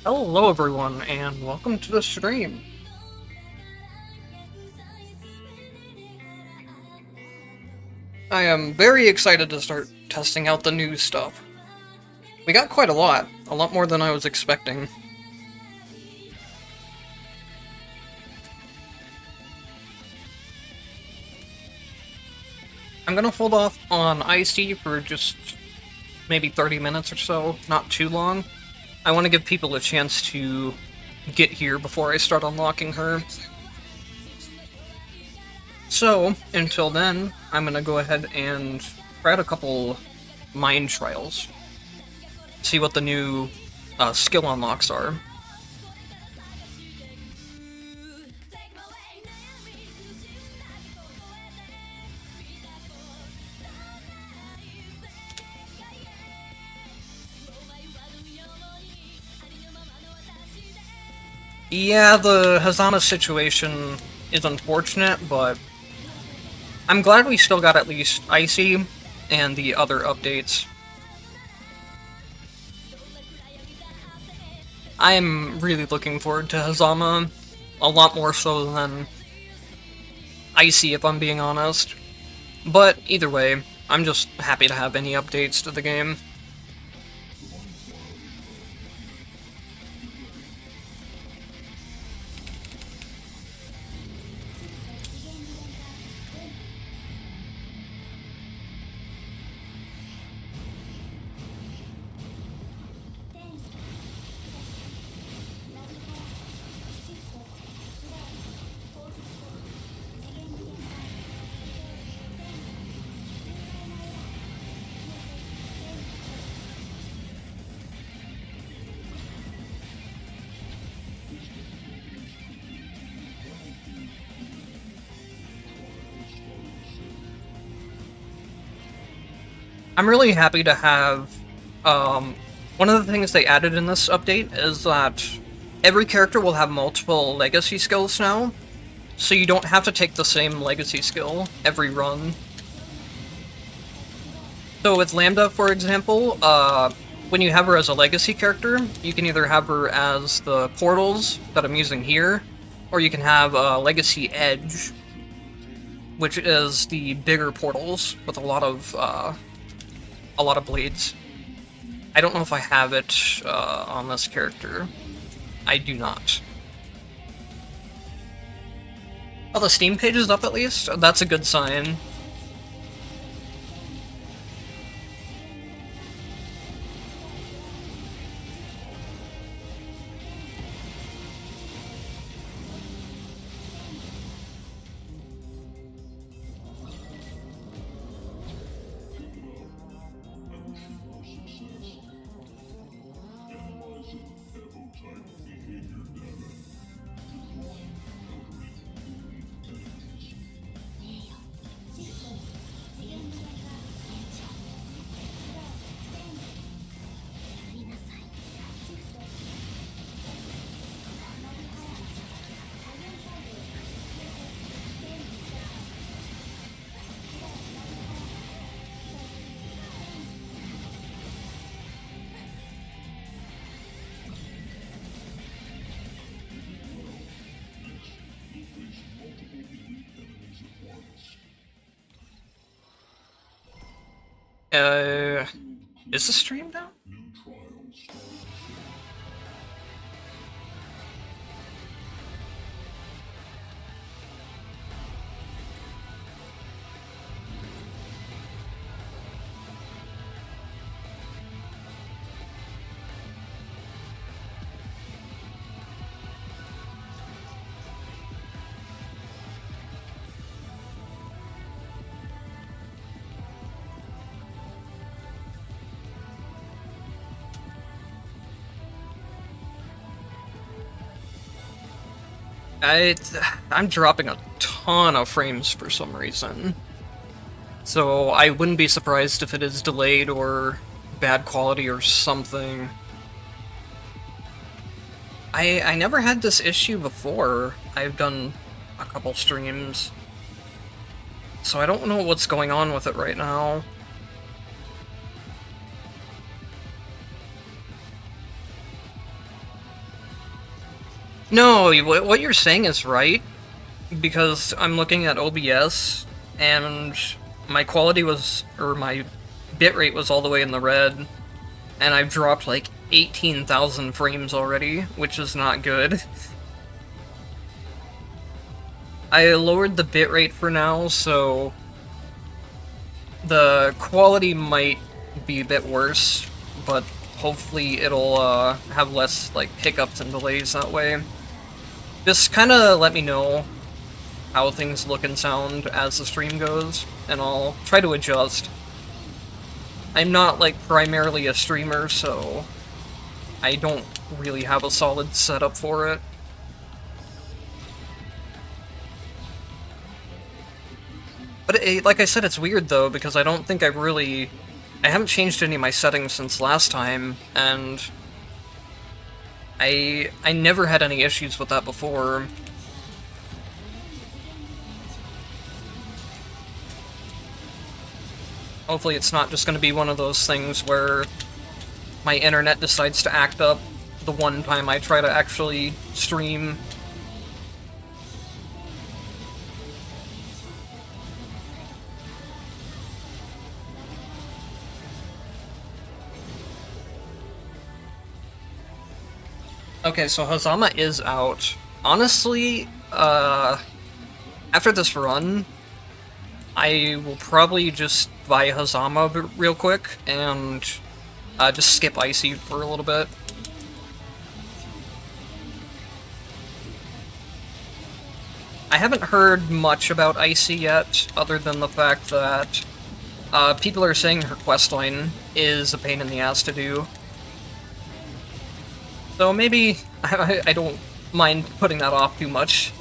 Hello everyone, and welcome to the stream. I am very excited to start testing out the new stuff. We got quite a lot more than I was expecting. I'm gonna hold off on Icey for just maybe 30 minutes or so, not too long. I want to give people a chance to get here before I start unlocking her. So, until then, I'm gonna go ahead and try out a couple mind trials. See what the new skill unlocks are. Yeah, the Hazama situation is unfortunate, but I'm glad we still got at least Icey and the other updates. I'm really looking forward to Hazama, a lot more so than Icey, if I'm being honest. But either way, I'm just happy to have any updates to the game. I'm really happy to have, one of the things they added in this update is that every character will have multiple legacy skills now, so you don't have to take the same legacy skill every run. So with Lambda, for example, when you have her as a legacy character, you can either have her as the portals that I'm using here, or you can have Legacy Edge, which is the bigger portals with a lot of blades. I don't know if I have it on this character. I do not. Oh, the Steam page is up at least? That's a good sign. Is the stream down? I'm dropping a ton of frames for some reason. So I wouldn't be surprised if it is delayed or bad quality or something. I never had this issue before. I've done a couple streams. So I don't know what's going on with it right now. No, what you're saying is right, because I'm looking at OBS, and my quality was, or my bitrate was all the way in the red, and I've dropped like 18,000 frames already, which is not good. I lowered the bitrate for now, so the quality might be a bit worse, but hopefully it'll have less like hiccups and delays that way. Just kind of let me know how things look and sound as the stream goes, and I'll try to adjust. I'm not like primarily a streamer, so I don't really have a solid setup for it. But like I said, it's weird though, because I don't think I haven't changed any of my settings since last time, and I never had any issues with that before. Hopefully it's not just going to be one of those things where my internet decides to act up the one time I try to actually stream. Okay, so Hazama is out. Honestly, after this run, I will probably just buy Hazama real quick and just skip Icey for a little bit. I haven't heard much about Icey yet, other than the fact that people are saying her questline is a pain in the ass to do. So maybe I don't mind putting that off too much.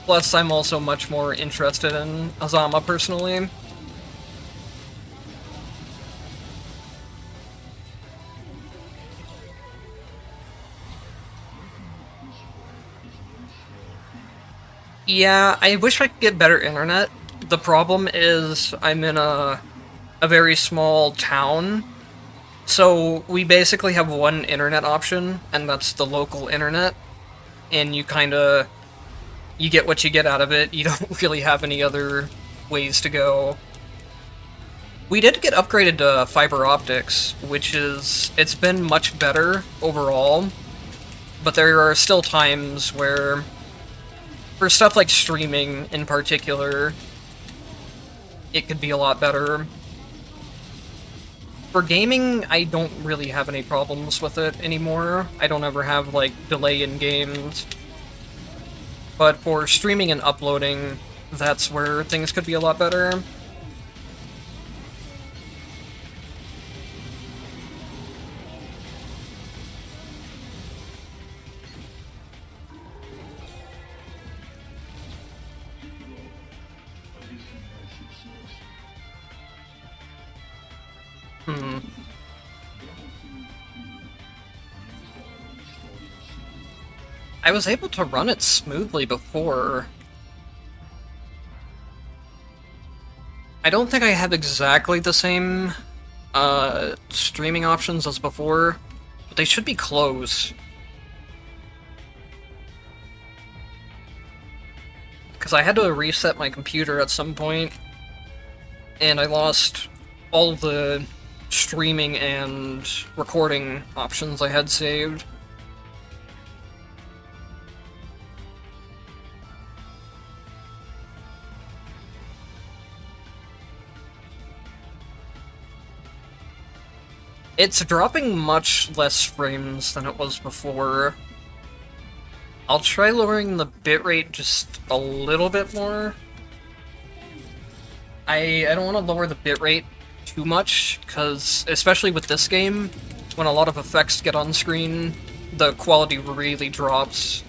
Plus, I'm also much more interested in Hazama personally. Yeah, I wish I could get better internet. The problem is I'm in a very small town, so we basically have one internet option, and that's the local internet, and you get what you get out of it. You don't really have any other ways to go. We did get upgraded to fiber optics, it's been much better overall, but there are still times where For stuff like streaming in particular, it could be a lot better. For gaming, I don't really have any problems with it anymore. I don't ever have, like, delay in games. But for streaming and uploading, that's where things could be a lot better. I was able to run it smoothly before. I don't think I have exactly the same streaming options as before, but they should be close. Because I had to reset my computer at some point, and I lost all the streaming and recording options I had saved. It's dropping much less frames than it was before. I'll try lowering the bitrate just a little bit more. I don't want to lower the bitrate too much, because especially with this game, when a lot of effects get on screen, the quality really drops.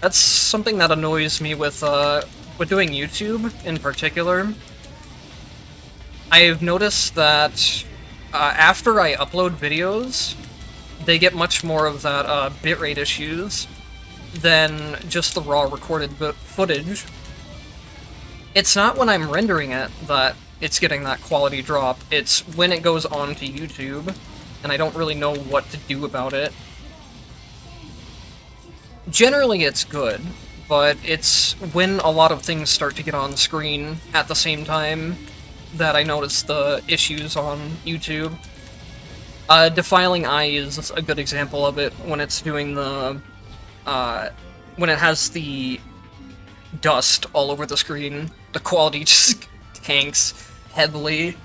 That's something that annoys me with doing YouTube in particular. I've noticed that after I upload videos, they get much more of that bitrate issues than just the raw recorded footage. It's not when I'm rendering it that it's getting that quality drop, it's when it goes on to YouTube, and I don't really know what to do about it. Generally it's good, but it's when a lot of things start to get on screen at the same time that I notice the issues on YouTube. Defiling Eye is a good example of it when it's doing the... when it has the dust all over the screen, the quality just tanks heavily.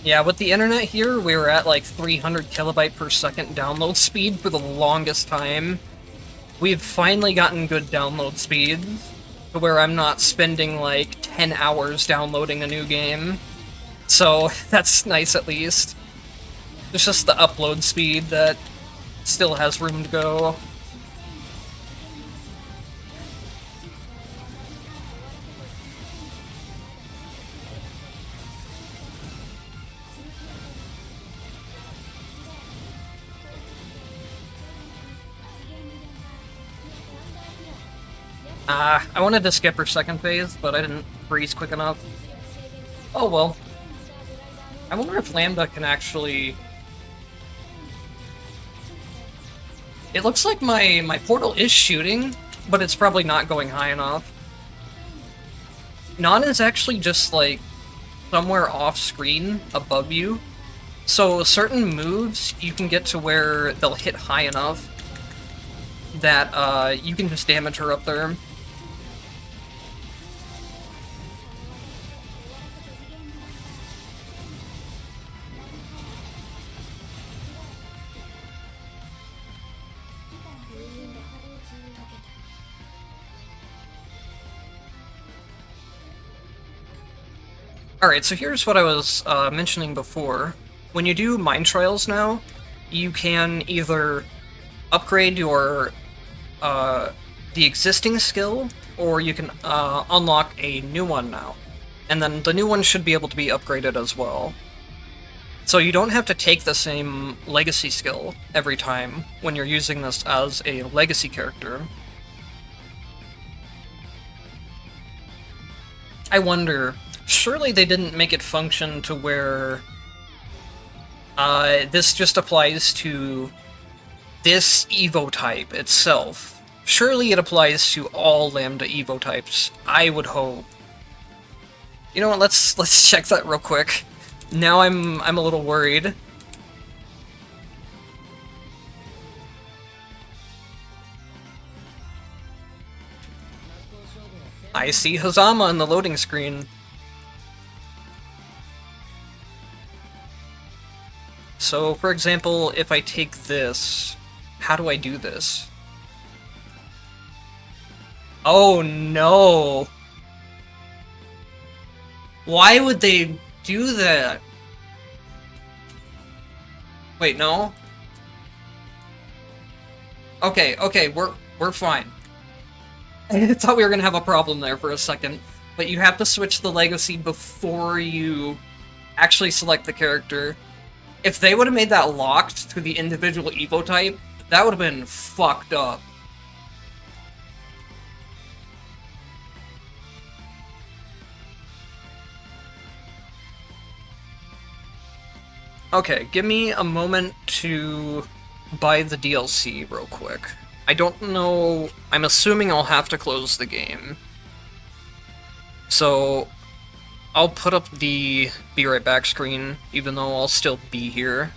Yeah, with the internet here, we were at like 300 kilobyte per second download speed for the longest time. We've finally gotten good download speed, to where I'm not spending like 10 hours downloading a new game. So that's nice at least. It's just the upload speed that still has room to go. I wanted to skip her second phase, but I didn't freeze quick enough. Oh well. I wonder if Lambda can actually... It looks like my portal is shooting, but it's probably not going high enough. Non is actually just, like, somewhere off-screen above you. So certain moves, you can get to where they'll hit high enough that you can just damage her up there. Alright, so here's what I was mentioning before. When you do Mind Trials now, you can either upgrade your the existing skill, or you can unlock a new one now. And then the new one should be able to be upgraded as well. So you don't have to take the same legacy skill every time when you're using this as a legacy character. I wonder, surely they didn't make it function to where This just applies to this Evo type itself. Surely it applies to all Lambda Evo types, I would hope. You know what, let's check that real quick. Now I'm a little worried. I see Hazama in the loading screen. So, for example, if I take this, how do I do this? Oh no! Why would they do that? Wait, no? Okay, we're fine. I thought we were gonna have a problem there for a second, but you have to switch the legacy before you actually select the character. If they would have made that locked to the individual Evo type, that would have been fucked up. Okay, give me a moment to buy the DLC real quick. I don't know... I'm assuming I'll have to close the game. So, I'll put up the be right back screen, even though I'll still be here.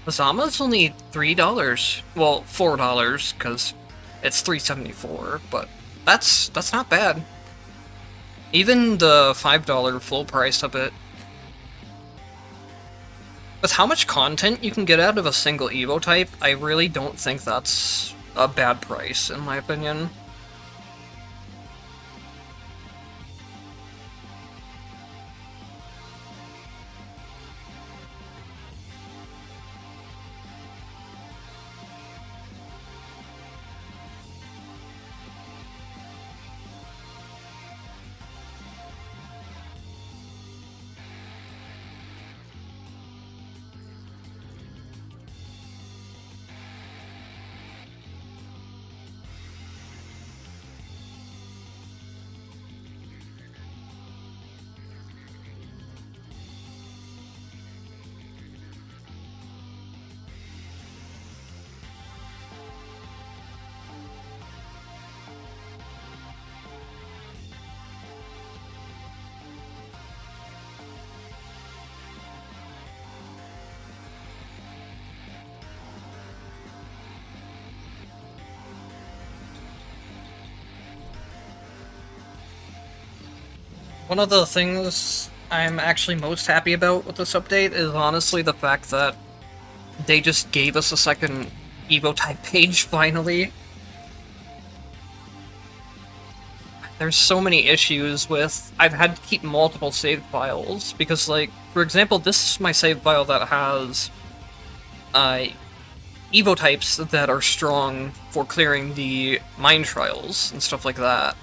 Hazama's only $3. Well, $4, because it's $3.74, but that's not bad. Even the $5 full price of it. With how much content you can get out of a single Evo type, I really don't think that's a bad price, in my opinion. One of the things I'm actually most happy about with this update is honestly the fact that they just gave us a second Evo type page finally. There's so many issues with... I've had to keep multiple save files, because, like, for example, this is my save file that has Evo types that are strong for clearing the mine trials and stuff like that.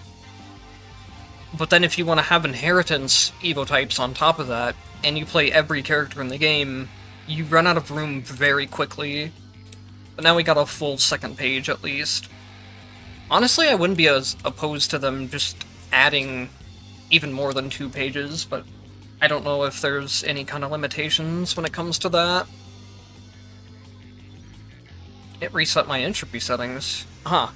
But then if you want to have inheritance Evo types on top of that, and you play every character in the game, you run out of room very quickly. But now we got a full second page at least. Honestly, I wouldn't be as opposed to them just adding even more than 2 pages, but I don't know if there's any kind of limitations when it comes to that. It reset my entropy settings. Huh.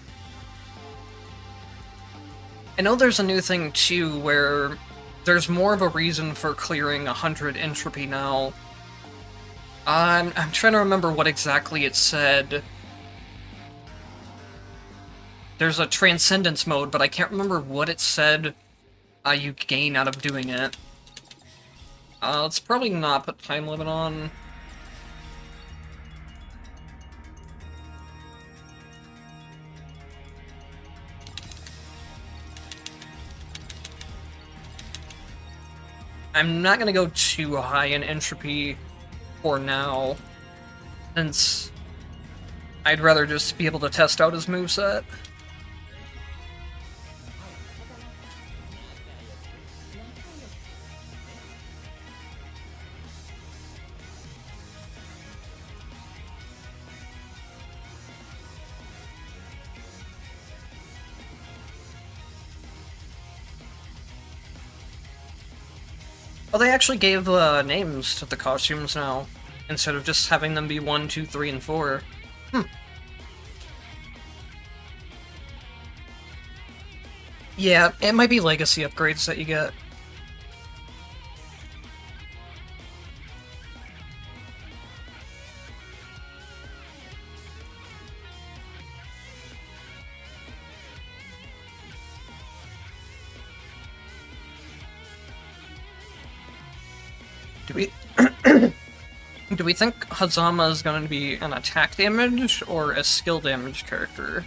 I know there's a new thing too, where there's more of a reason for clearing 100 entropy now. I'm trying to remember what exactly it said. There's a transcendence mode, but I can't remember what it said you gain out of doing it. Let's probably not put time limit on. I'm not gonna go too high in entropy for now, since I'd rather just be able to test out his moveset. Oh, they actually gave names to the costumes now, instead of just having them be 1, 2, 3, and 4. Yeah, it might be legacy upgrades that you get. Do we do we think Hazama is going to be an attack damage or a skill damage character?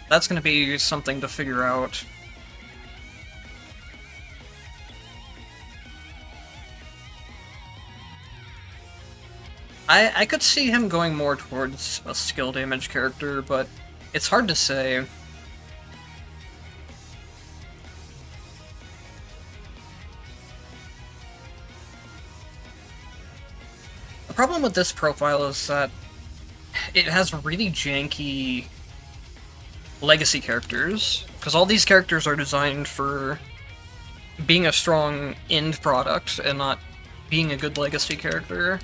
That's going to be something to figure out. I could see him going more towards a skill damage character, but it's hard to say. The problem with this profile is that it has really janky legacy characters, because all these characters are designed for being a strong end product and not being a good legacy character.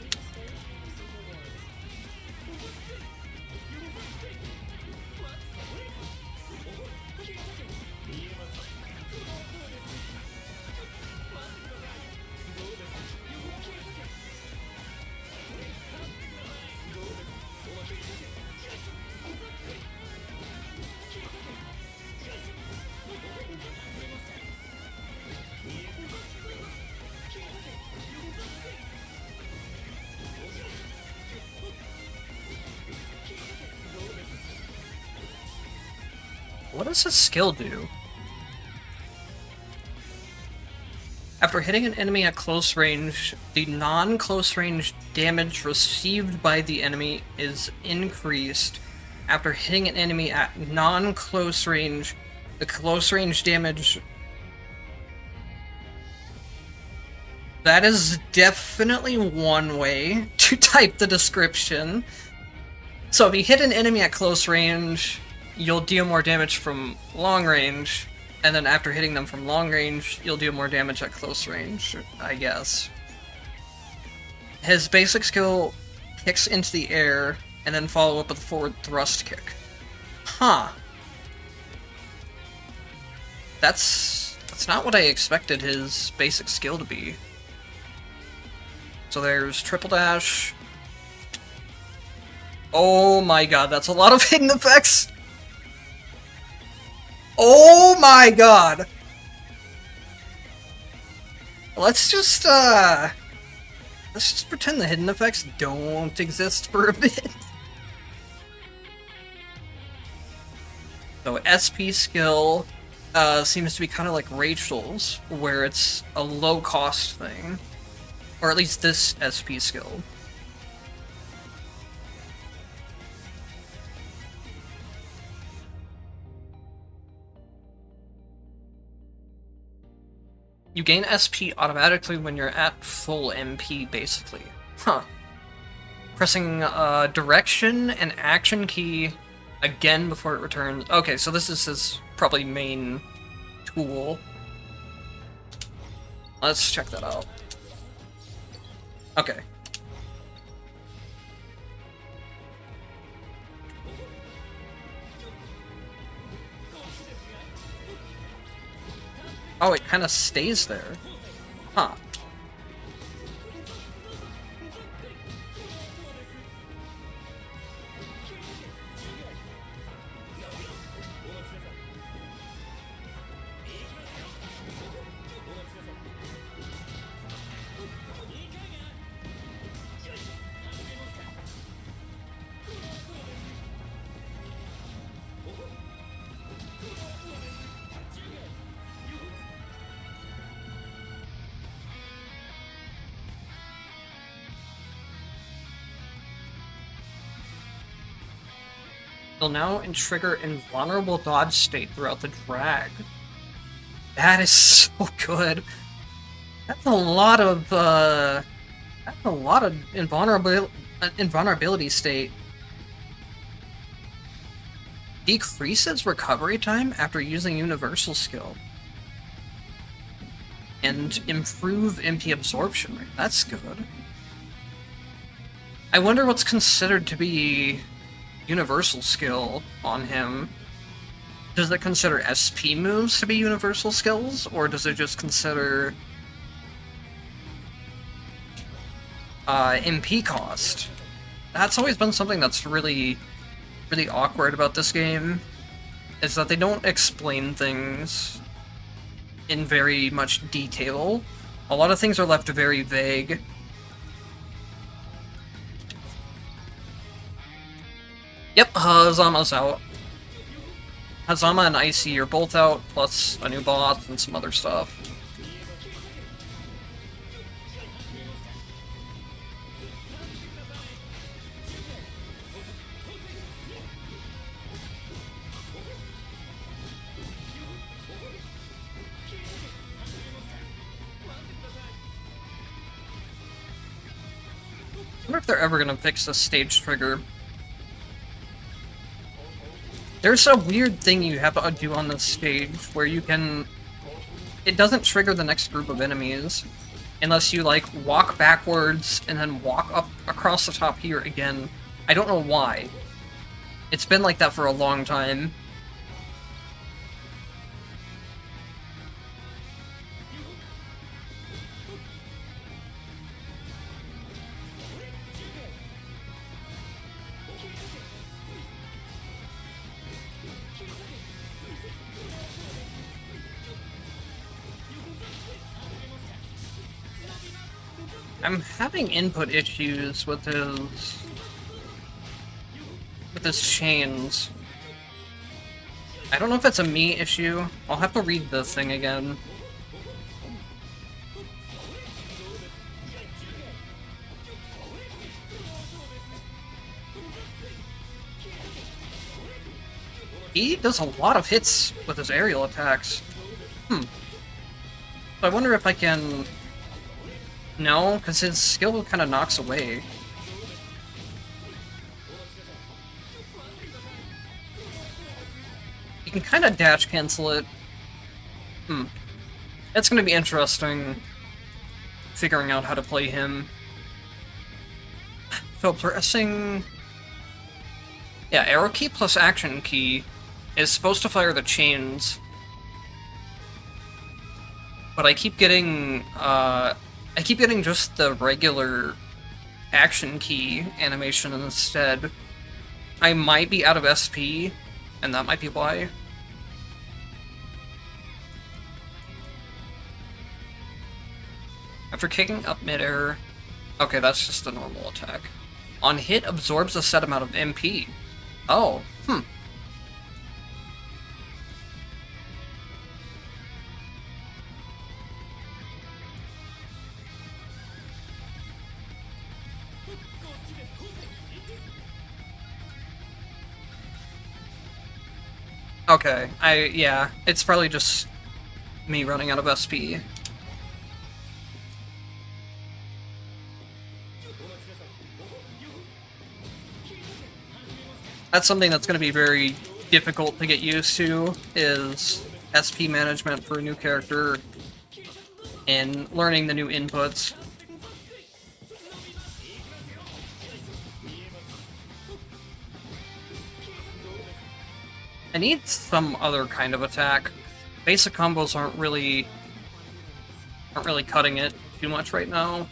What does his skill do? After hitting an enemy at close range, the non-close range damage received by the enemy is increased. After hitting an enemy at non-close range, the close range damage... That is definitely one way to type the description. So if you hit an enemy at close range, you'll deal more damage from long range, and then after hitting them from long range, you'll deal more damage at close range, I guess. His basic skill kicks into the air, and then follow up with a forward thrust kick. Huh. That's not what I expected his basic skill to be. So there's triple dash. Oh my god, that's a lot of hidden effects! Oh my god! Let's just pretend the hidden effects don't exist for a bit. So SP skill seems to be kind of like Rachel's, where it's a low-cost thing. Or at least this SP skill. You gain SP automatically when you're at full MP, basically. Huh. Pressing direction and action key again before it returns. Okay, so this is his probably main tool. Let's check that out. Okay. Oh, it kind of stays there. Huh. You'll now trigger invulnerable dodge state throughout the drag. That is so good. That's a lot of invulnerability state. Decreases recovery time after using universal skill. And improve MP absorption rate. That's good. I wonder what's considered to be universal skill on him. Does it consider SP moves to be universal skills, or does it just consider MP cost? That's always been something that's really awkward about this game, is that they don't explain things in very much detail. A lot of things are left very vague. Yep, Hazama's out. Hazama and Icey are both out, plus a new boss and some other stuff. I wonder if they're ever gonna fix the stage trigger. There's a weird thing you have to do on this stage where you can... It doesn't trigger the next group of enemies unless you, like, walk backwards and then walk up across the top here again. I don't know why. It's been like that for a long time. I'm having input issues with his chains. I don't know if it's a me issue. I'll have to read the thing again. He does a lot of hits with his aerial attacks. So I wonder if I can... No, because his skill kind of knocks away. You can kind of dash cancel it. It's going to be interesting figuring out how to play him. So pressing... Yeah, arrow key plus action key is supposed to fire the chains. But I keep getting just the regular action key animation instead. I might be out of SP, and that might be why. After kicking up midair... Okay, that's just a normal attack. On hit, absorbs a set amount of MP. Oh, Okay, yeah, it's probably just me running out of SP. That's something that's going to be very difficult to get used to, is SP management for a new character and learning the new inputs. I need some other kind of attack. Basic combos aren't really cutting it too much right now.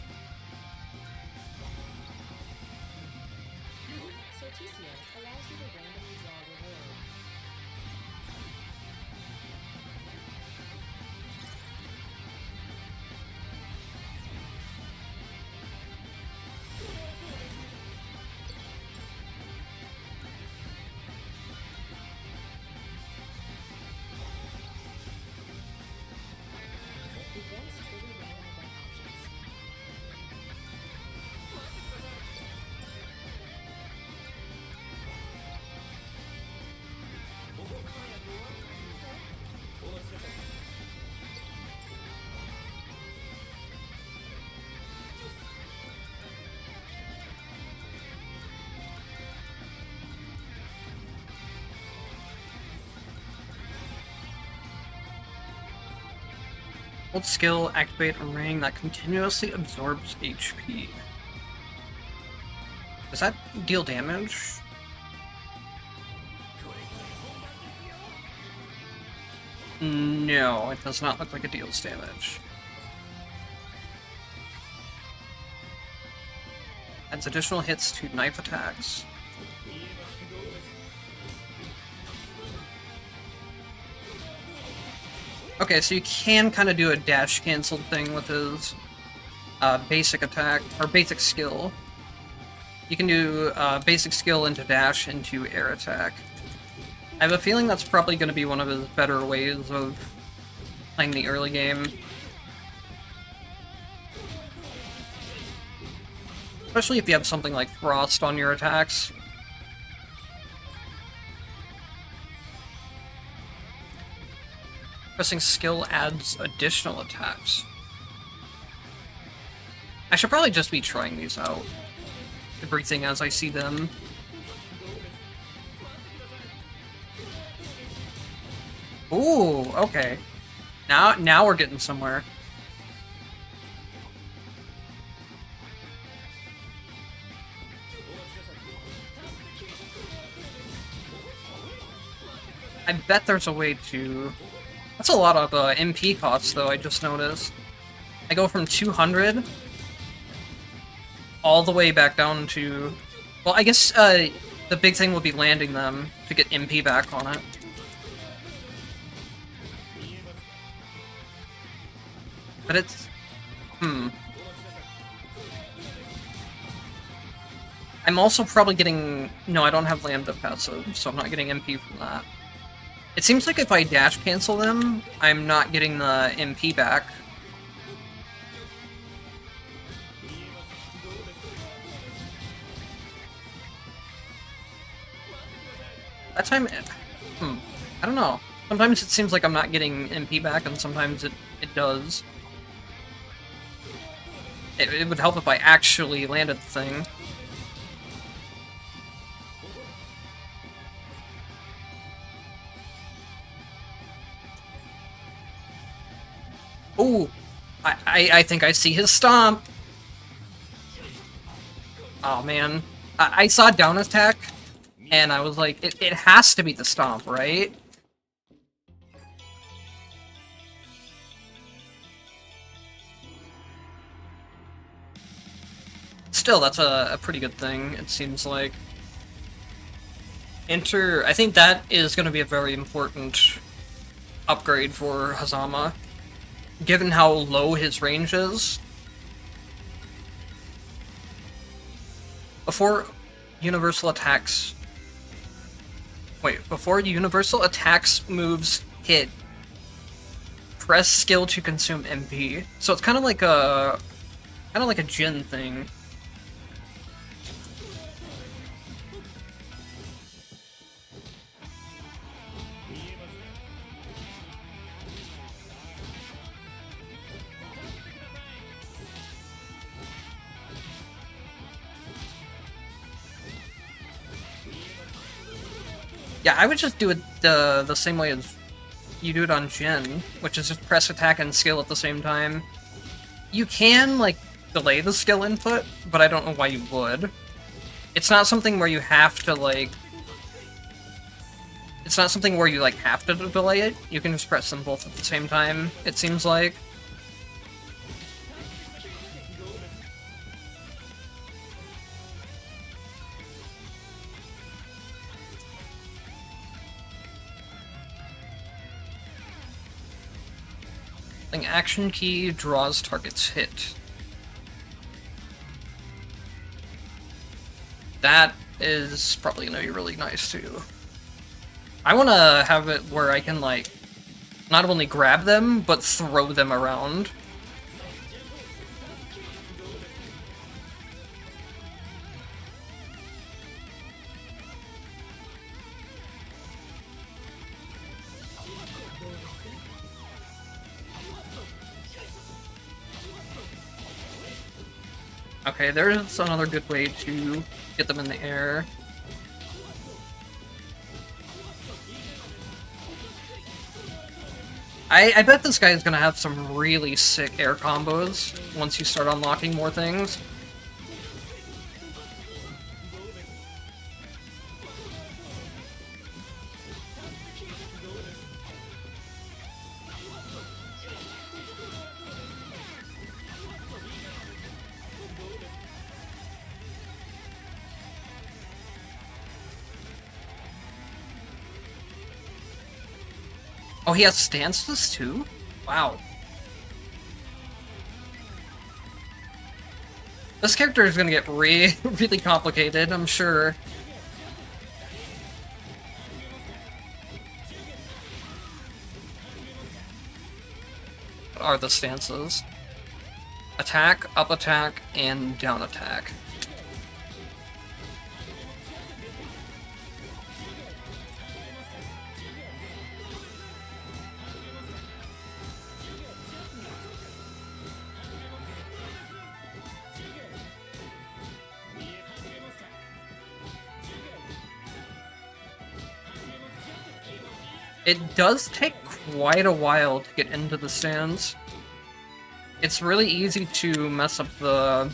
Hold skill, activate a ring that continuously absorbs HP. Does that deal damage? No, it does not look like it deals damage. Adds additional hits to knife attacks. Okay, so you can kind of do a dash canceled thing with his basic attack, or basic skill. You can do basic skill into dash into air attack. I have a feeling that's probably going to be one of his better ways of playing the early game. Especially if you have something like Frost on your attacks. Pressing skill adds additional attacks. I should probably just be trying these out. Everything as I see them. Ooh, okay. Now we're getting somewhere. I bet there's a way to... That's a lot of MP costs, though, I just noticed. I go from 200 all the way back down to... Well, I guess the big thing will be landing them to get MP back on it. But it's... I'm also probably getting... No, I don't have Lambda passive, so I'm not getting MP from that. It seems like if I dash cancel them, I'm not getting the MP back. That time... I don't know. Sometimes it seems like I'm not getting MP back, and sometimes it does. It would help if I actually landed the thing. Ooh! I think I see his stomp! Oh man. I saw down attack, and I was like, it has to be the stomp, right? Still, that's a pretty good thing, it seems like. I think that is going to be a very important upgrade for Hazama. Given how low his range is. Before universal attacks moves hit, press skill to consume MP. So it's kind of like a Jin thing. Yeah, I would just do it the same way as you do it on Jin, which is just press attack and skill at the same time. You can, like, delay the skill input, but I don't know why you would. It's not something where you have to, like... It's not something where you, like, have to delay it. You can just press them both at the same time, it seems like. Action key draws target's hit. That is probably gonna be really nice too. I wanna have it where I can, like, not only grab them, but throw them around. Okay, there's another good way to get them in the air. I bet this guy is gonna have some really sick air combos once you start unlocking more things. Oh, he has stances too? Wow. This character is gonna get really complicated, I'm sure. What are the stances? Attack, up attack, and down attack. It does take quite a while to get into the stands. It's really easy to mess up the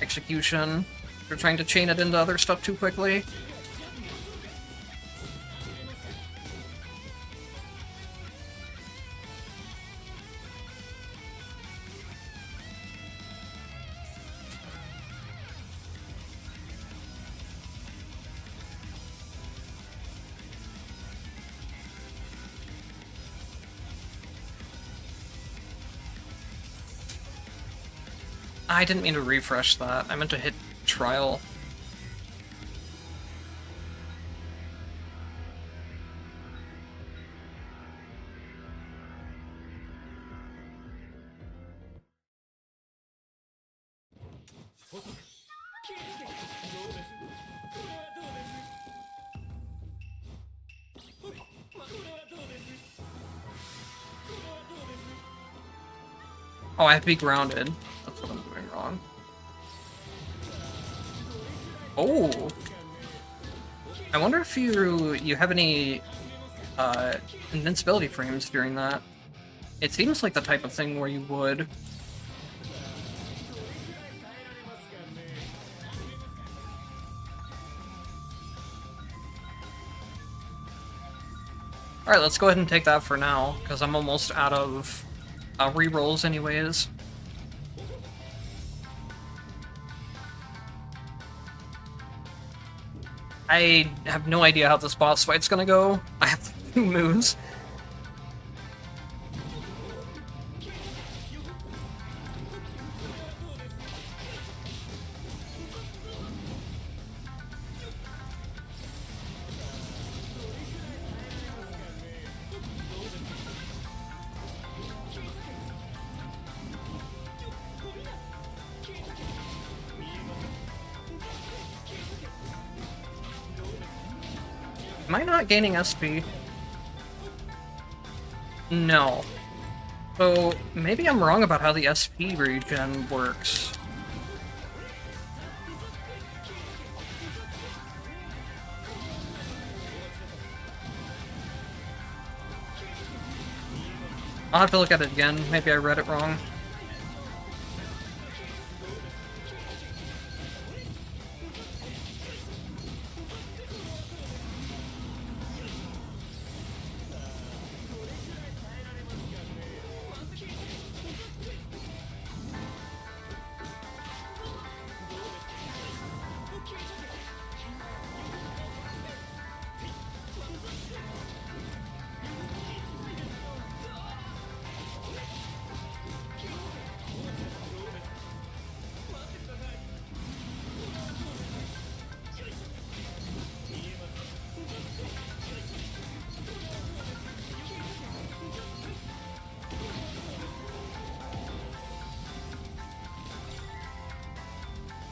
execution if you're trying to chain it into other stuff too quickly. I didn't mean to refresh that. I meant to hit trial. Oh, I have to be grounded. That's what I'm doing wrong. Oh! I wonder if you have any invincibility frames during that. It seems like the type of thing where you would. Alright, let's go ahead and take that for now, because I'm almost out of rerolls anyways. I have no idea how this boss fight's gonna go. I have 2 moves. Am I not gaining SP? No. So, maybe I'm wrong about how the SP regen works. I'll have to look at it again. Maybe I read it wrong.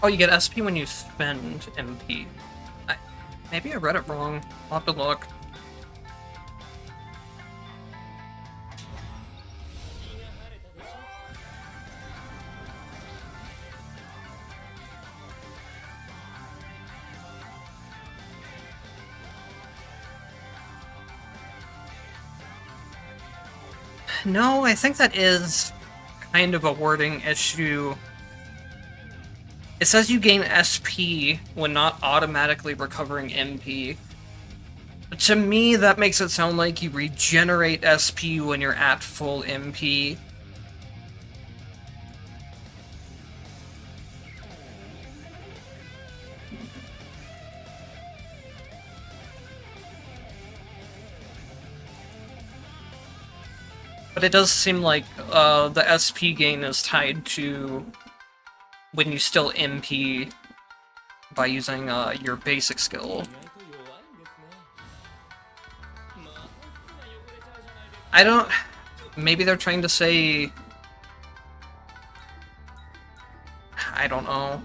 Oh, you get SP when you spend MP. Maybe I read it wrong. I'll have to look. No, I think that is kind of a wording issue. It says you gain SP when not automatically recovering MP. To me, that makes it sound like you regenerate SP when you're at full MP. But it does seem like the SP gain is tied to when you still MP by using your basic skill. I don't... Maybe they're trying to say... I don't know.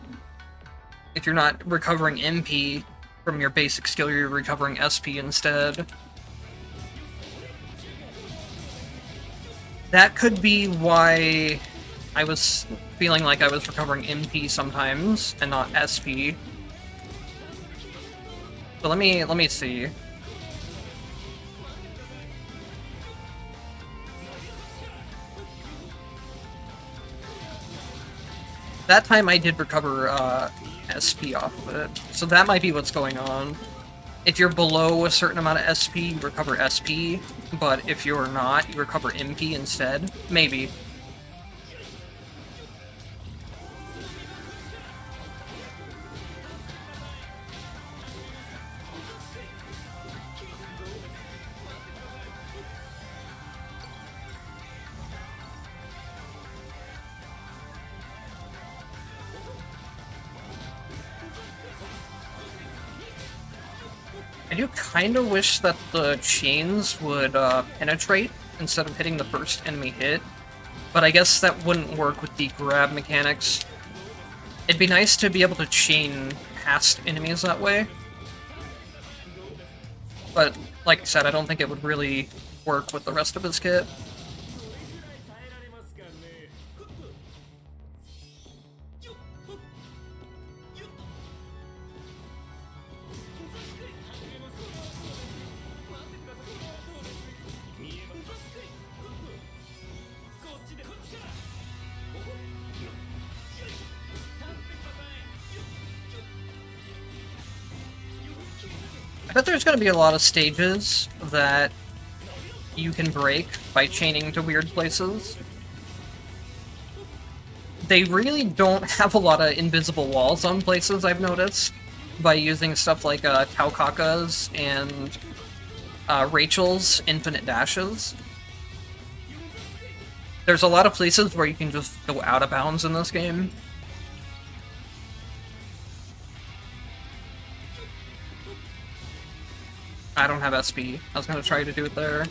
If you're not recovering MP from your basic skill, you're recovering SP instead. That could be why I was feeling like I was recovering MP sometimes and not SP. So let me see. That time I did recover SP off of it, so that might be what's going on. If you're below a certain amount of SP, you recover SP, but if you're not, you recover MP instead. Maybe. I do kind of wish that the chains would penetrate instead of hitting the first enemy hit, but I guess that wouldn't work with the grab mechanics. It'd be nice to be able to chain past enemies that way, but like I said, I don't think it would really work with the rest of his kit. I bet there's going to be a lot of stages that you can break by chaining to weird places. They really don't have a lot of invisible walls on places, I've noticed, by using stuff like Taukaka's and Rachel's infinite dashes. There's a lot of places where you can just go out of bounds in this game. I don't have SP. I was going to try to do it there.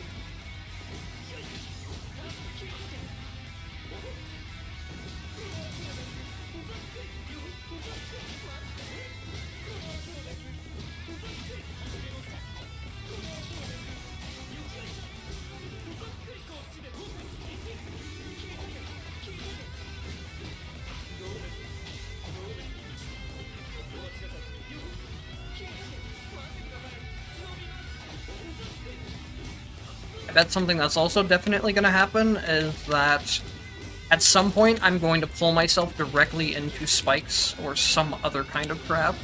That's something that's also definitely going to happen, is that at some point I'm going to pull myself directly into spikes or some other kind of crap.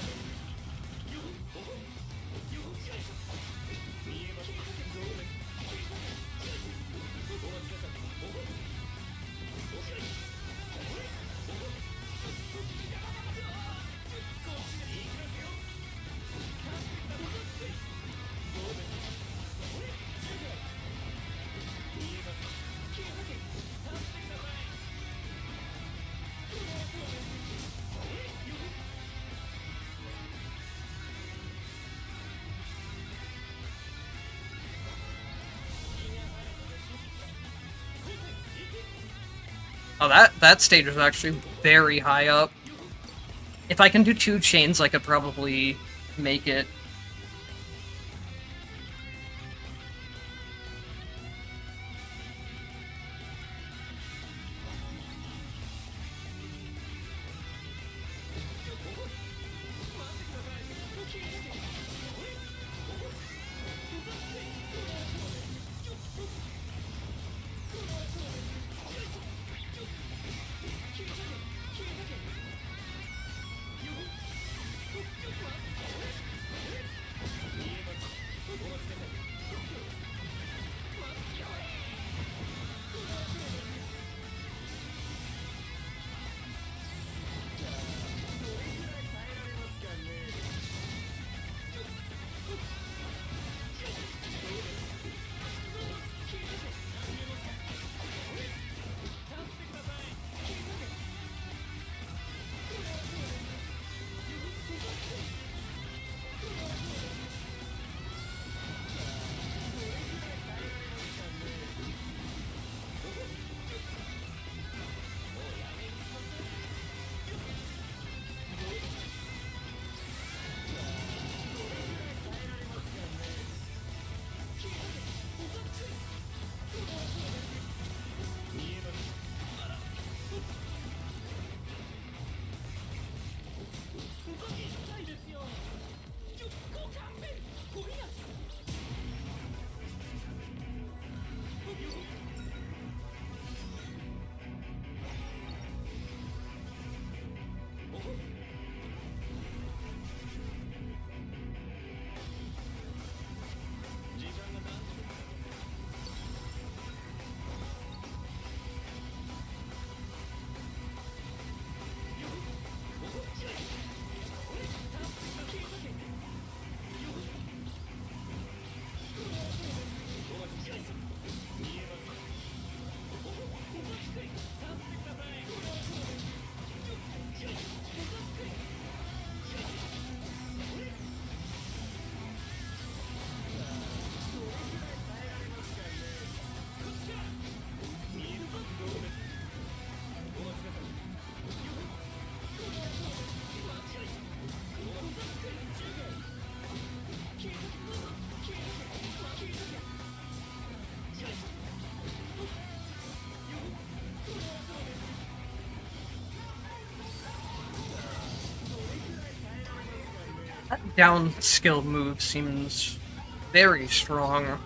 Oh, that stage was actually very high up. If I can do 2 chains, I could probably make it. down skill move seems very strong.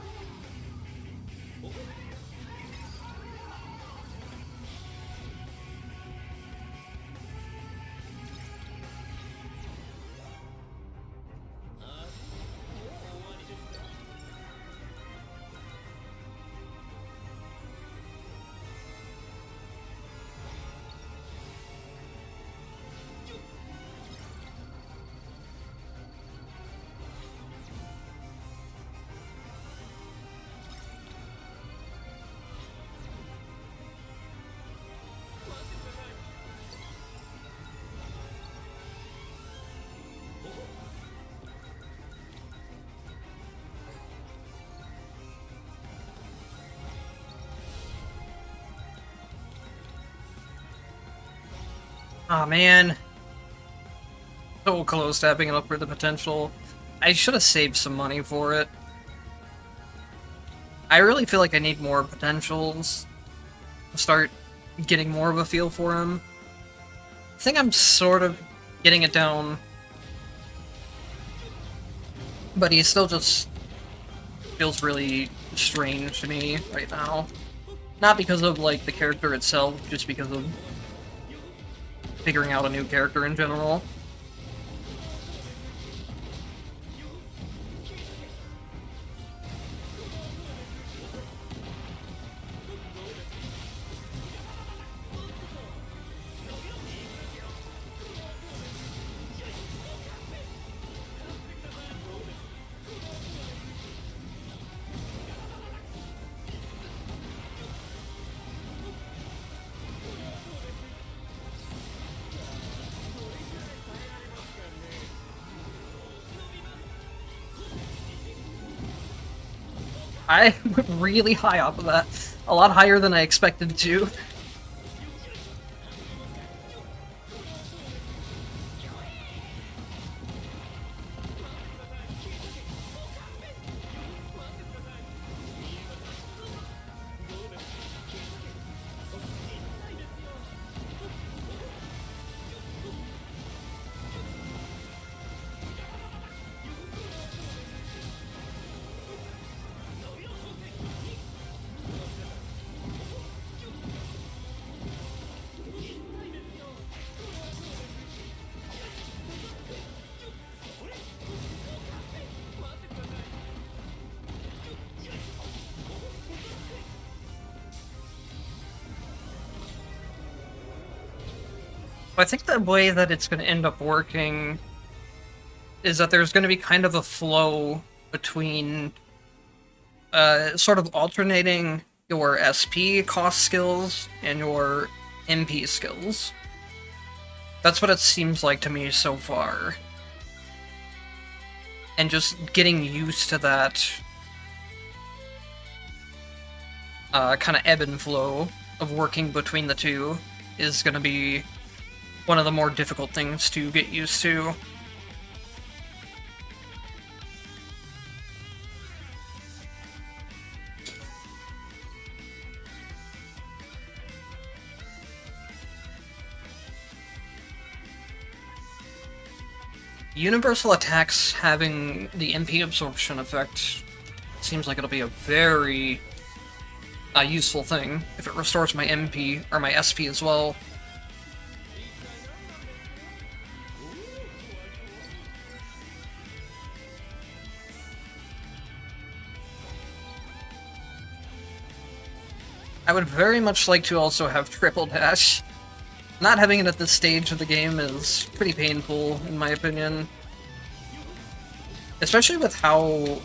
Aw, man. So close to having it up for the potential. I should have saved some money for it. I really feel like I need more potentials to start getting more of a feel for him. I think I'm sort of getting it down. But he still just feels really strange to me right now. Not because of, like, the character itself, just because of figuring out a new character in general. I went really high off of that. A lot higher than I expected to. I think the way that it's going to end up working is that there's going to be kind of a flow between sort of alternating your SP cost skills and your MP skills. That's what it seems like to me so far. And just getting used to that kind of ebb and flow of working between the two is going to be one of the more difficult things to get used to. Universal attacks having the MP absorption effect seems like it'll be a very useful thing if it restores my MP or my SP as well. I would very much like to also have triple dash. Not having it at this stage of the game is pretty painful, in my opinion. Especially with how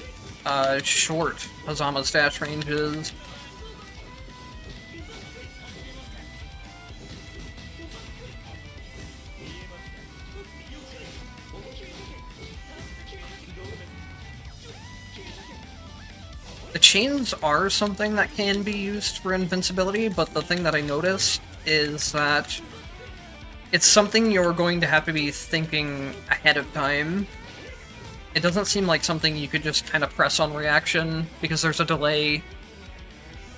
short Hazama's dash range is. The chains are something that can be used for invincibility, but the thing that I noticed is that it's something you're going to have to be thinking ahead of time. It doesn't seem like something you could just kind of press on reaction because there's a delay.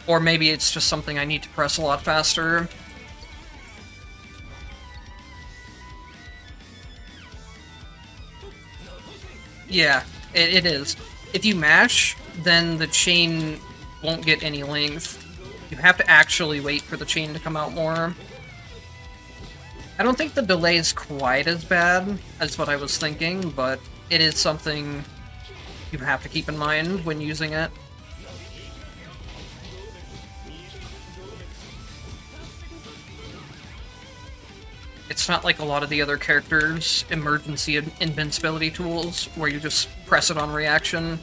Or maybe it's just something I need to press a lot faster. Yeah, it is. If you mash, then the chain won't get any length. You have to actually wait for the chain to come out more. I don't think the delay is quite as bad as what I was thinking, but it is something you have to keep in mind when using it. It's not like a lot of the other characters' emergency invincibility tools, where you just press it on reaction.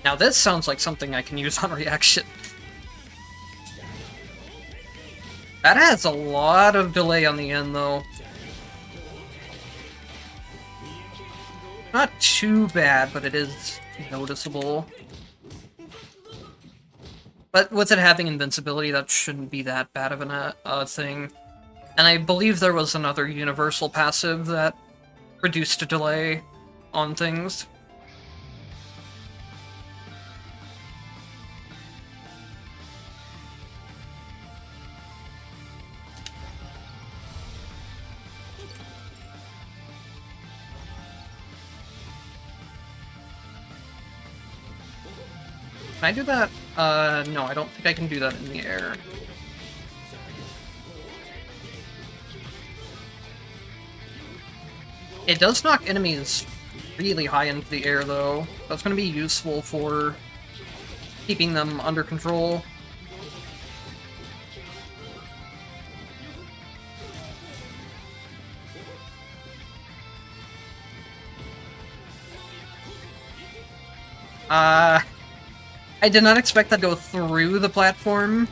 Now this sounds like something I can use on reaction. That has a lot of delay on the end, though. Not too bad, but it is noticeable. But with it having invincibility, that shouldn't be that bad of a thing. And I believe there was another universal passive that reduced a delay on things. Can I do that? No, I don't think I can do that in the air. It does knock enemies really high into the air, though. That's going to be useful for keeping them under control. I did not expect that to go through the platform.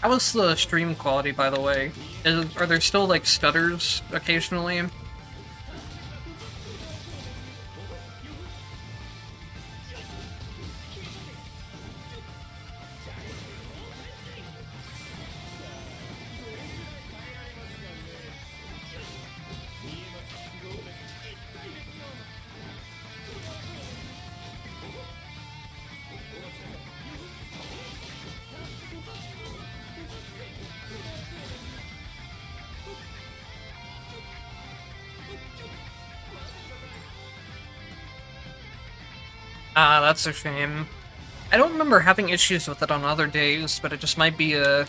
How was the stream quality, by the way? Are there still, like, stutters occasionally? Ah, that's a shame. I don't remember having issues with it on other days, but it just might be a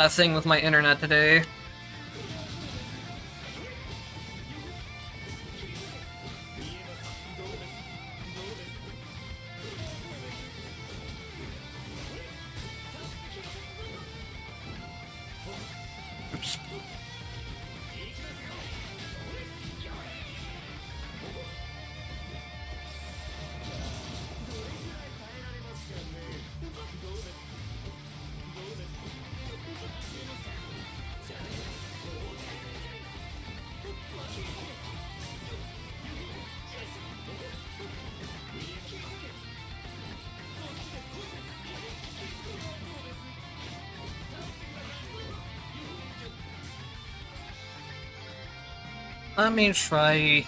thing with my internet today. Oops. Let me try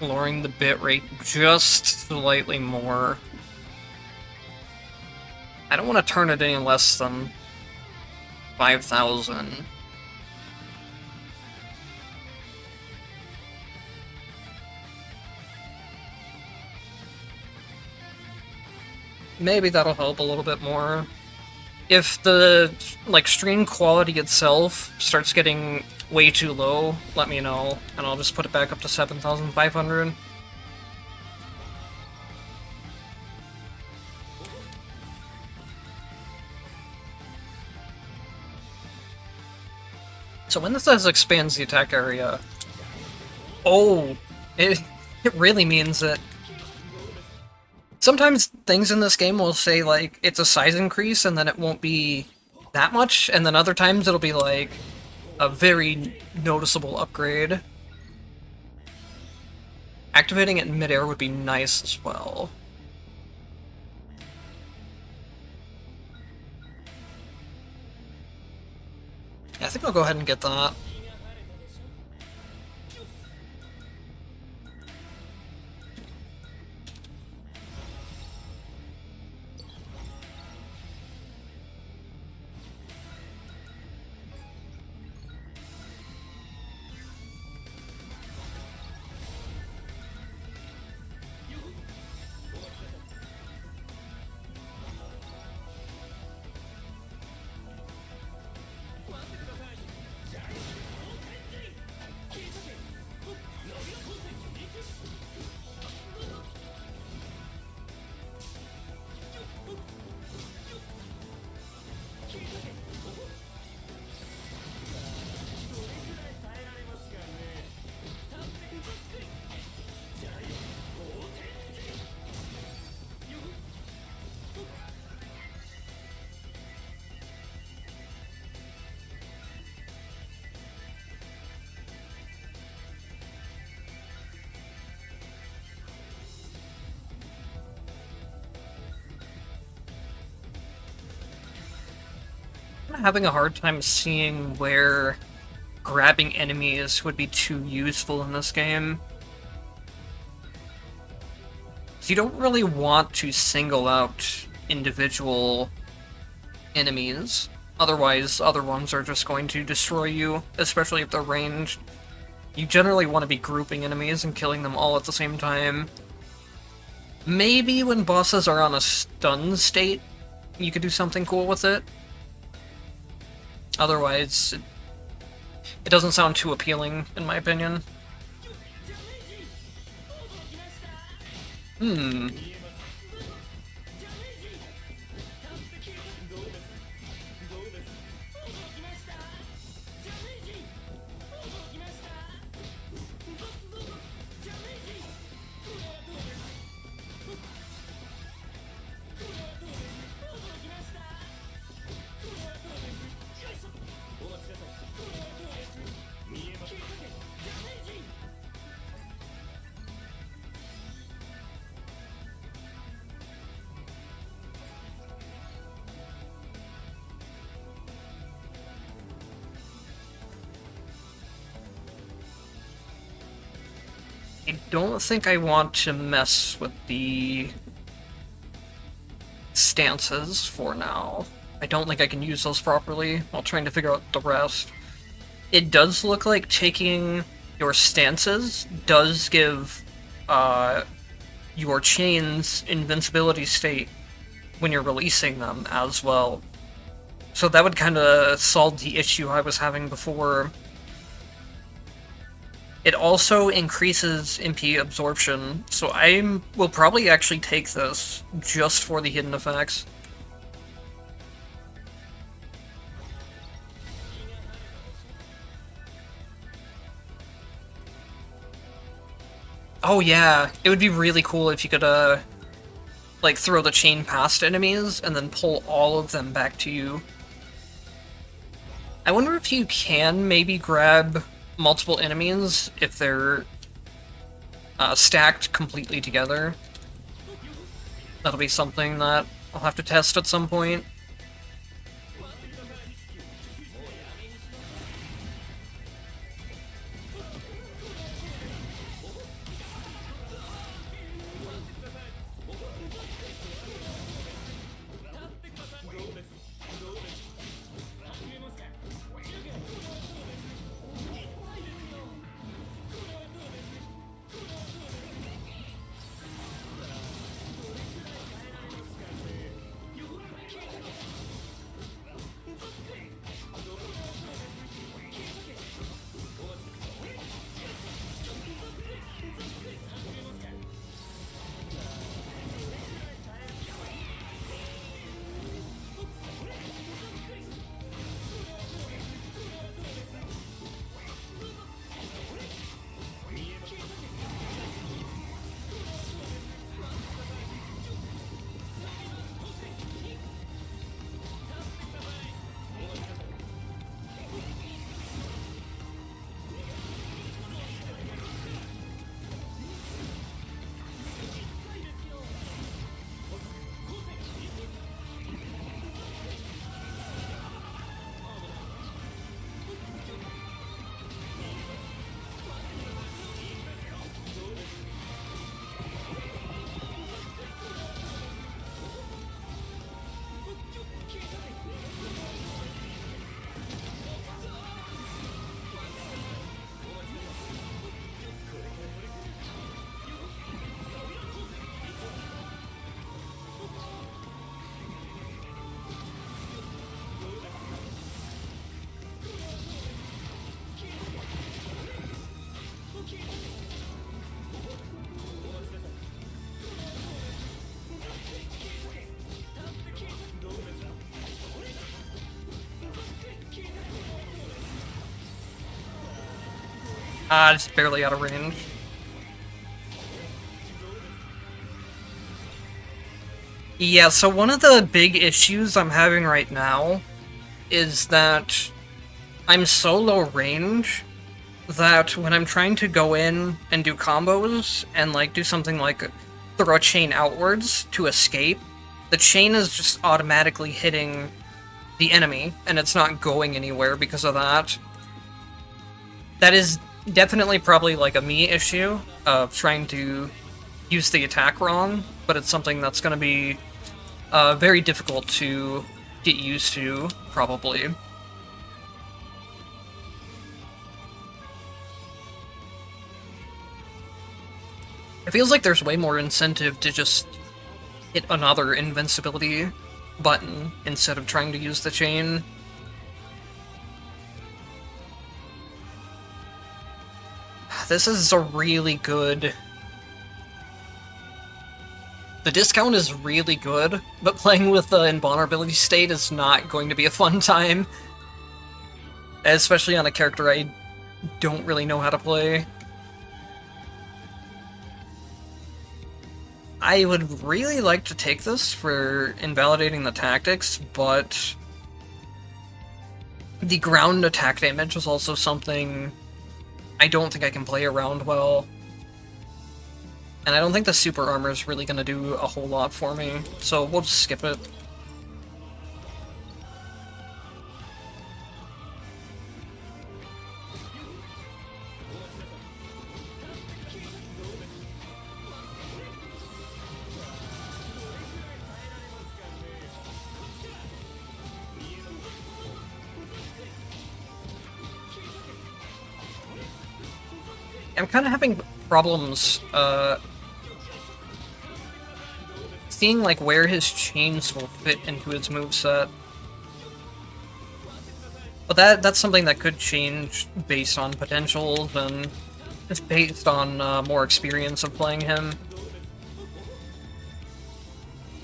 lowering the bitrate just slightly more. I don't want to turn it any less than 5,000. Maybe that'll help a little bit more. If the, like, stream quality itself starts getting way too low, let me know, and I'll just put it back up to 7,500. So when this says expands the attack area, oh, it really means that sometimes things in this game will say, like, it's a size increase, and then it won't be that much, and then other times it'll be, like, a very noticeable upgrade. Activating it in midair would be nice as well. Yeah, I think I'll go ahead and get that. I'm having a hard time seeing where grabbing enemies would be too useful in this game. So you don't really want to single out individual enemies, otherwise other ones are just going to destroy you, especially if they're ranged. You generally want to be grouping enemies and killing them all at the same time. Maybe when bosses are on a stun state, you could do something cool with it. Otherwise, it doesn't sound too appealing, in my opinion. I don't think I want to mess with the stances for now. I don't think I can use those properly while trying to figure out the rest. It does look like taking your stances does give your chains invincibility state when you're releasing them as well. So that would kind of solve the issue I was having before. It also increases MP absorption, so I will probably actually take this just for the hidden effects. Oh yeah, it would be really cool if you could, like, throw the chain past enemies and then pull all of them back to you. I wonder if you can maybe grab multiple enemies if they're stacked completely together. That'll be something that I'll have to test at some point. Ah, it's barely out of range. Yeah, so one of the big issues I'm having right now is that I'm so low range that when I'm trying to go in and do combos and like do something like throw a chain outwards to escape, the chain is just automatically hitting the enemy and it's not going anywhere because of that. That is definitely probably like a me issue of trying to use the attack wrong, but it's something that's going to be very difficult to get used to, probably. It feels like there's way more incentive to just hit another invincibility button instead of trying to use the chain. This is a really good... The discount is really good, but playing with the invulnerability state is not going to be a fun time. Especially on a character I don't really know how to play. I would really like to take this for invalidating the tactics, but the ground attack damage is also something I don't think I can play around well. And I don't think the super armor is really going to do a whole lot for me, so we'll just skip it. I'm kind of having problems, seeing, like, where his chains will fit into his moveset. But that's something that could change based on potentials and just based on more experience of playing him.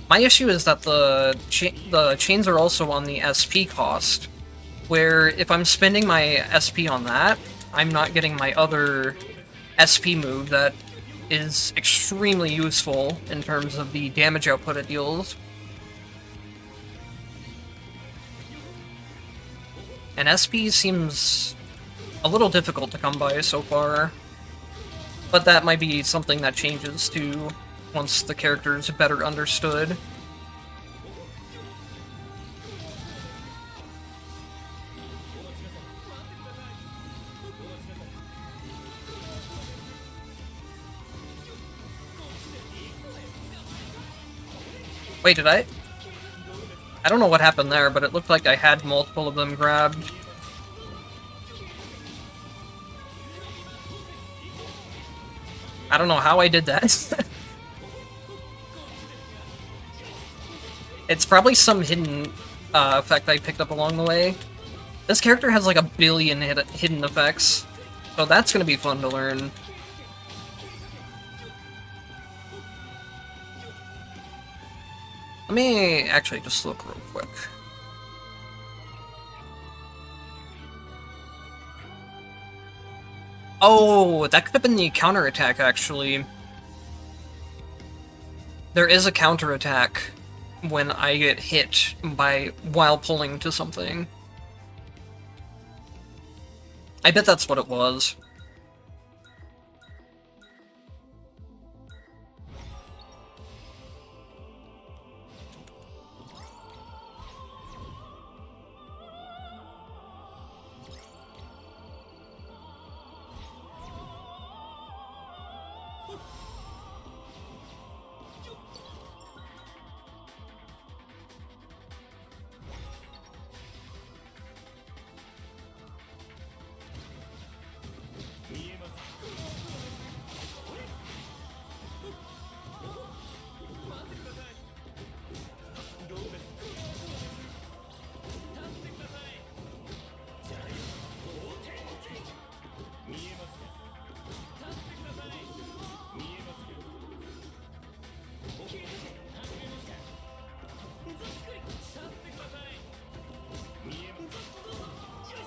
My issue is that the chains are also on the SP cost, where if I'm spending my SP on that, I'm not getting my other SP move that is extremely useful in terms of the damage output it deals. And SP seems a little difficult to come by so far, but that might be something that changes too once the character's better understood. Wait, did I? I don't know what happened there, but it looked like I had multiple of them grabbed. I don't know how I did that. It's probably some hidden effect I picked up along the way. This character has like a billion hidden effects, so that's gonna be fun to learn. Let me actually just look real quick. Oh, that could have been the counterattack, actually. There is a counterattack when I get hit while pulling to something. I bet that's what it was.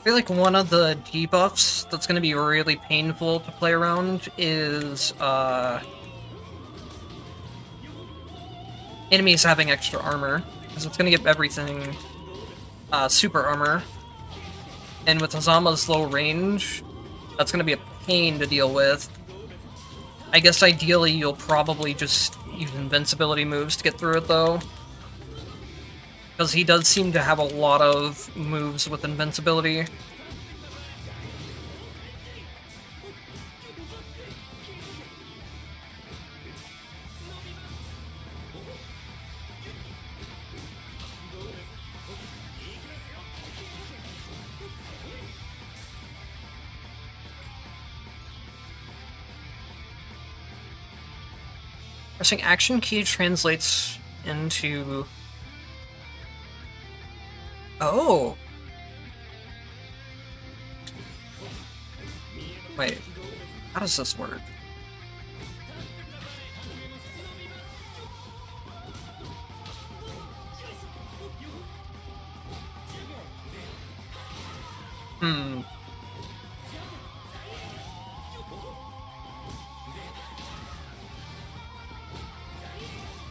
I feel like one of the debuffs that's going to be really painful to play around is enemies having extra armor, because it's going to give everything super armor. And with Hazama's low range, that's going to be a pain to deal with. I guess ideally you'll probably just use invincibility moves to get through it, though. Because he does seem to have a lot of moves with invincibility. Pressing action key translates into... Oh! Wait, how does this work?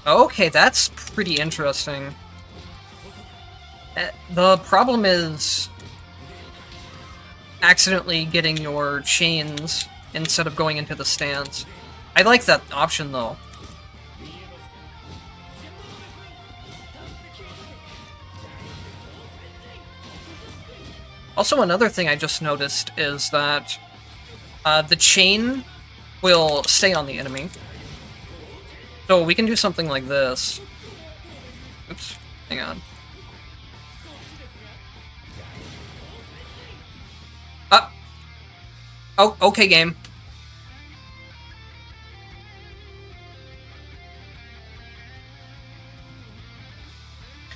Okay, that's pretty interesting. The problem is accidentally getting your chains instead of going into the stance. I like that option, though. Also, another thing I just noticed is that the chain will stay on the enemy. So we can do something like this. Oops, hang on. Oh, okay, game.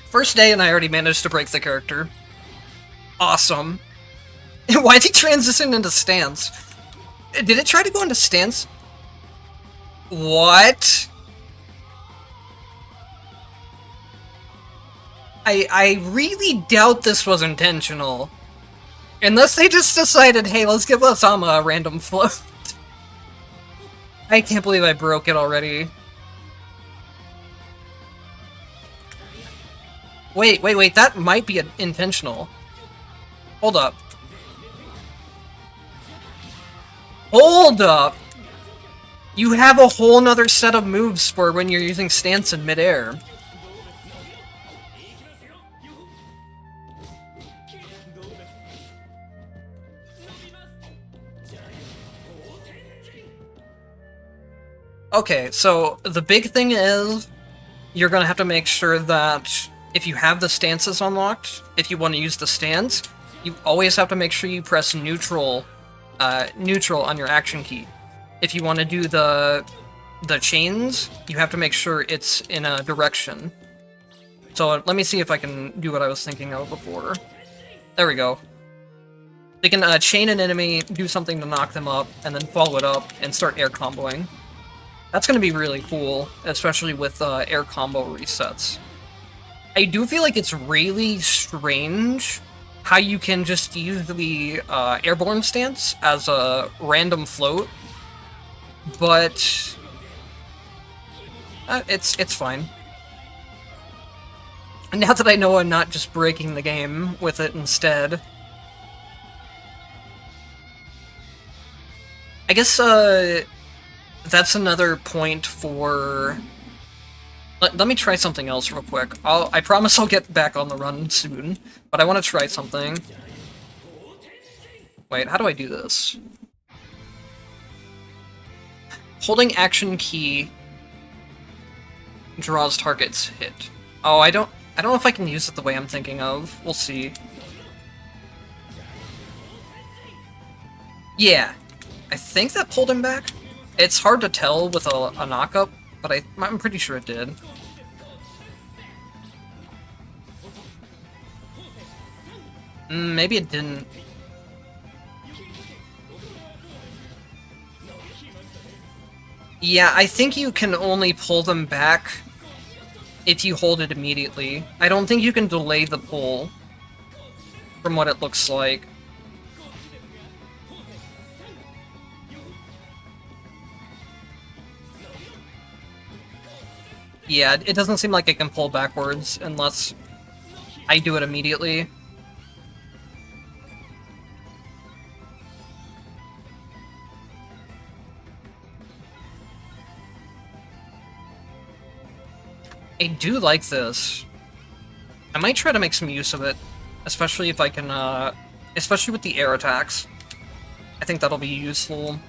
First day and I already managed to break the character. Awesome. Why'd he transition into stance? Did it try to go into stance? What? I really doubt this was intentional. Unless they just decided, hey, let's give Osama a random float. I can't believe I broke it already. Wait, that might be intentional. Hold up. Hold up! You have a whole nother set of moves for when you're using stance in midair. Okay, so the big thing is you're gonna have to make sure that if you have the stances unlocked, if you want to use the stance, you always have to make sure you press neutral on your action key. If you want to do the chains, you have to make sure it's in a direction. So let me see if I can do what I was thinking of before. There we go. They can chain an enemy, do something to knock them up, and then follow it up and start air comboing. That's going to be really cool, especially with air combo resets. I do feel like it's really strange how you can just use the airborne stance as a random float, but it's fine. And now that I know I'm not just breaking the game with it instead, I guess that's another point for... Let me try something else real quick. I promise I'll get back on the run soon, but I want to try something. Wait, how do I do this? Holding action key draws targets hit. Oh, I don't know if I can use it the way I'm thinking of. We'll see. Yeah, I think that pulled him back. It's hard to tell with a knock-up, but I'm pretty sure it did. Maybe it didn't. Yeah, I think you can only pull them back if you hold it immediately. I don't think you can delay the pull, from what it looks like. Yeah, it doesn't seem like it can pull backwards unless I do it immediately. I do like this. I might try to make some use of it, especially if I can, especially with the air attacks. I think that'll be useful.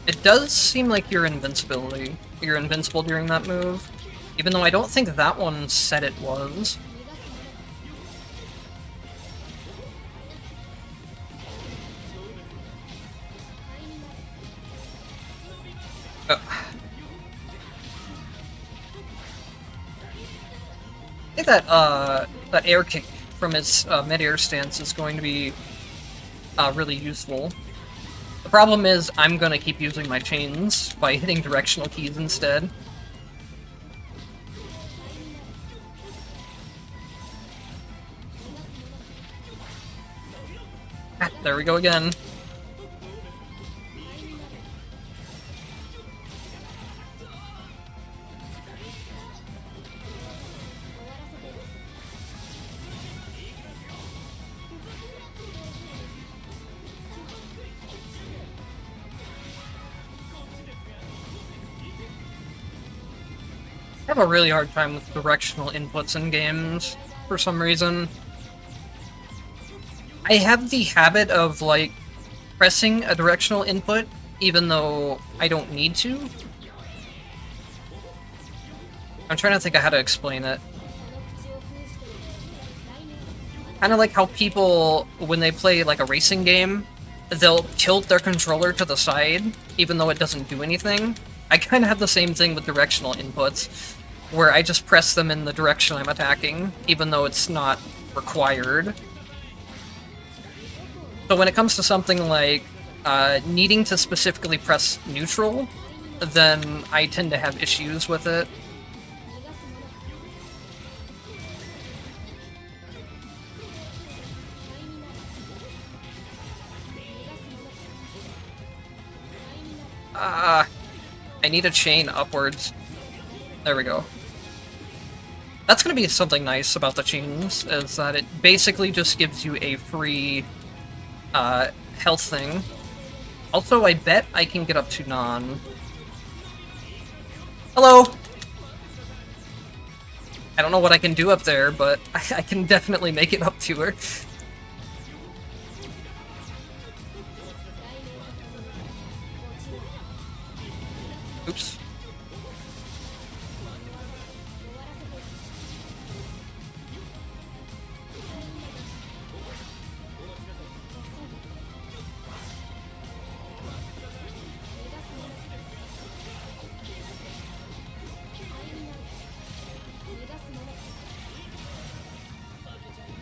It does seem like you're invincible during that move, even though I don't think that one said it was. I think that air kick from his mid-air stance is going to be really useful. The problem is I'm gonna keep using my chains by hitting directional keys instead. Ah, there we go again. I have a really hard time with directional inputs in games, for some reason. I have the habit of, like, pressing a directional input, even though I don't need to. I'm trying to think of how to explain it. Kind of like how people, when they play, like, a racing game, they'll tilt their controller to the side, even though it doesn't do anything. I kind of have the same thing with directional inputs, where I just press them in the direction I'm attacking, even though it's not required. So when it comes to something like needing to specifically press neutral, then I tend to have issues with it. I need a chain upwards. There we go. That's gonna be something nice about the chains, is that it basically just gives you a free health thing. Also, I bet I can get up to non. Hello! I don't know what I can do up there, but I can definitely make it up to her. Oops.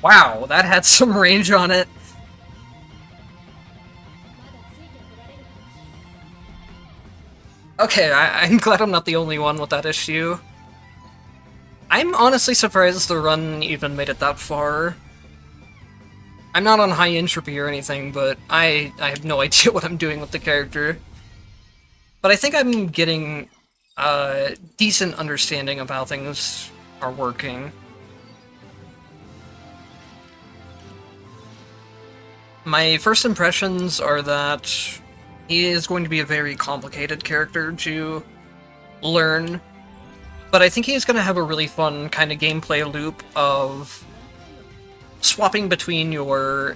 Wow, that had some range on it. Okay, I'm glad I'm not the only one with that issue. I'm honestly surprised the run even made it that far. I'm not on high entropy or anything, but I have no idea what I'm doing with the character. But I think I'm getting a decent understanding of how things are working. My first impressions are that He is going to be a very complicated character to learn, but I think he's going to have a really fun kind of gameplay loop of swapping between your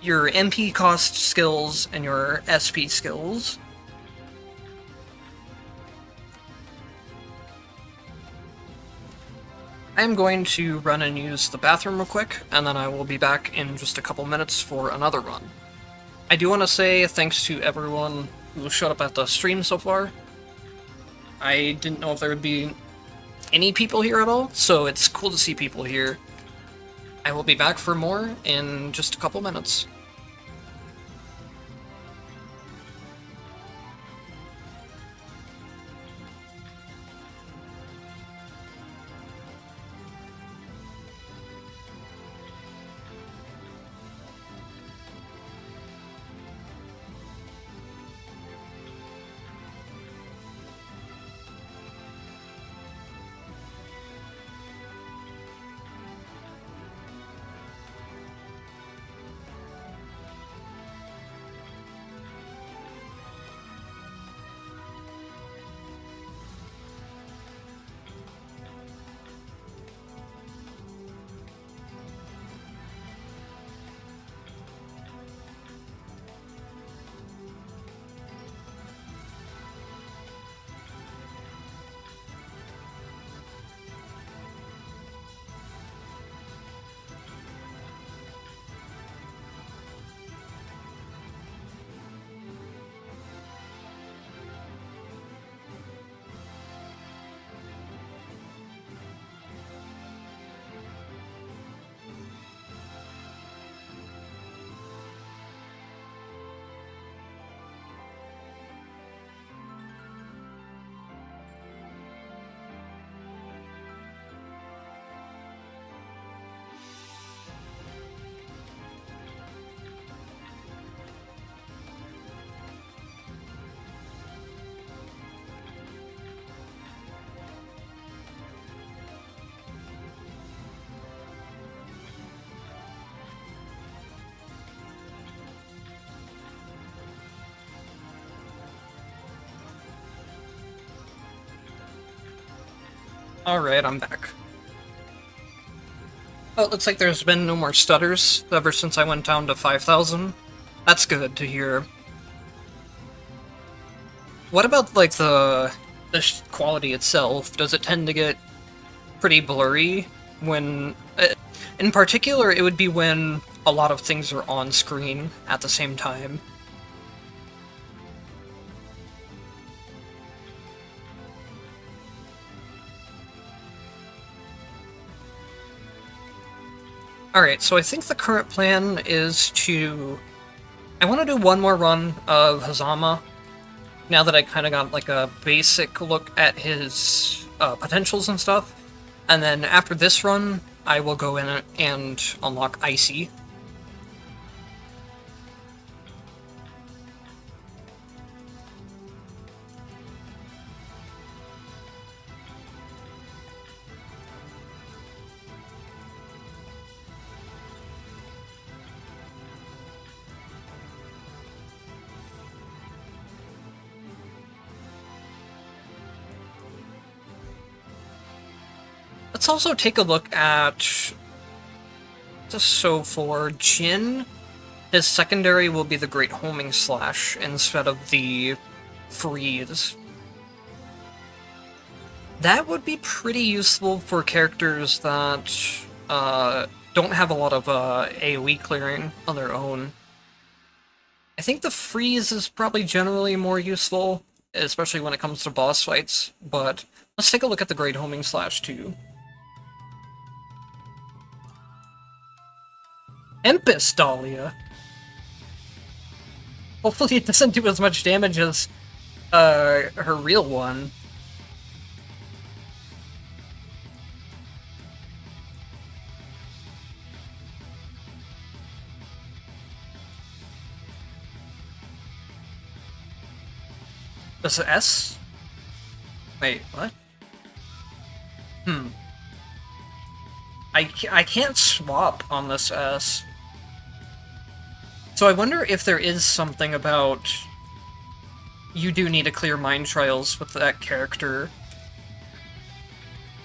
MP cost skills and your SP skills. I'm going to run and use the bathroom real quick, and then I will be back in just a couple minutes for another run. I do want to say thanks to everyone who showed up at the stream so far. I didn't know if there would be any people here at all, so it's cool to see people here. I will be back for more in just a couple minutes. Alright, I'm back. Oh, it looks like there's been no more stutters ever since I went down to 5,000. That's good to hear. What about, like, the quality itself? Does it tend to get pretty blurry when... in particular, it would be when a lot of things are on screen at the same time. Alright, so I think the current plan is to... I want to do one more run of Hazama, now that I kind of got like a basic look at his potentials and stuff. And then after this run, I will go in and unlock Icey. Let's also take a look at... So for Jin, his secondary will be the Great Homing Slash instead of the Freeze. That would be pretty useful for characters that don't have a lot of AoE clearing on their own. I think the Freeze is probably generally more useful, especially when it comes to boss fights, but let's take a look at the Great Homing Slash too. Tempest Dahlia. Hopefully it doesn't do as much damage as her real one. Does it S? Wait, what? I can't swap on this S. So I wonder if there is something about you do need to clear mind trials with that character.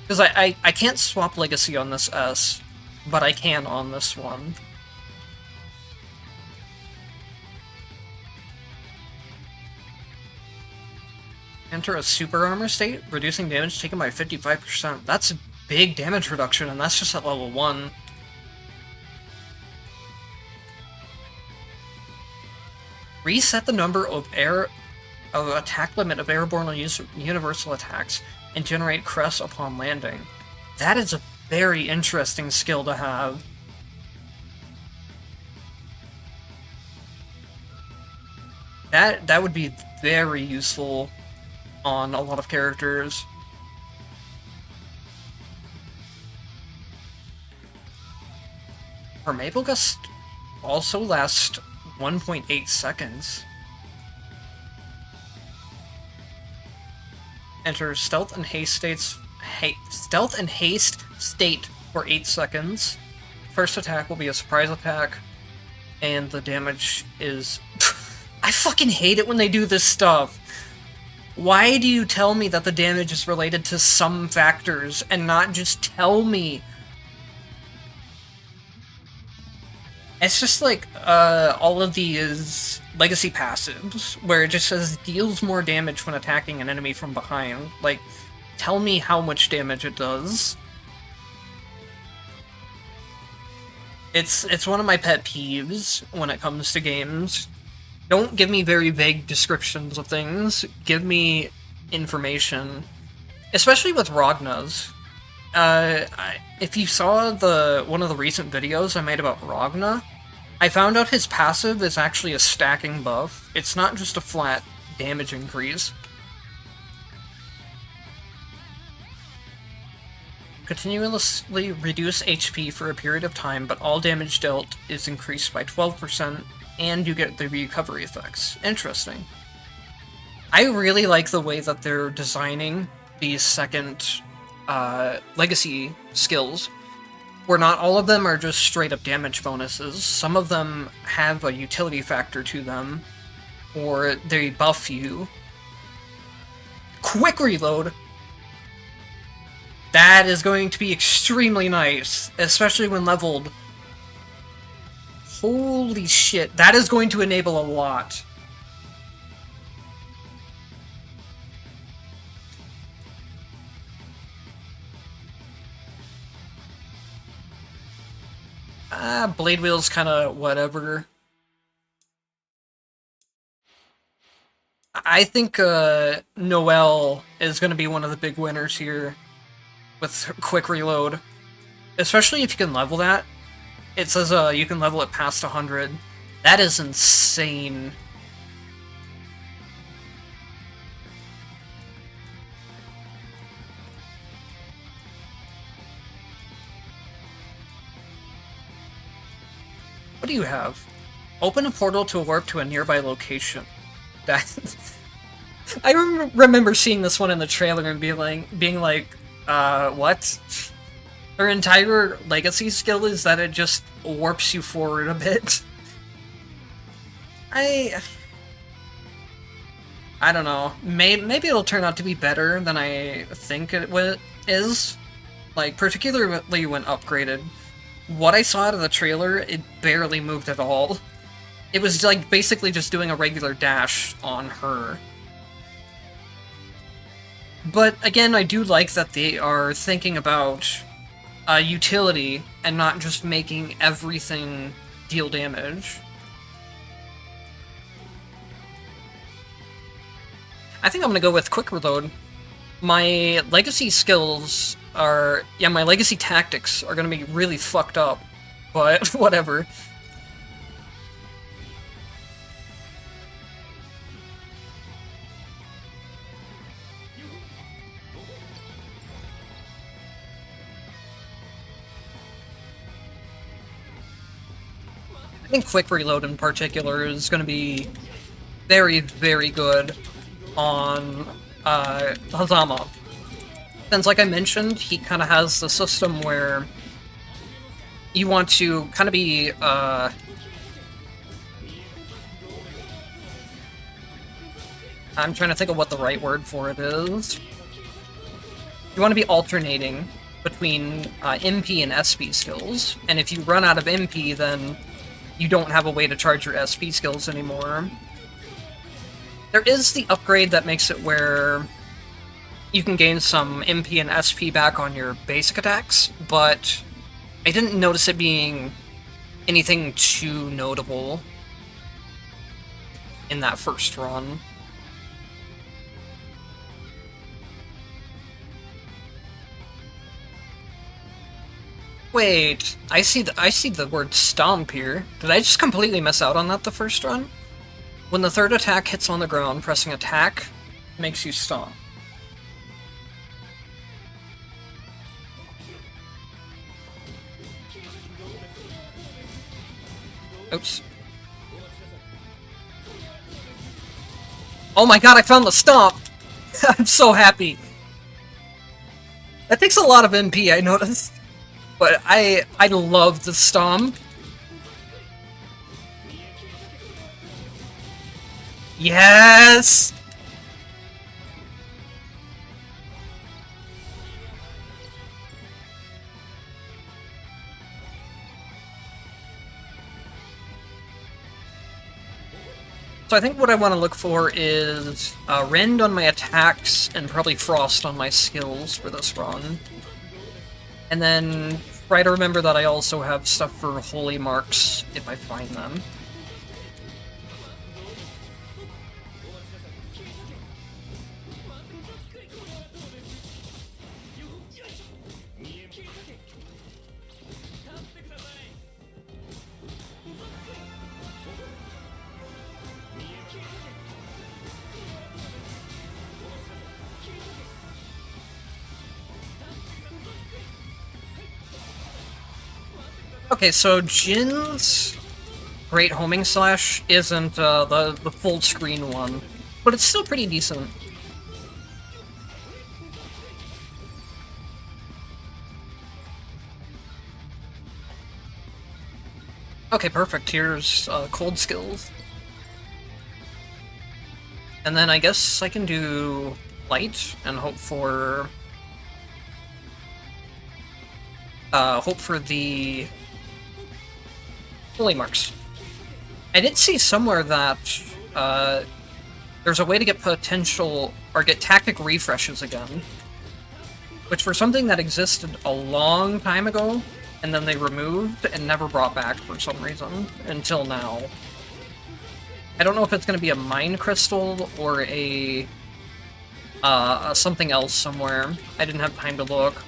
Because I can't swap Legacy on this S, but I can on this one. Enter a super armor state, reducing damage taken by 55%. That's a big damage reduction, and that's just at level 1. Reset the number of attack limit of airborne universal attacks and generate crests upon landing. That is a very interesting skill to have. That would be very useful on a lot of characters. Her Maple Gust also lasts 1.8 seconds. Enter Stealth and Haste state for 8 seconds. First attack will be a surprise attack, and the damage is... I fucking hate it when they do this stuff. Why do you tell me that the damage is related to some factors and not just tell me? It's just like all of these legacy passives, where it just says deals more damage when attacking an enemy from behind. Like, tell me how much damage it does. It's one of my pet peeves when it comes to games. Don't give me very vague descriptions of things. Give me information. Especially with Ragna's. If you saw one of the recent videos I made about Ragna, I found out his passive is actually a stacking buff. It's not just a flat damage increase. Continuously reduce HP for a period of time, but all damage dealt is increased by 12%, and you get the recovery effects. Interesting. I really like the way that they're designing these second legacy skills, where not all of them are just straight-up damage bonuses. Some of them have a utility factor to them, or they buff you. Quick reload! That is going to be extremely nice, especially when leveled. Holy shit, that is going to enable a lot. Blade Wheel's kinda whatever. I think Noelle is gonna be one of the big winners here with quick reload. Especially if you can level that. It says you can level it past 100. That is insane. What do you have? Open a portal to warp to a nearby location. That I remember seeing this one in the trailer and being like, what? Her entire legacy skill is that it just warps you forward a bit. I don't know. Maybe it'll turn out to be better than I think it is. Like, particularly when upgraded. What I saw out of the trailer, it barely moved at all. It was like basically just doing a regular dash on her. But again, I do like that they are thinking about utility and not just making everything deal damage. I think I'm gonna go with quick reload. My legacy skills are... yeah, my legacy tactics are gonna be really fucked up, but whatever. I think quick reload in particular is gonna be very, very good on Hazama. Since, like I mentioned, he kind of has the system where you want to kind of be I'm trying to think of what the right word for it is. You want to be alternating between MP and SP skills, and if you run out of MP, then you don't have a way to charge your SP skills anymore. There is the upgrade that makes it where you can gain some MP and SP back on your basic attacks, but I didn't notice it being anything too notable in that first run. Wait, I see the word stomp here. Did I just completely miss out on that the first run? When the third attack hits on the ground, pressing attack makes you stomp. Oops. Oh my god, I found the stomp! I'm so happy. That takes a lot of MP, I noticed. But I love the stomp. Yes! So I think what I want to look for is Rend on my attacks and probably Frost on my skills for this run. And then try to remember that I also have stuff for Holy Marks if I find them. Okay, so Jin's Great Homing Slash isn't the full screen one, but it's still pretty decent. Okay, perfect. Here's cold skills. And then I guess I can do light and hope for the Holy Marks. I did see somewhere that there's a way to get potential or get tactic refreshes again, which for something that existed a long time ago and then they removed and never brought back for some reason until now. I don't know if it's going to be a Mind Crystal or a something else somewhere. I didn't have time to look.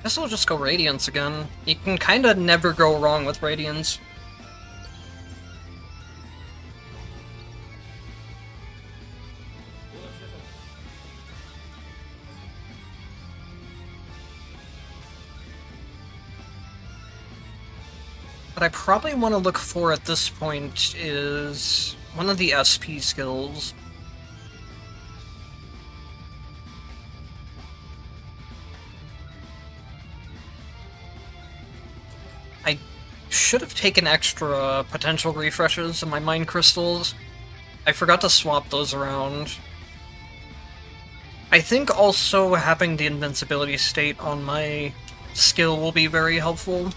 Guess I'll just go Radiance again. You can kinda never go wrong with Radiance. What I probably want to look for at this point is one of the SP skills. I should have taken extra potential refreshes in my Mind Crystals. I forgot to swap those around. I think also having the invincibility state on my skill will be very helpful.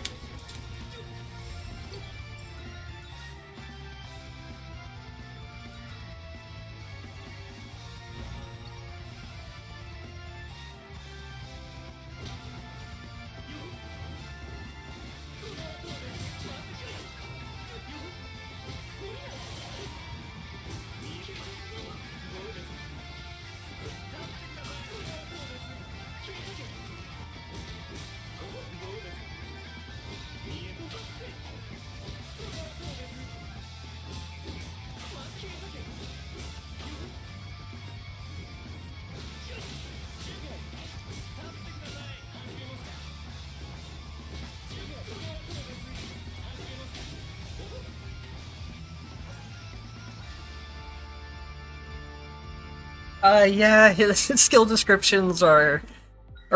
Yeah, his skill descriptions are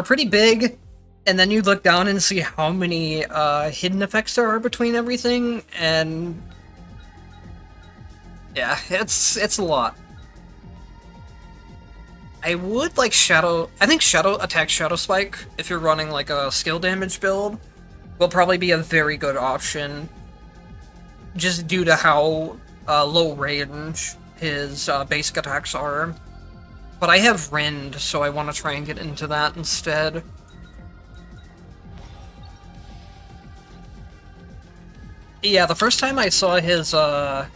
pretty big, and then you look down and see how many hidden effects there are between everything, and yeah, it's a lot. I would like Shadow. I think Shadow Spike, if you're running like a skill damage build, will probably be a very good option, just due to how low range his basic attacks are. But I have Rend, so I want to try and get into that instead. Yeah, the first time I saw his the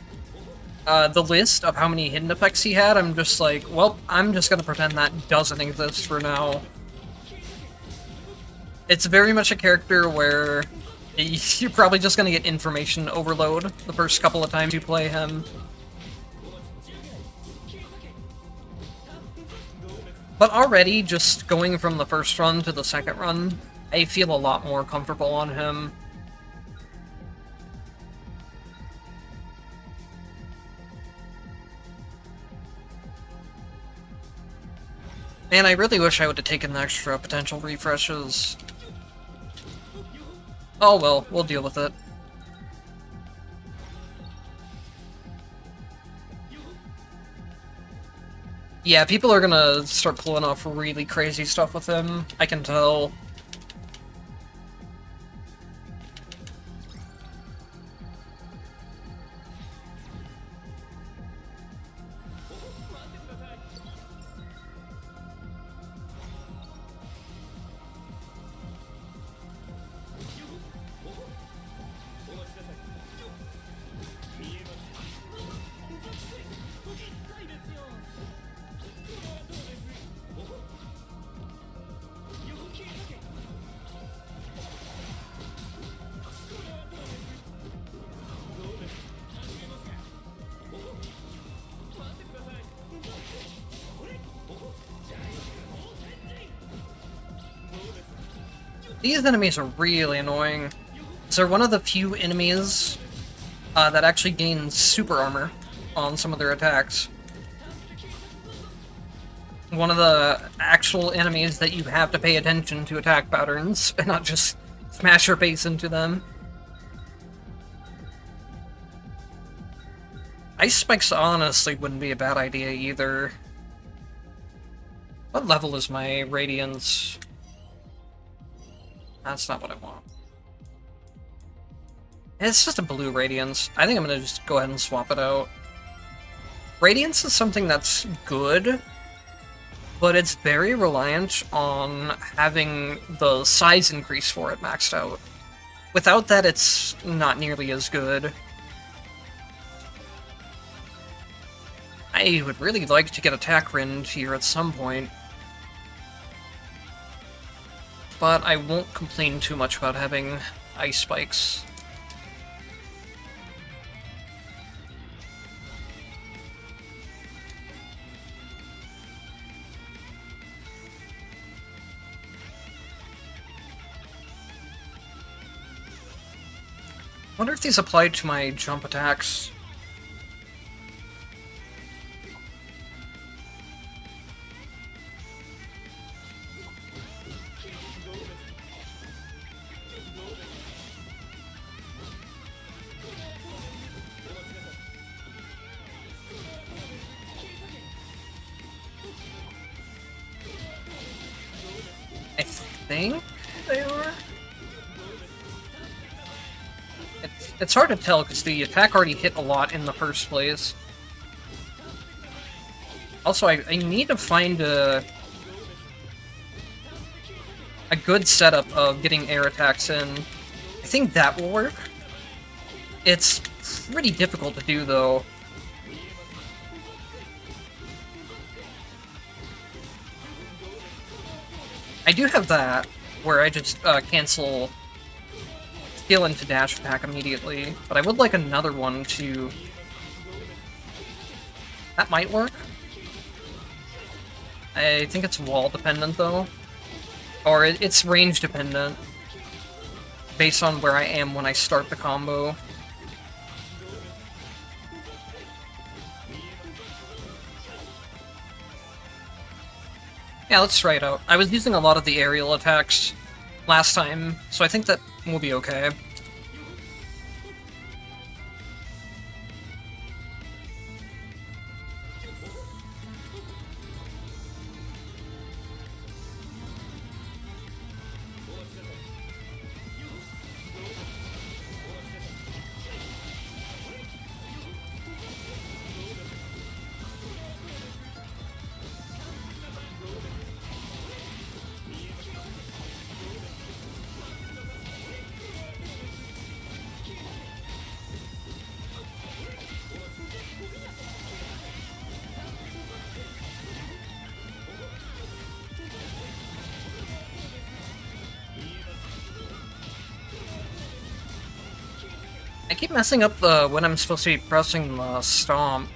list of how many hidden effects he had, I'm just like, well, I'm just gonna pretend that doesn't exist for now. It's very much a character where you're probably just gonna get information overload the first couple of times you play him. But already, just going from the first run to the second run, I feel a lot more comfortable on him. Man, I really wish I would have taken the extra potential refreshes. Oh well, we'll deal with it. Yeah, people are gonna start pulling off really crazy stuff with him, I can tell. These enemies are really annoying. They're one of the few enemies that actually gain super armor on some of their attacks. One of the actual enemies that you have to pay attention to attack patterns, and not just smash your face into them. Ice Spikes honestly wouldn't be a bad idea either. What level is my Radiance? That's not what I want. It's just a blue Radiance. I think I'm gonna just go ahead and swap it out. Radiance is something that's good, but it's very reliant on having the size increase for it maxed out. Without that, it's not nearly as good. I would really like to get Attack Rend here at some point, but I won't complain too much about having Ice Spikes. I wonder if these apply to my jump attacks. I think they are. It's hard to tell because the attack already hit a lot in the first place. Also, I need to find a good setup of getting air attacks in. I think that will work. It's pretty difficult to do, though. I do have that, where I just cancel skill into dash attack immediately, but I would like another one to... That might work. I think it's wall dependent, though. Or it's range dependent, based on where I am when I start the combo. Yeah, let's try it out. I was using a lot of the aerial attacks last time, so I think that will be okay. I keep messing up when I'm supposed to be pressing the stomp.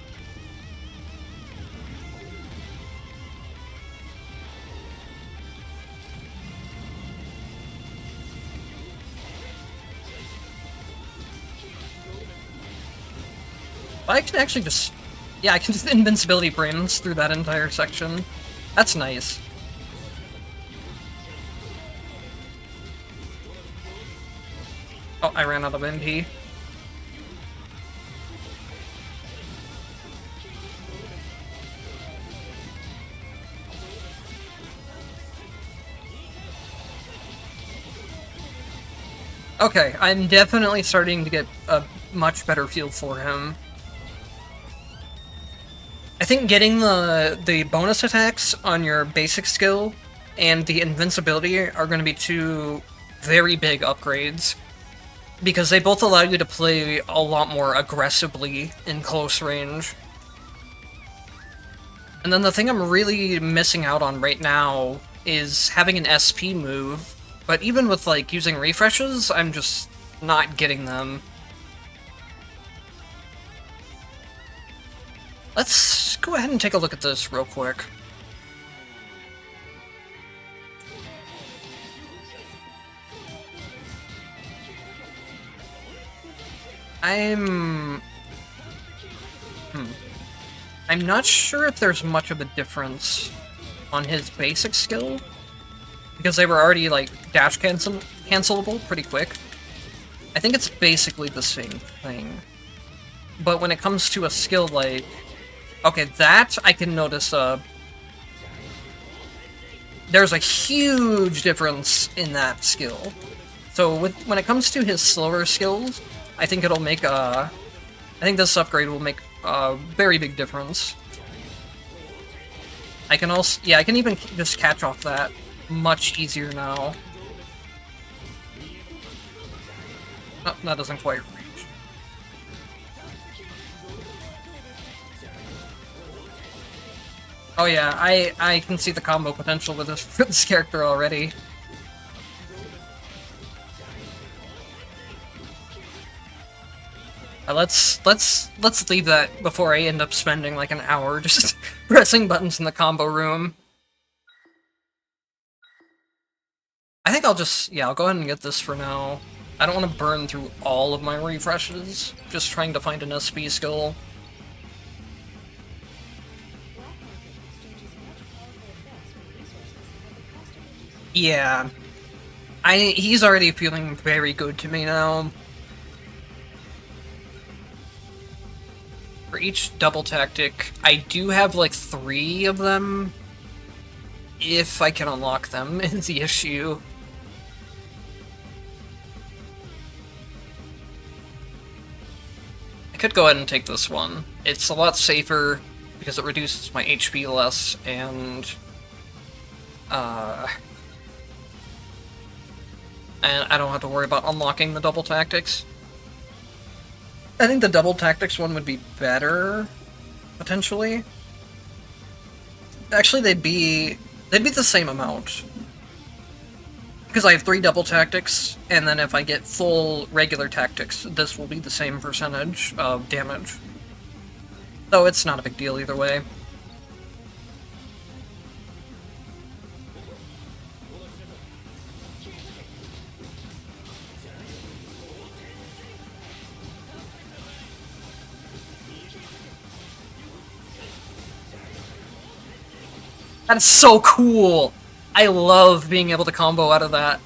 I can actually just... Yeah, I can just invincibility frames through that entire section. That's nice. Oh, I ran out of MP. Okay, I'm definitely starting to get a much better feel for him. I think getting the bonus attacks on your basic skill and the invincibility are going to be two very big upgrades, because they both allow you to play a lot more aggressively in close range. And then the thing I'm really missing out on right now is having an SP move, but even with, like, using refreshes, I'm just not getting them. Let's go ahead and take a look at this real quick. I'm not sure if there's much of a difference on his basic skill, because they were already, like, dash cancelable pretty quick. I think it's basically the same thing. But when it comes to a skill like... Okay, that I can notice, there's a huge difference in that skill. So when it comes to his slower skills, I think it'll make I think this upgrade will make a very big difference. I can also... Yeah, I can even just catch off that much easier now. Oh, that doesn't quite reach. Oh yeah, I can see the combo potential with this character already. Let's leave that before I end up spending like an hour just pressing buttons in the combo room. I think I'll just... Yeah, I'll go ahead and get this for now. I don't want to burn through all of my refreshes, just trying to find an SP skill. Yeah. He's already feeling very good to me now. For each double tactic, I do have like 3 of them. If I can unlock them is the issue. I could go ahead and take this one. It's a lot safer because it reduces my HP less, and I don't have to worry about unlocking the double tactics. I think the double tactics one would be better, potentially. Actually, they'd be the same amount. Because I have 3 double tactics, and then if I get full regular tactics, this will be the same percentage of damage. Though it's not a big deal either way. That is so cool! I love being able to combo out of that.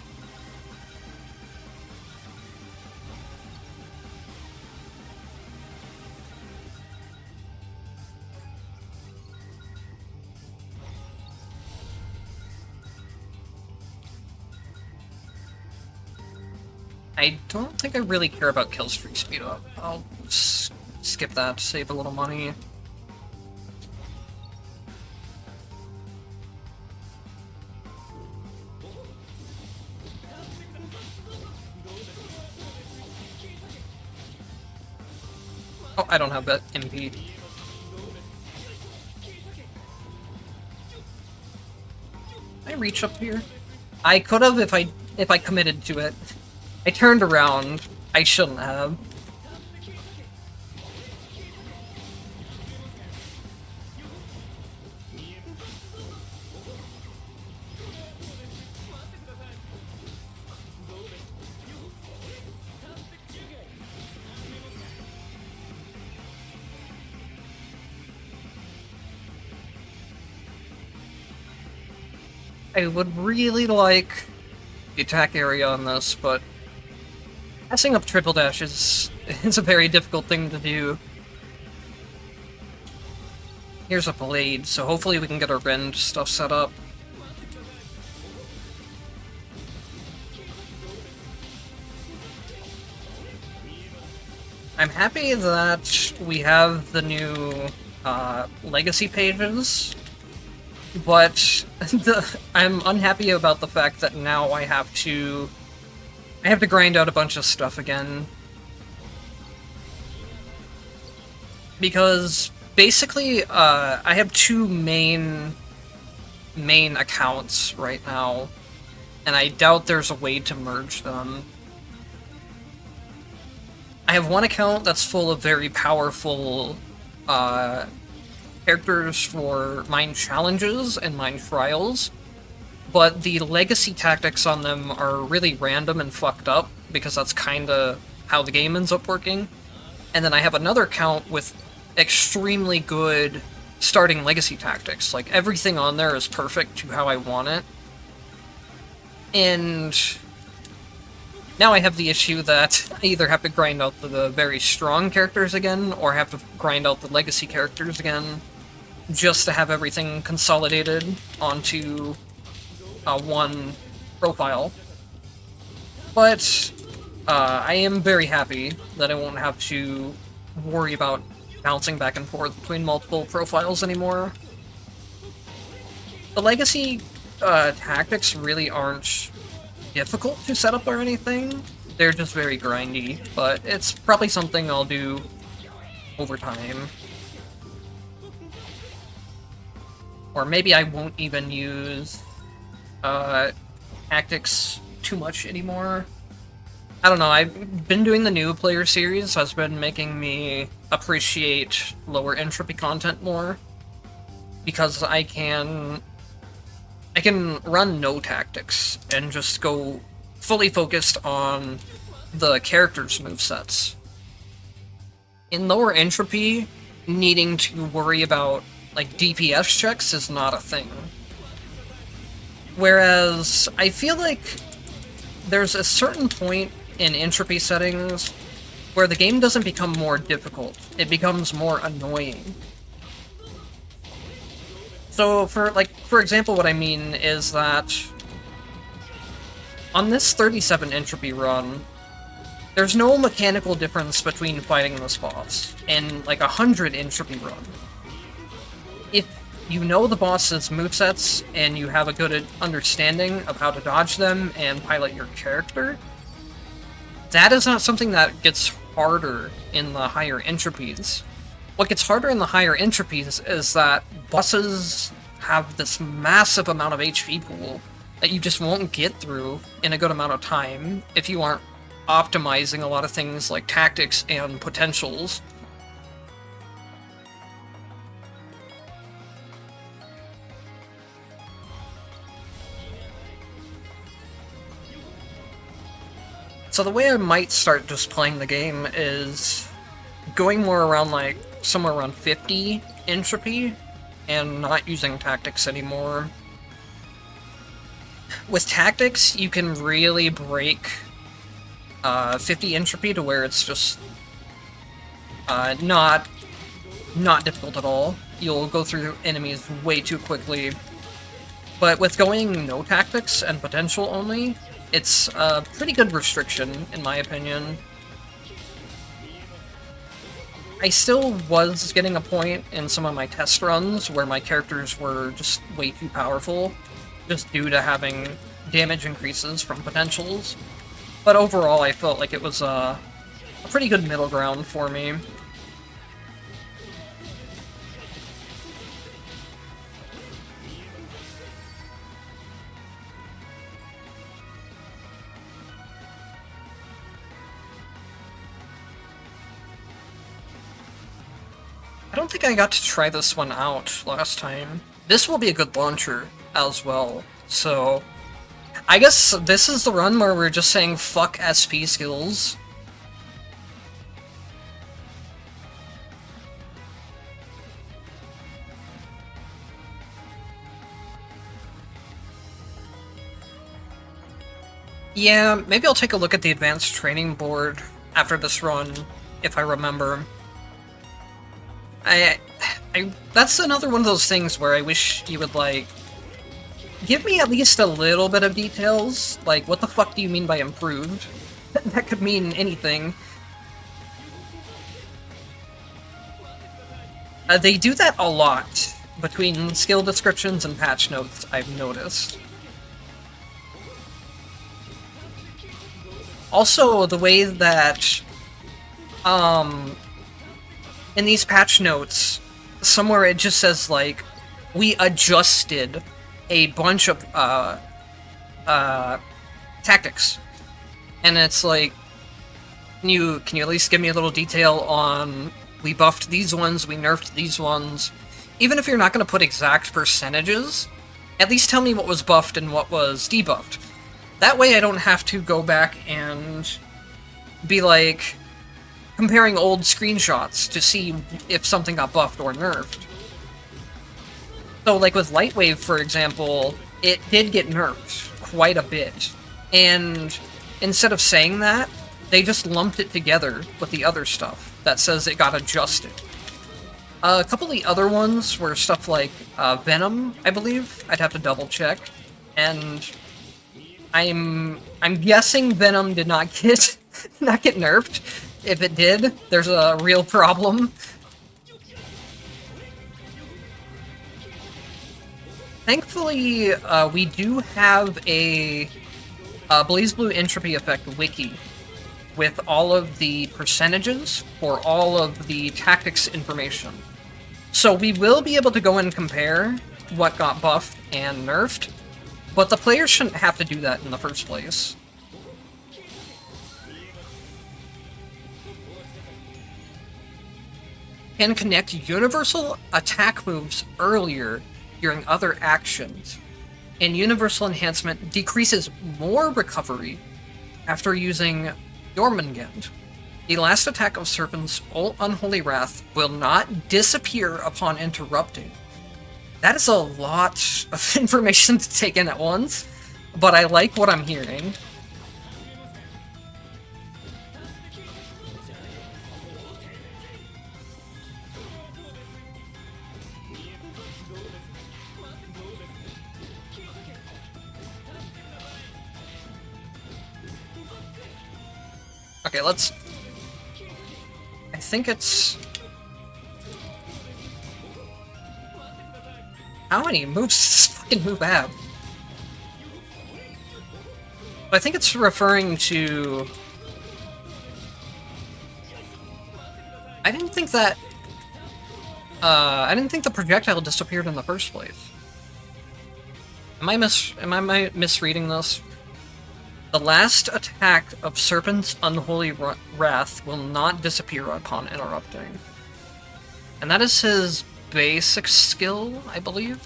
I don't think I really care about kill streak speed up. I'll skip that to save a little money. Oh, I don't have that MP. Can I reach up here? I could have if I committed to it. I turned around. I shouldn't have. I would really like the attack area on this, but passing up triple dash is a very difficult thing to do. Here's a blade, so hopefully we can get our rend stuff set up. I'm happy that we have the new legacy pages, but I'm unhappy about the fact that now I have to grind out a bunch of stuff again. Because basically, I have two main accounts right now, and I doubt there's a way to merge them. I have one account that's full of very powerful characters for mine challenges and mine trials, but the legacy tactics on them are really random and fucked up, because that's kinda how the game ends up working. And then I have another account with extremely good starting legacy tactics. Like, everything on there is perfect to how I want it. And now I have the issue that I either have to grind out the very strong characters again, or have to grind out the legacy characters again, just to have everything consolidated onto one profile. But I am very happy that I won't have to worry about bouncing back and forth between multiple profiles anymore. The legacy tactics really aren't difficult to set up or anything. They're just very grindy, but it's probably something I'll do over time. Or maybe I won't even use tactics too much anymore. I don't know, I've been doing the new player series, has been making me appreciate lower entropy content more, because I can run no tactics and just go fully focused on the characters' movesets. In lower entropy, needing to worry about like DPS checks is not a thing. Whereas I feel like there's a certain point in entropy settings where the game doesn't become more difficult, it becomes more annoying. So for example, what I mean is that on this 37 entropy run, there's no mechanical difference between fighting this boss and like 100 entropy run. If you know the boss's movesets and you have a good understanding of how to dodge them and pilot your character, that is not something that gets harder in the higher entropies. What gets harder in the higher entropies is that bosses have this massive amount of HP pool that you just won't get through in a good amount of time if you aren't optimizing a lot of things like tactics and potentials. So the way I might start just playing the game is going more around like somewhere around 50 entropy and not using tactics anymore. With tactics, you can really break 50 entropy to where it's just not difficult at all. You'll go through enemies way too quickly. But with going no tactics and potential only, it's a pretty good restriction, in my opinion. I still was getting a point in some of my test runs where my characters were just way too powerful, just due to having damage increases from potentials. But overall, I felt like it was a pretty good middle ground for me. I don't think I got to try this one out last time. This will be a good launcher as well, so I guess this is the run where we're just saying fuck SP skills. Yeah, maybe I'll take a look at the advanced training board after this run, if I remember. That's another one of those things where I wish you would, like, give me at least a little bit of details. Like, what the fuck do you mean by improved? That could mean anything. They do that a lot between skill descriptions and patch notes, I've noticed. Also, the way that, in these patch notes, somewhere it just says, like, we adjusted a bunch of, tactics. And it's like, can you at least give me a little detail on, we buffed these ones, we nerfed these ones? Even if you're not going to put exact percentages, at least tell me what was buffed and what was debuffed. That way I don't have to go back and be like, comparing old screenshots to see if something got buffed or nerfed. So, like with Lightwave, for example, it did get nerfed quite a bit. And instead of saying that, they just lumped it together with the other stuff that says it got adjusted. A couple of the other ones were stuff like Venom, I believe. I'd have to double check. And I'm guessing Venom did not get nerfed. If it did, there's a real problem. Thankfully, we do have a Blazblue Entropy Effect wiki with all of the percentages for all of the tactics information. So we will be able to go and compare what got buffed and nerfed, but the players shouldn't have to do that in the first place. Can connect universal attack moves earlier during other actions, and universal enhancement decreases more recovery after using Jormungand. The last attack of Serpent's Unholy Wrath will not disappear upon interrupting. That is a lot of information to take in at once, but I like what I'm hearing. Okay, let's... I think it's... How many moves does this fucking move have? I think it's referring to... I didn't think that... I didn't think the projectile disappeared in the first place. Am I misreading this? The last attack of Serpent's Unholy Wrath will not disappear upon interrupting. And that is his basic skill, I believe?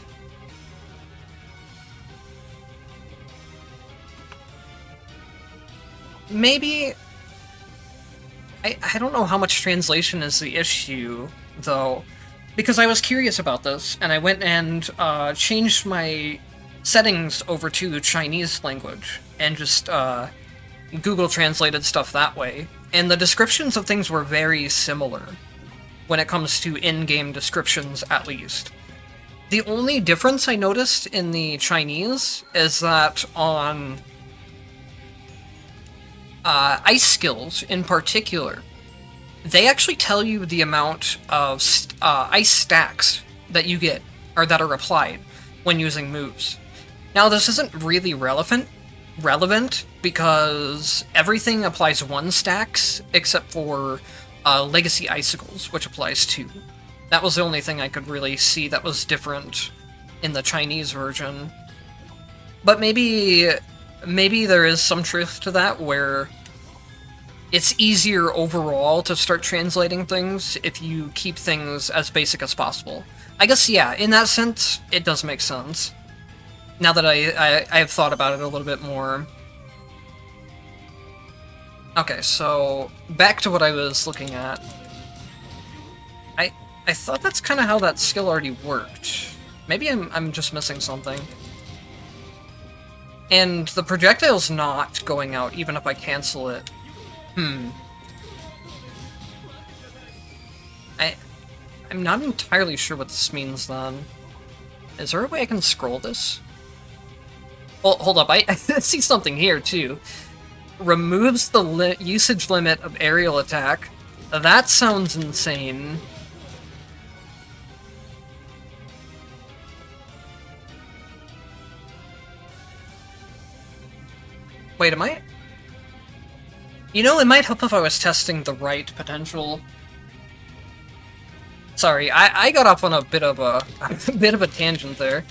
Maybe... I don't know how much translation is the issue, though. because I was curious about this, and I went and changed my settings over to Chinese language, and just Google translated stuff that way. And the descriptions of things were very similar, when it comes to in-game descriptions, at least. The only difference I noticed in the Chinese is that on ice skills in particular, they actually tell you the amount of ice stacks that you get, or that are applied, when using moves. Now, this isn't really relevant, because everything applies 1 stacks, except for Legacy Icicles, which applies 2. That was the only thing I could really see that was different in the Chinese version. But maybe there is some truth to that, where it's easier overall to start translating things if you keep things as basic as possible. I guess, yeah, in that sense, it does make sense. Now that I have thought about it a little bit more. Okay, so back to what I was looking at. I thought that's kind of how that skill already worked. Maybe I'm just missing something. And the projectile's not going out even if I cancel it. I'm not entirely sure what this means then. Is there a way I can scroll this? Well, hold up, I see something here too. Removes the usage limit of aerial attack. That sounds insane. Wait, am I? You know, it might help if I was testing the right potential. Sorry, I got off on a bit of a bit of a tangent there.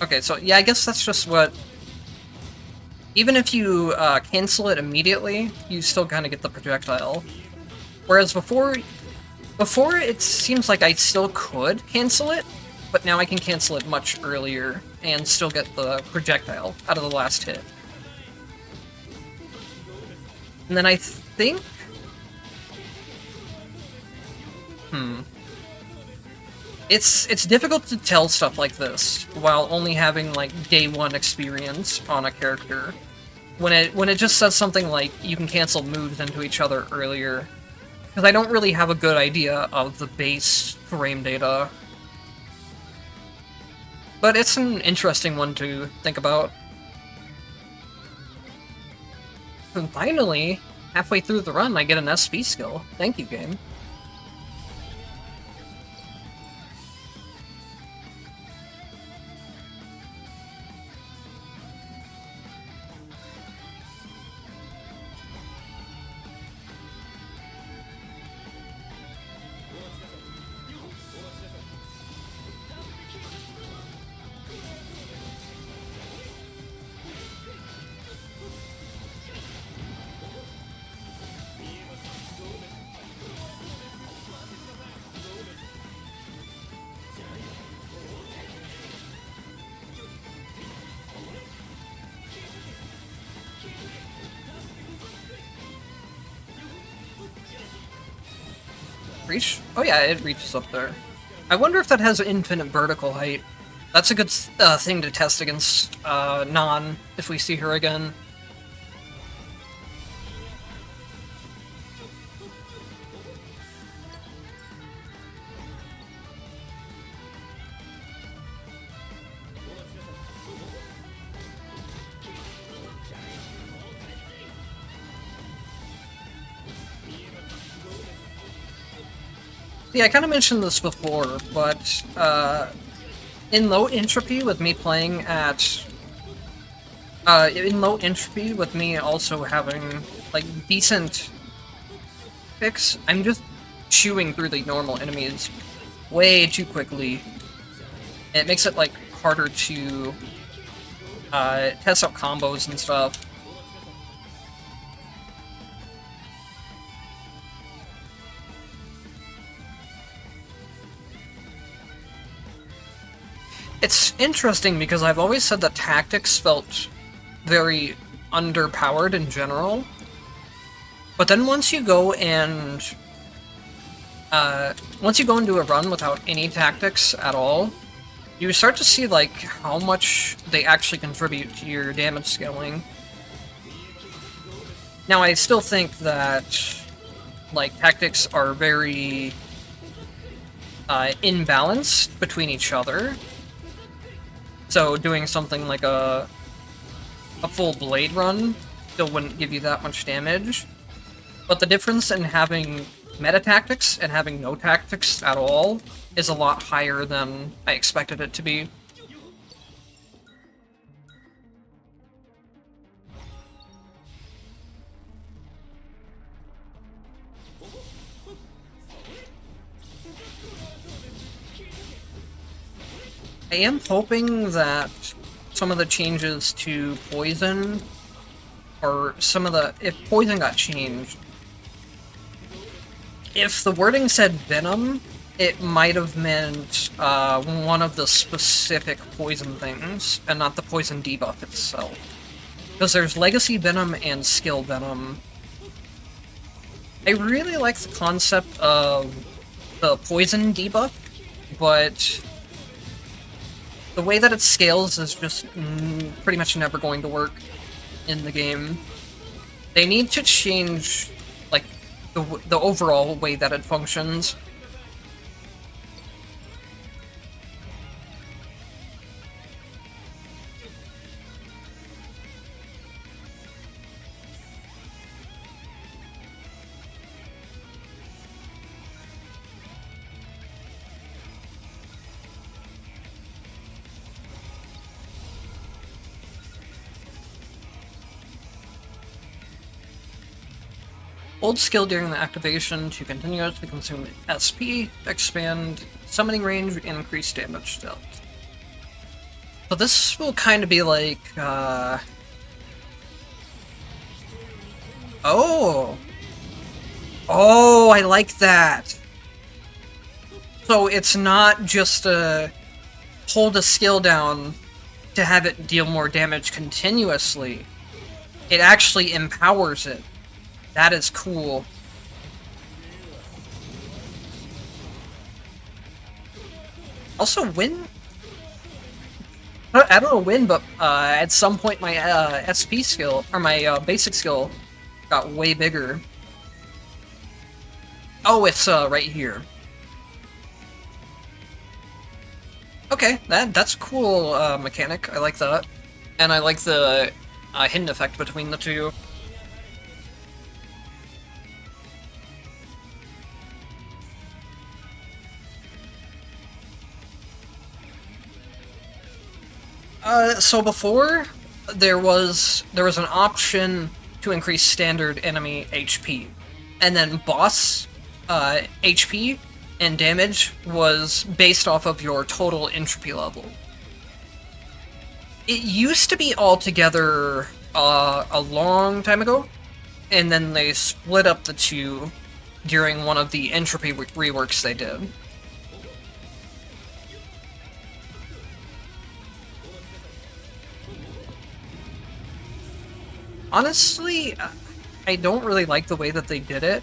Okay, so yeah, I guess that's just what... Even if you cancel it immediately, you still kind of get the projectile. Whereas before it seems like I still could cancel it, but now I can cancel it much earlier and still get the projectile out of the last hit. And then I think... It's difficult to tell stuff like this while only having like day 1 experience on a character. When it just says something like you can cancel moves into each other earlier, because I don't really have a good idea of the base frame data. But it's an interesting one to think about. And finally, halfway through the run, I get an SP skill. Thank you, game. Reach? Oh yeah, it reaches up there. I wonder if that has infinite vertical height. That's a good thing to test against Non, if we see her again. Yeah, I kind of mentioned this before, but in low entropy with me playing at... in low entropy with me also having, like, decent picks, I'm just chewing through the normal enemies way too quickly. It makes it, like, harder to test out combos and stuff. interesting because I've always said that tactics felt very underpowered in general. But then once you go and once you go into a run without any tactics at all, you start to see like how much they actually contribute to your damage scaling. Now I still think that like tactics are very imbalanced between each other. So doing something like a full blade run still wouldn't give you that much damage. But the difference in having meta tactics and having no tactics at all is a lot higher than I expected it to be. I am hoping that some of the changes to poison, or some of the... if poison got changed, if the wording said venom, it might have meant one of the specific poison things, and not the poison debuff itself. Because there's Legacy Venom and Skill Venom. I really like the concept of the poison debuff, but the way that it scales is just pretty much never going to work in the game. They need to change, like, the overall way that it functions. Hold skill during the activation to continuously consume SP, expand summoning range, and increase damage dealt. So this will kind of be like, Oh! Oh, I like that! So it's not just hold a skill down to have it deal more damage continuously. It actually empowers it. That is cool. Also, when... I don't know when, but at some point my SP skill, or my basic skill, got way bigger. Oh, it's right here. Okay, that's a cool mechanic. I like that. And I like the hidden effect between the two. So before, there was an option to increase standard enemy HP, and then boss HP and damage was based off of your total entropy level. It used to be all together a long time ago, and then they split up the two during one of the entropy reworks they did. Honestly, I don't really like the way that they did it.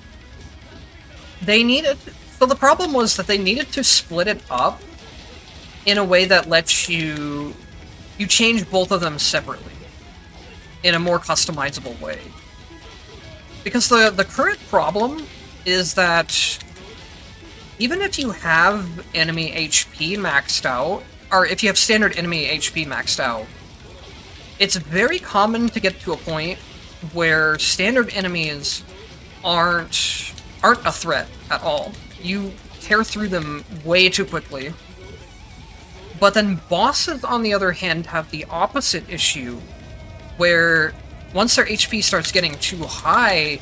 They needed... So the problem was that they needed to split it up in a way that lets you... You change both of them separately. In a more customizable way. Because the current problem is that even if you have enemy HP maxed out, or if you have standard enemy HP maxed out, it's very common to get to a point where standard enemies aren't a threat at all. You tear through them way too quickly. But then bosses, on the other hand, have the opposite issue, where once their HP starts getting too high,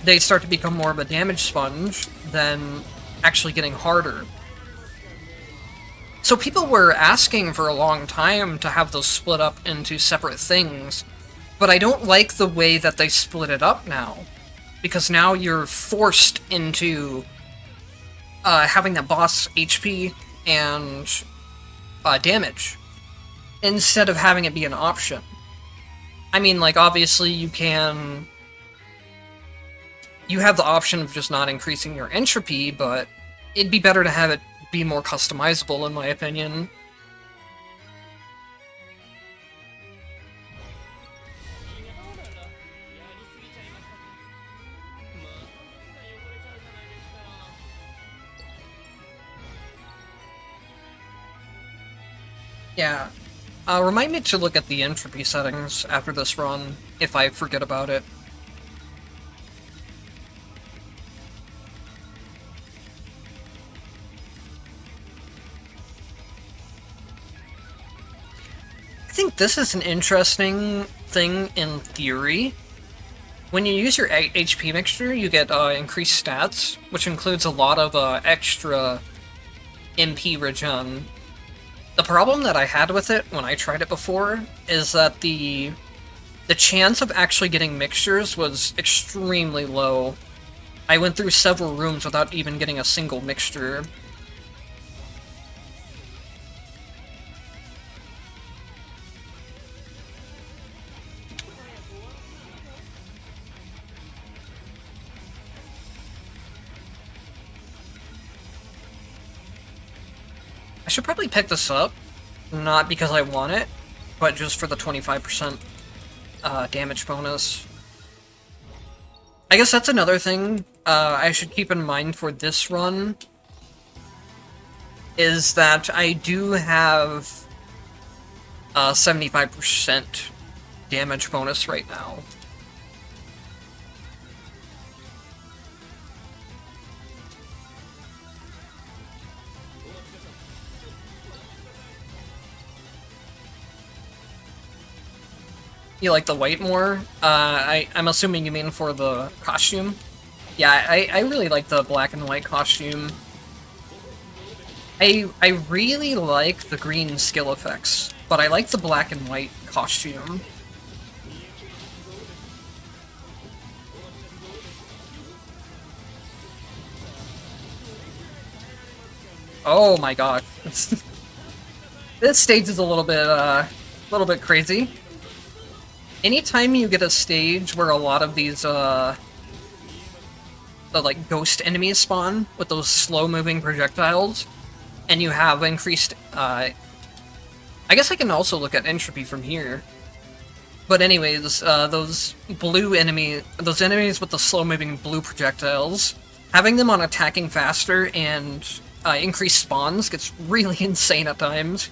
they start to become more of a damage sponge than actually getting harder. So people were asking for a long time to have those split up into separate things, but I don't like the way that they split it up now, because now you're forced into having that boss HP and damage. instead of having it be an option. I mean, like, obviously you can... You have the option of just not increasing your entropy, but it'd be better to have it be more customizable, in my opinion. Yeah. Remind me to look at the entropy settings after this run, if I forget about it. I think this is an interesting thing in theory. When you use your HP mixture, you get increased stats, which includes a lot of extra MP regen. The problem that I had with it when I tried it before is that the chance of actually getting mixtures was extremely low. I went through several rooms without even getting a single mixture. I should probably pick this up, not because I want it, but just for the 25% damage bonus. I guess that's another thing I should keep in mind for this run, is that I do have 75% damage bonus right now. You like the white more? I'm assuming you mean for the costume? Yeah, I really like the black and white costume. I really like the green skill effects, but I like the black and white costume. Oh my god. This stage is a little bit crazy. Anytime you get a stage where a lot of these, the, like, ghost enemies spawn with those slow-moving projectiles, and you have increased, I guess I can also look at entropy from here. But anyways, those enemies with the slow-moving blue projectiles, having them on attacking faster and increased spawns gets really insane at times.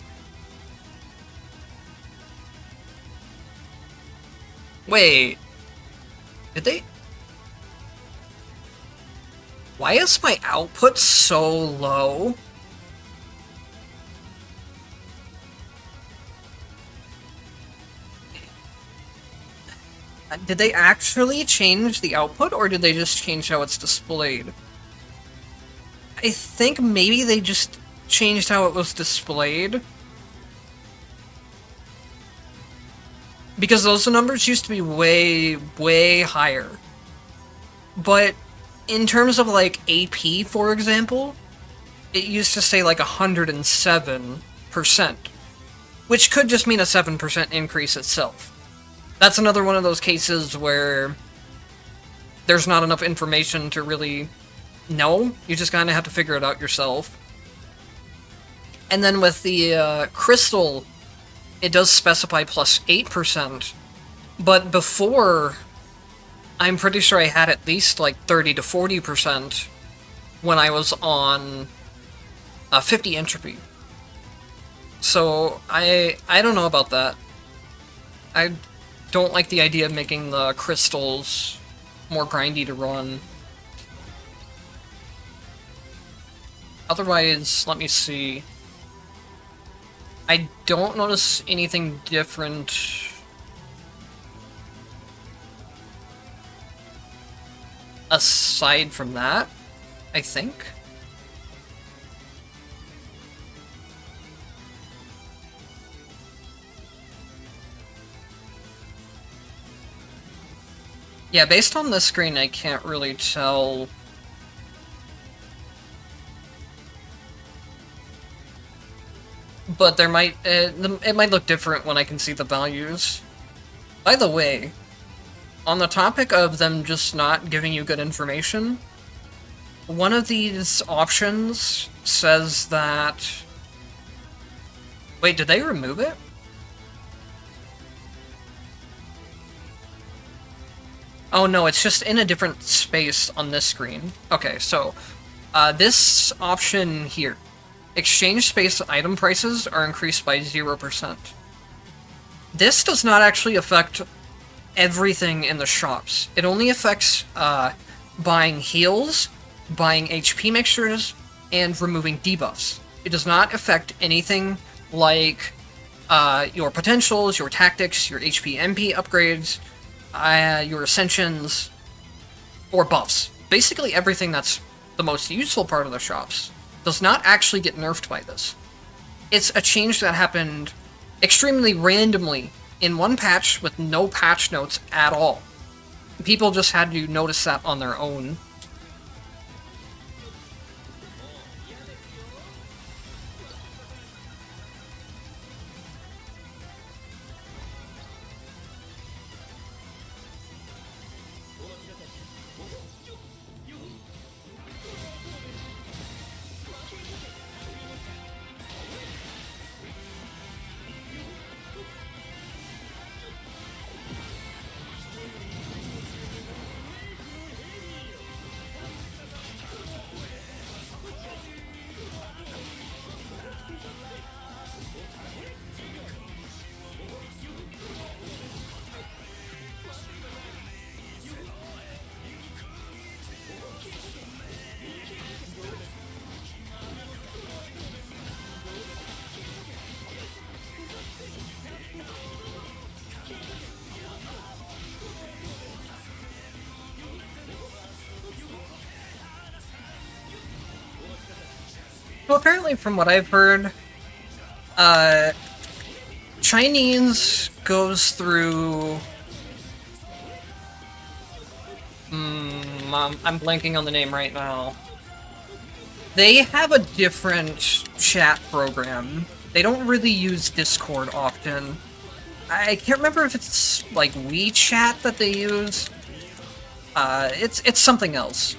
Wait, did they? Why is my output so low? Did they actually change the output, or did they just change how it's displayed? I think maybe they just changed how it was displayed. Because those numbers used to be way, way higher. But in terms of, like, AP, for example, it used to say, like, 107%. Which could just mean a 7% increase itself. That's another one of those cases where there's not enough information to really know. You just kind of have to figure it out yourself. And then with the crystal, it does specify plus 8%, but before, I'm pretty sure I had at least like 30 to 40% when I was on 50 entropy. So I don't know about that. I don't like the idea of making the crystals more grindy to run. Otherwise, let me see. I don't notice anything different. Aside from that, I think. Yeah, based on this screen, I can't really tell. but there might it might look different when I can see the values. By the way, on the topic of them just not giving you good information, one of these options says that... Wait, did they remove it? Oh no, it's just in a different space on this screen. Okay, so this option here, exchange space item prices are increased by 0%. This does not actually affect everything in the shops. It only affects buying heals, buying HP mixtures, and removing debuffs. It does not affect anything like your potentials, your tactics, your HP MP upgrades, your ascensions, or buffs. Basically everything that's the most useful part of the shops does not actually get nerfed by this. It's a change that happened extremely randomly in one patch with no patch notes at all. People just had to notice that on their own. Well, apparently from what I've heard, Chinese goes through... I'm blanking on the name right now. They have a different chat program. They don't really use Discord often. I can't remember if it's, like, WeChat that they use. It's something else.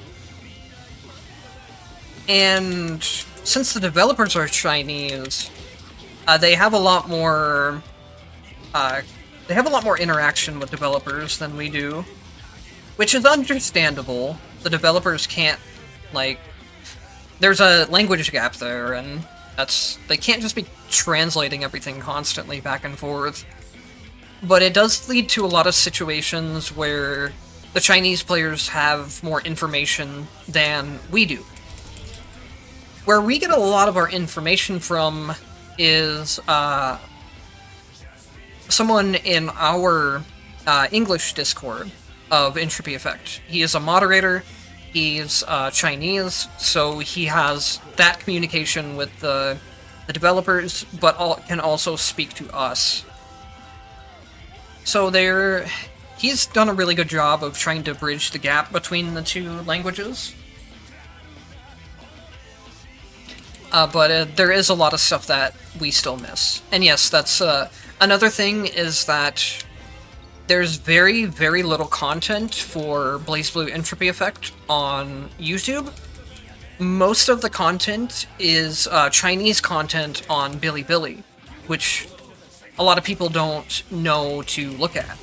And since the developers are Chinese, they have a lot more interaction with developers than we do, which is understandable. The developers can't, like, there's a language gap there, and they can't just be translating everything constantly back and forth. But it does lead to a lot of situations where the Chinese players have more information than we do. Where we get a lot of our information from is someone in our English Discord of Entropy Effect. He is a moderator, he's Chinese, so he has that communication with the developers, but can also speak to us. So he's done a really good job of trying to bridge the gap between the two languages. But there is a lot of stuff that we still miss. And yes, that's another thing is that there's very, very little content for Blazblue Entropy Effect on YouTube. Most of the content is Chinese content on Bilibili, which a lot of people don't know to look at.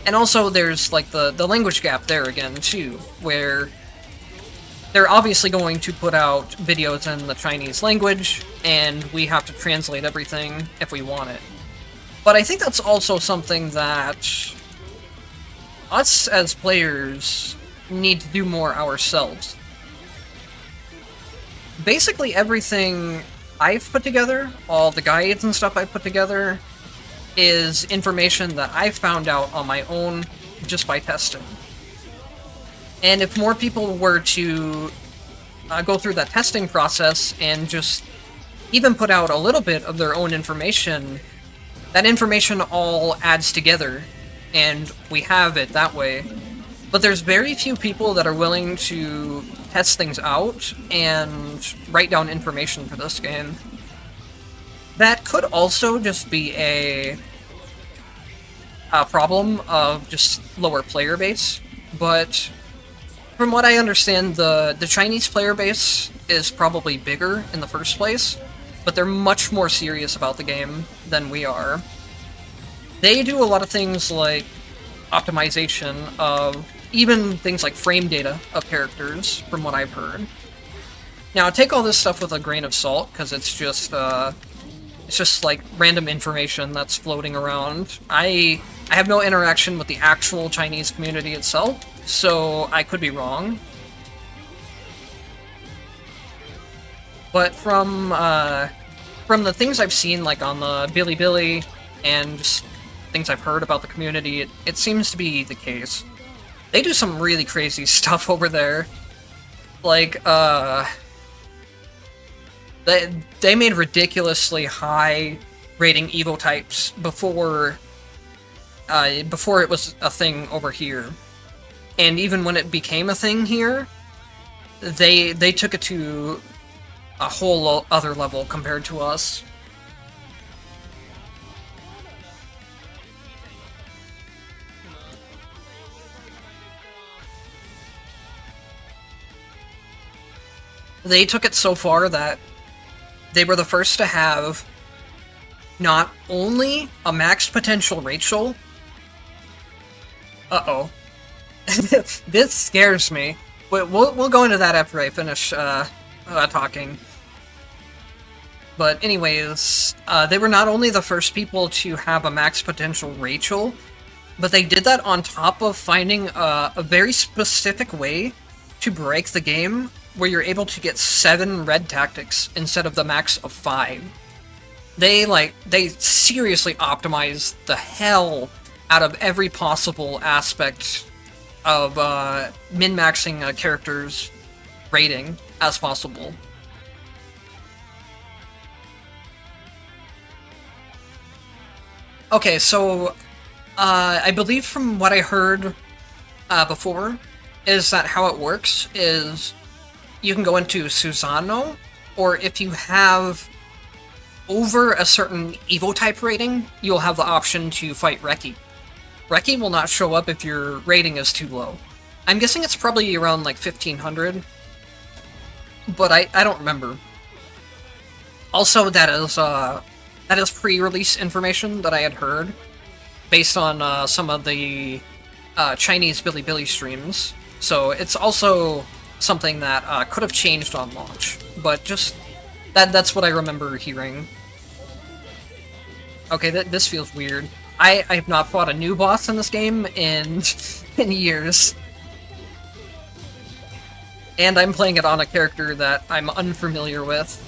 And also there's like the language gap there again too, where they're obviously going to put out videos in the Chinese language, and we have to translate everything if we want it. But I think that's also something that us as players need to do more ourselves. Basically everything I've put together, all the guides and stuff I've put together, is information that I found out on my own just by testing. And if more people were to go through that testing process and just even put out a little bit of their own information, that information all adds together, and we have it that way. But there's very few people that are willing to test things out and write down information for this game. That could also just be a problem of just lower player base, but from what I understand, the Chinese player base is probably bigger in the first place, but they're much more serious about the game than we are. They do a lot of things like optimization of even things like frame data of characters, from what I've heard. Now, take all this stuff with a grain of salt, because it's just like random information that's floating around. I have no interaction with the actual Chinese community itself, so I could be wrong. But from the things I've seen, like on the Bilibili, and just things I've heard about the community, it seems to be the case. They do some really crazy stuff over there. Like, they made ridiculously high rating Evo types before it was a thing over here. And even when it became a thing here, they took it to a whole other level compared to us. They took it so far that they were the first to have not only a max potential Rachel. Uh-oh. This scares me. But we'll go into that after I finish talking. But anyways, they were not only the first people to have a max potential Rachel, but they did that on top of finding a very specific way to break the game where you're able to get 7 red tactics instead of the max of 5. They seriously optimized the hell out of every possible aspect of min-maxing a character's rating as possible. Okay, so I believe from what I heard before is that how it works is you can go into Susano, or if you have over a certain Evo type rating, you'll have the option to fight Reki. Reki will not show up if your rating is too low. I'm guessing it's probably around like 1500, but I don't remember. Also, that is pre-release information that I had heard, based on some of the Chinese Bilibili streams. So it's also something that could have changed on launch, but just that's what I remember hearing. Okay, this feels weird. I have not fought a new boss in this game in years. And I'm playing it on a character that I'm unfamiliar with.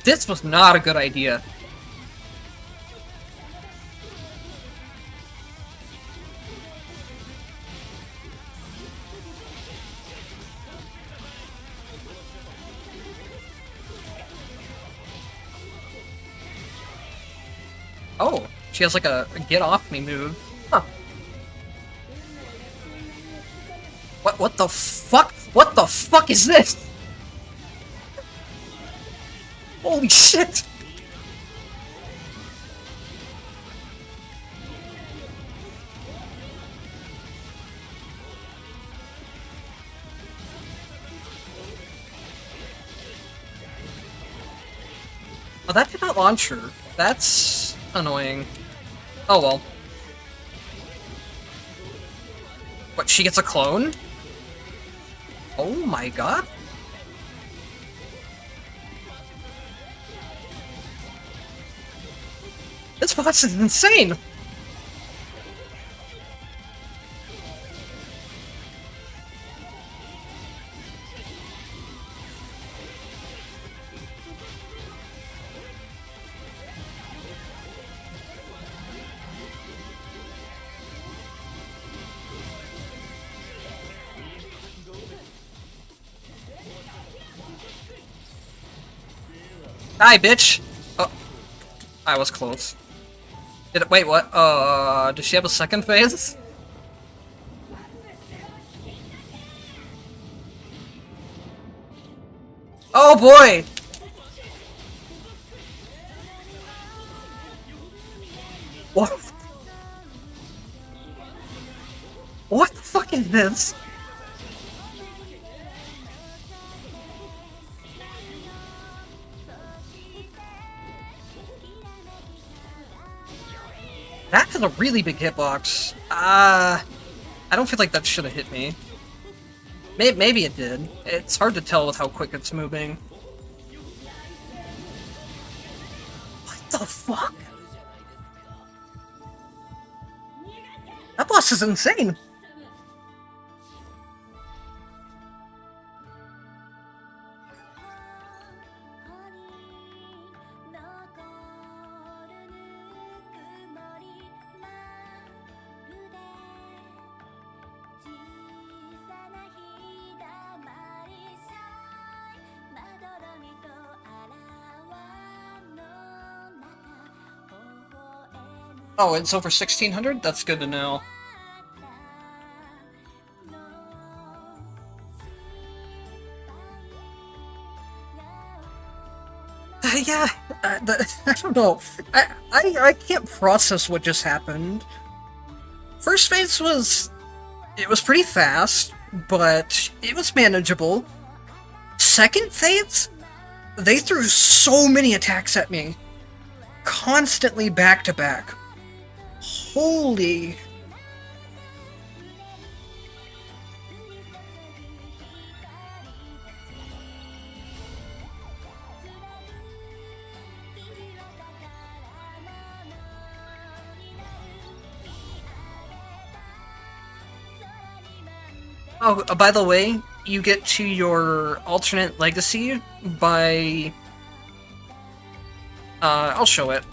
This was not a good idea. Oh, she has like a get off me move. Huh. What the fuck? What the fuck is this? Holy shit! Oh, that did not launch her. That's annoying. Oh well. What, she gets a clone? Oh my god. This boss is insane! Die, bitch! I was close. Wait, what? Does she have a second phase? Oh boy! What? What the fuck is this? That has a really big hitbox. I don't feel like that should have hit me. Maybe it did. It's hard to tell with how quick it's moving. What the fuck? That boss is insane! Oh, it's over 1600? That's good to know. Yeah, I don't know. I can't process what just happened. First phase was... it was pretty fast, but it was manageable. Second phase? They threw so many attacks at me. Constantly back to back. Holy... Oh, by the way, you get to your alternate legacy by... I'll show it.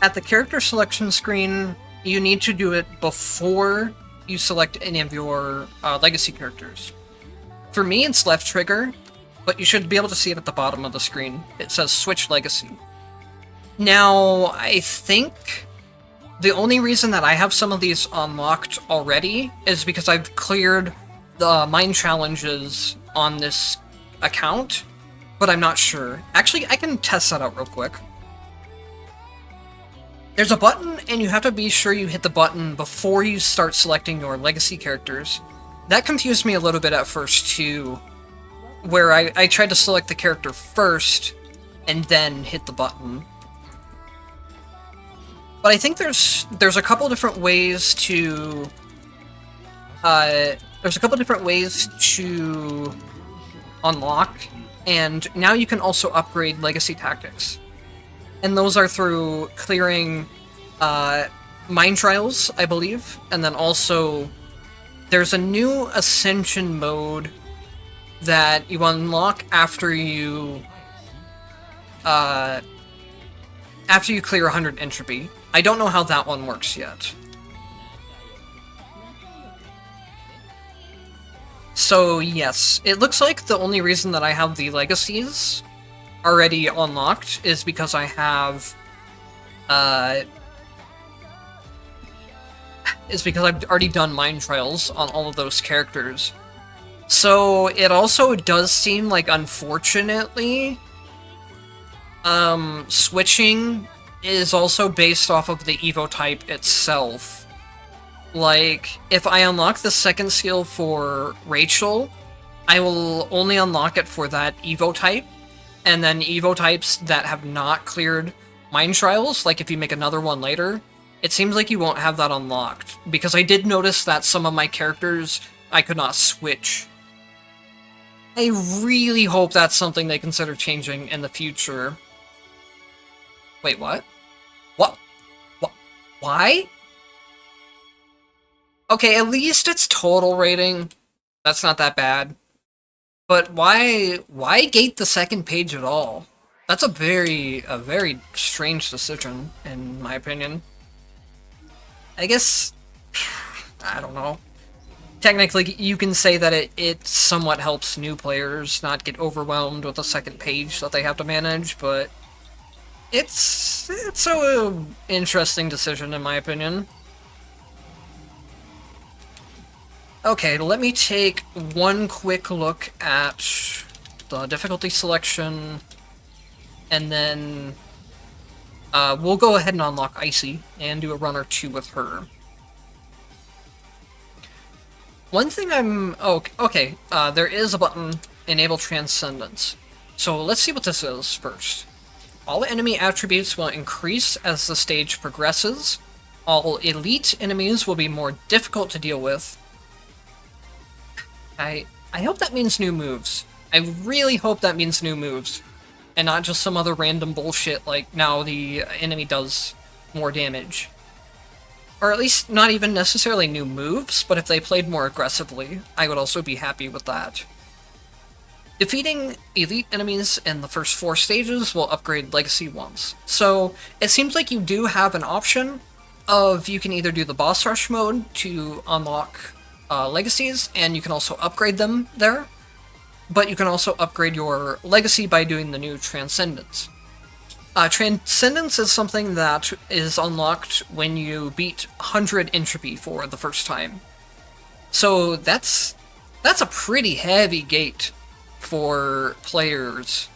At the character selection screen, you need to do it before you select any of your legacy characters. For me, it's left trigger, but you should be able to see it at the bottom of the screen. It says Switch Legacy. Now, I think the only reason that I have some of these unlocked already is because I've cleared the mine challenges on this account, but I'm not sure. Actually, I can test that out real quick. There's a button, and you have to be sure you hit the button before you start selecting your legacy characters. That confused me a little bit at first, too, where I tried to select the character first, and then hit the button. But I think there's a couple different ways to... there's a couple different ways to unlock, and now you can also upgrade legacy tactics. And those are through clearing mine trials, I believe, and then also there's a new ascension mode that you unlock after you clear 100 entropy. I don't know how that one works yet. So yes, it looks like the only reason that I have the legacies already unlocked is because I have is because I've already done mine trials on all of those characters. So it also does seem like, unfortunately, switching is also based off of the Evo type itself. Like, if I unlock the second skill for Rachel, I will only unlock it for that Evo type. And then Evo types that have not cleared mine trials, like if you make another one later, it seems like you won't have that unlocked. Because I did notice that some of my characters I could not switch. I really hope that's something they consider changing in the future. Wait, what? What? Why? Okay, at least it's total rating. That's not that bad. But why gate the second page at all? That's a very strange decision, in my opinion. I guess I don't know. Technically, you can say that it somewhat helps new players not get overwhelmed with the second page that they have to manage, but it's a interesting decision in my opinion. Okay, let me take one quick look at the difficulty selection, and then we'll go ahead and unlock Icey and do a run or two with her. One thing okay, there is a button, Enable Transcendence. So let's see what this is first. All enemy attributes will increase as the stage progresses. All elite enemies will be more difficult to deal with. I hope that means new moves. I really hope that means new moves. And not just some other random bullshit like now the enemy does more damage. Or at least not even necessarily new moves, but if they played more aggressively, I would also be happy with that. Defeating elite enemies in the first 4 stages will upgrade Legacy once. So it seems like you do have an option of you can either do the boss rush mode to unlock legacies, and you can also upgrade them there, but you can also upgrade your legacy by doing the new Transcendence. Transcendence is something that is unlocked when you beat 100 Entropy for the first time. So that's a pretty heavy gate for players.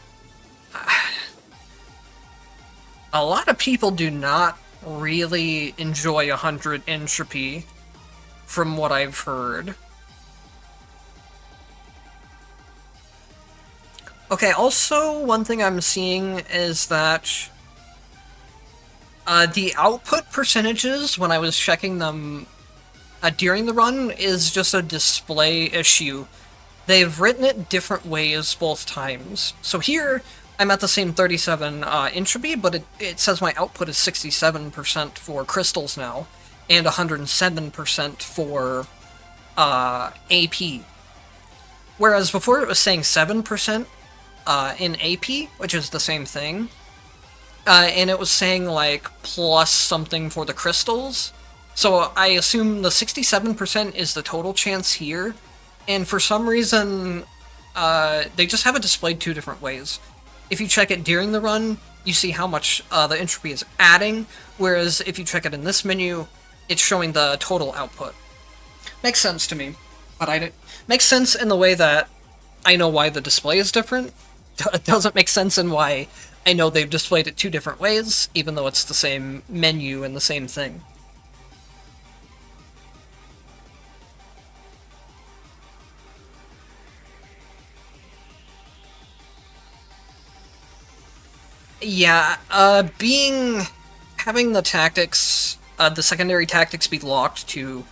A lot of people do not really enjoy 100 Entropy, from what I've heard. Okay, also, one thing I'm seeing is that the output percentages, when I was checking them during the run, is just a display issue. They've written it different ways both times. So here, I'm at the same 37 entropy, but it says my output is 67% for crystals now, and 107% for AP. Whereas before it was saying 7% in AP, which is the same thing, and it was saying like plus something for the crystals. So I assume the 67% is the total chance here, and for some reason they just have it displayed 2 different ways. If you check it during the run, you see how much the entropy is adding, whereas if you check it in this menu, it's showing the total output. Makes sense to me, but makes sense in the way that I know why the display is different. It doesn't make sense in why I know they've displayed it 2 different ways, even though it's the same menu and the same thing. Yeah, having the tactics, the secondary tactics be locked to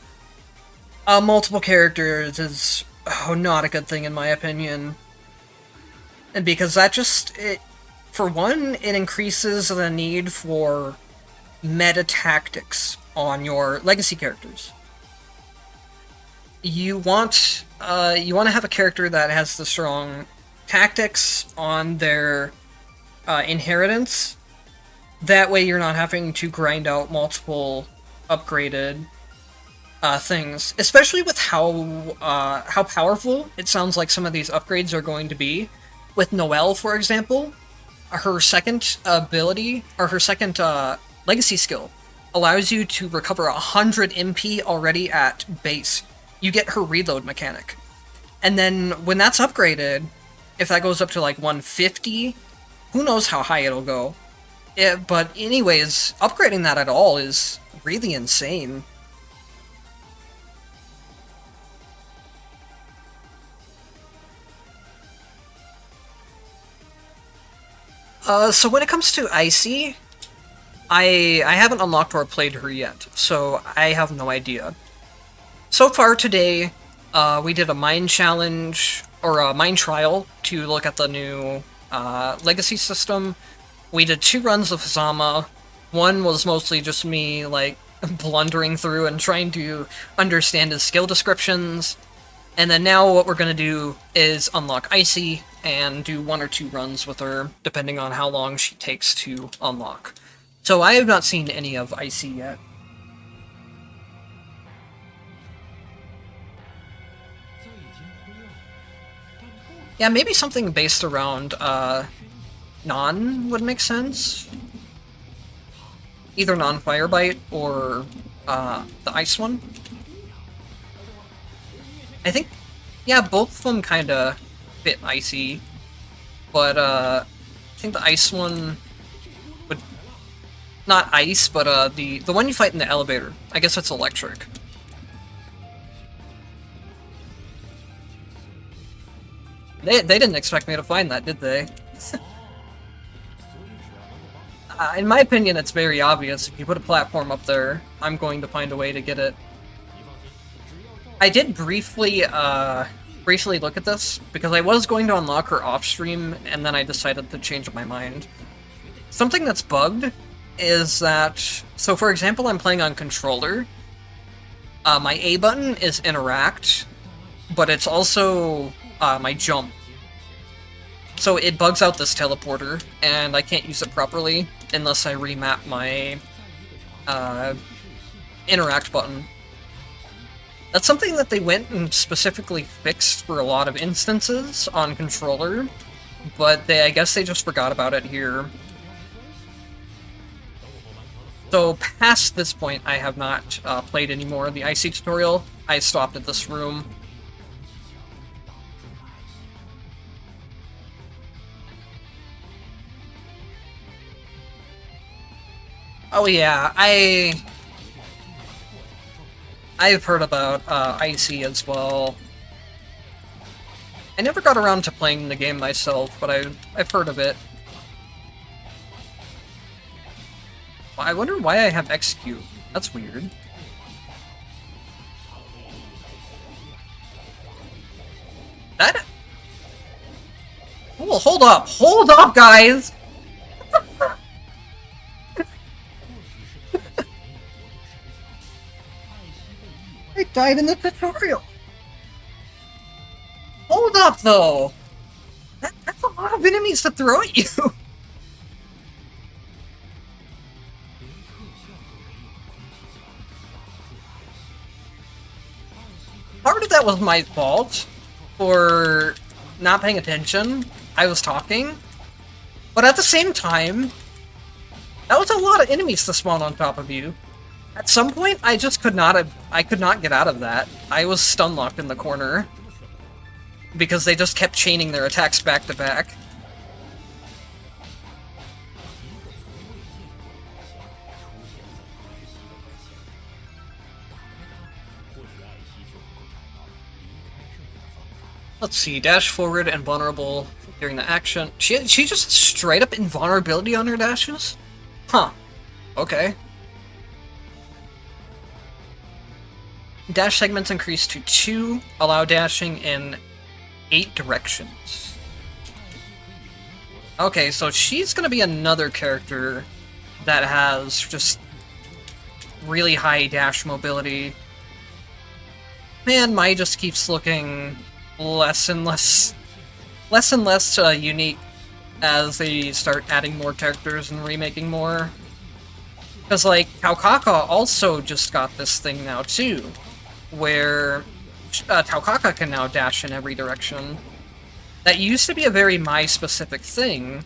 multiple characters is not a good thing in my opinion. And because that for one, it increases the need for meta tactics on your legacy characters. You want to have a character that has the strong tactics on their inheritance. That way you're not having to grind out multiple upgraded things, especially with how powerful it sounds like some of these upgrades are going to be. With Noelle, for example, her second ability, or her second legacy skill, allows you to recover 100 MP already at base. You get her reload mechanic. And then when that's upgraded, if that goes up to like 150, who knows how high it'll go. But anyways, upgrading that at all is really insane. So when it comes to Icey, I haven't unlocked or played her yet, so I have no idea. So far today, we did a mine challenge, or a mine trial, to look at the new legacy system. We did 2 runs of Hazama. One was mostly just me, like, blundering through and trying to understand his skill descriptions. And then now what we're going to do is unlock Icey and do 1 or 2 runs with her, depending on how long she takes to unlock. So I have not seen any of Icey yet. Yeah, maybe something based around non would make sense. Either non-Firebite or the ice one. I think, yeah, both of them kind of fit Icey, but I think the ice one would not ice, but the one you fight in the elevator. I guess it's electric. They didn't expect me to find that, did they? In my opinion, it's very obvious. If you put a platform up there, I'm going to find a way to get it. I did briefly look at this, because I was going to unlock her off-stream, and then I decided to change my mind. Something that's bugged is that... So, for example, I'm playing on controller. My A button is interact, but it's also my jump. So it bugs out this teleporter, and I can't use it properly unless I remap my interact button. That's something that they went and specifically fixed for a lot of instances on controller, but I guess they just forgot about it here. So past this point, I have not played any more of the Icey tutorial. I stopped at this room. Oh yeah, I've heard about Icey as well. I never got around to playing the game myself, but I've heard of it. I wonder why I have execute. That's weird. That... Well, hold up! Hold up, guys! I died in the tutorial! Hold up, though! That's a lot of enemies to throw at you! Part of that was my fault for not paying attention. I was talking. But at the same time, that was a lot of enemies to spawn on top of you. At some point, I just could not get out of that. I was stun locked in the corner. Because they just kept chaining their attacks back to back. Let's see, dash forward and vulnerable during the action. She just straight up invulnerability on her dashes? Huh. Okay. Dash segments increase to 2, allow dashing in 8 directions. Okay, so she's gonna be another character that has just really high dash mobility. Man, Mai just keeps looking less and less unique as they start adding more characters and remaking more. Because, like, Taukaka also just got this thing now, too, where Taukaka can now dash in every direction. That used to be a very Mai-specific thing,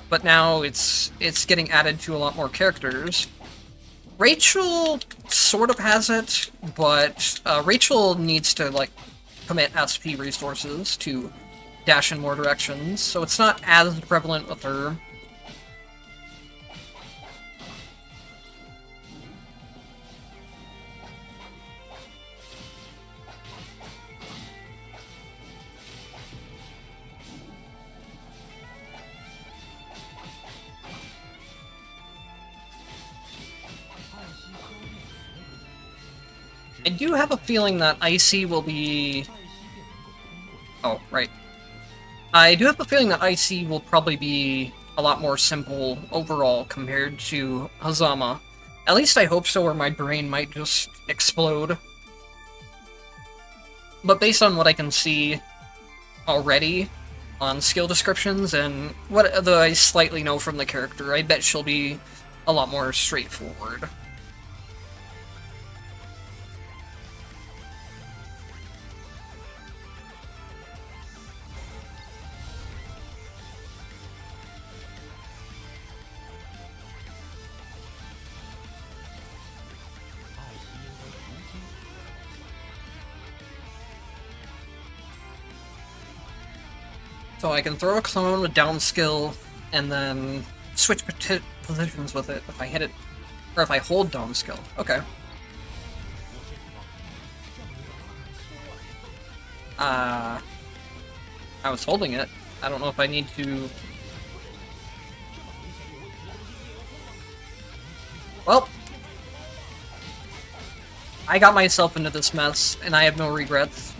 but now it's getting added to a lot more characters. Rachel sort of has it, but Rachel needs to, like, commit SP resources to dash in more directions, so it's not as prevalent with her. I do have a feeling that Icey will be... Oh, right. I do have a feeling that Icey will probably be a lot more simple overall compared to Hazama. At least I hope so, or my brain might just explode. But based on what I can see already on skill descriptions and what I slightly know from the character, I bet she'll be a lot more straightforward. So I can throw a clone with down skill, and then switch positions with it if I hit it, or if I hold down skill. Okay. I was holding it. I don't know if I need to... Well, I got myself into this mess, and I have no regrets.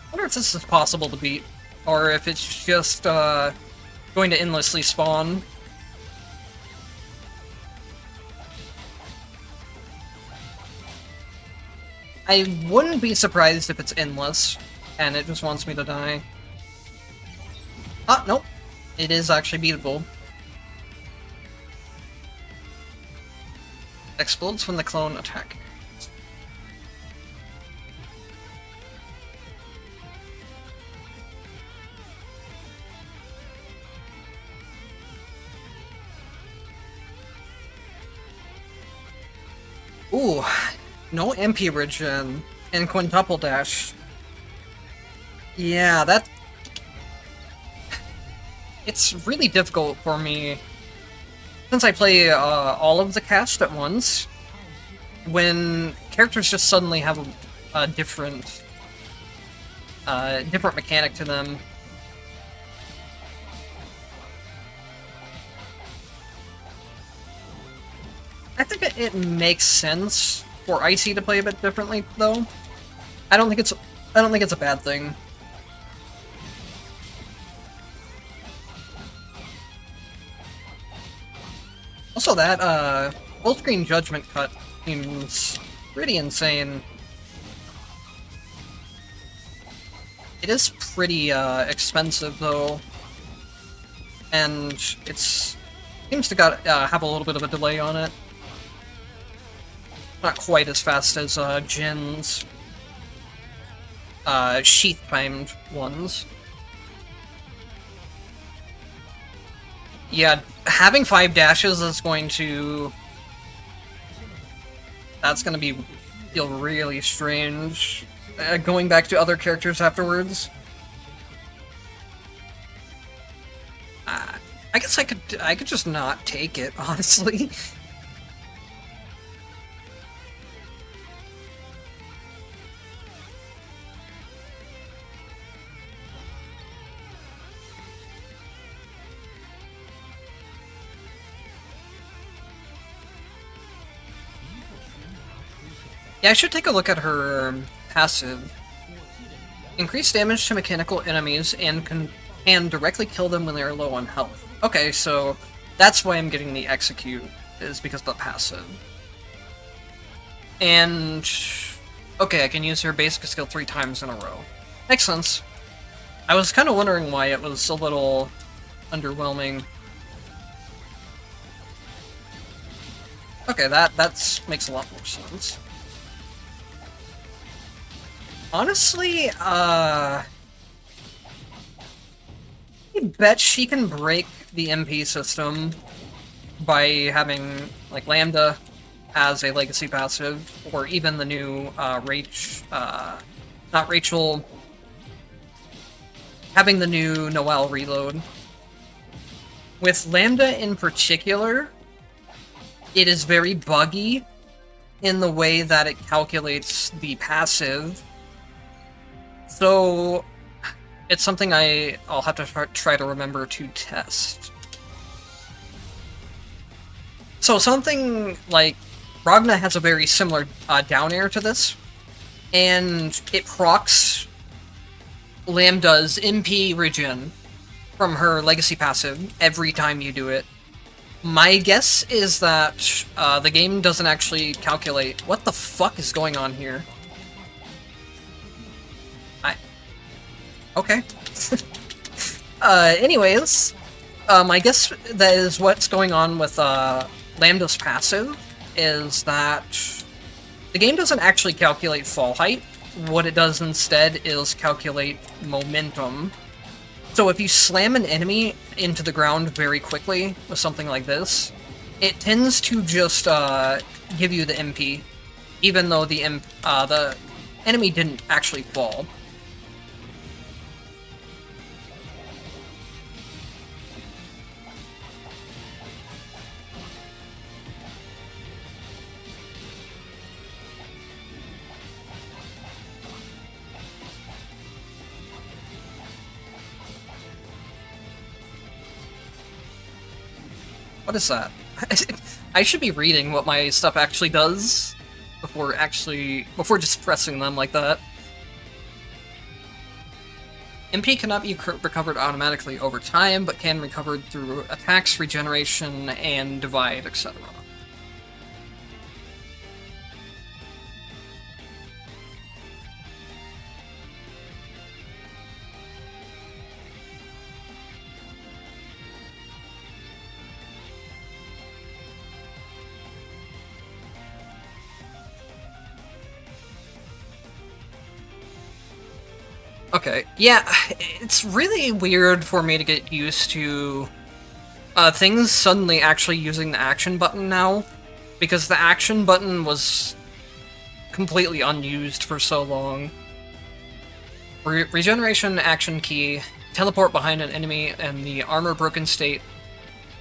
I wonder if this is possible to beat, or if it's just going to endlessly spawn. I wouldn't be surprised if it's endless, and it just wants me to die. Ah, nope. It is actually beatable. Explodes when the clone attack. Ooh, no MP regen and quintuple dash. Yeah, that... It's really difficult for me, since I play all of the cast at once, when characters just suddenly have a different mechanic to them. I think it makes sense for Icey to play a bit differently, though. I don't think it's a bad thing. Also, that full screen judgment cut seems pretty insane. It is pretty expensive, though, and it seems to have a little bit of a delay on it. Not quite as fast as Jin's sheath-timed ones. Yeah, having 5 dashes is going to... That's going to feel really strange. Going back to other characters afterwards. I guess I could just not take it, honestly. Yeah, I should take a look at her passive. Increase damage to mechanical enemies and can directly kill them when they are low on health. Okay, so that's why I'm getting the execute, is because of the passive. And... okay, I can use her basic skill 3 times in a row. Makes sense. I was kind of wondering why it was a little underwhelming. Okay, that makes a lot more sense. Honestly, I bet she can break the MP system by having, like, Lambda as a legacy passive, or even the new, not Rachel, having the new Noelle reload. With Lambda in particular, it is very buggy in the way that it calculates the passive. So, it's something I'll have to try to remember to test. So something like Ragna has a very similar down air to this, and it procs Lambda's MP regen from her legacy passive every time you do it. My guess is that the game doesn't actually calculate... What the fuck is going on here? Okay. Anyways, I guess that is what's going on with Lambda's passive, is that the game doesn't actually calculate fall height. What it does instead is calculate momentum. So if you slam an enemy into the ground very quickly with something like this, it tends to just give you the MP, even though the enemy didn't actually fall. What is that? I should be reading what my stuff actually does before just pressing them like that. MP cannot be recovered automatically over time, but can be recovered through attacks, regeneration, and divide, etc. Okay, yeah, it's really weird for me to get used to things suddenly actually using the action button now, because the action button was completely unused for so long. Regeneration action key, teleport behind an enemy in the armor broken state,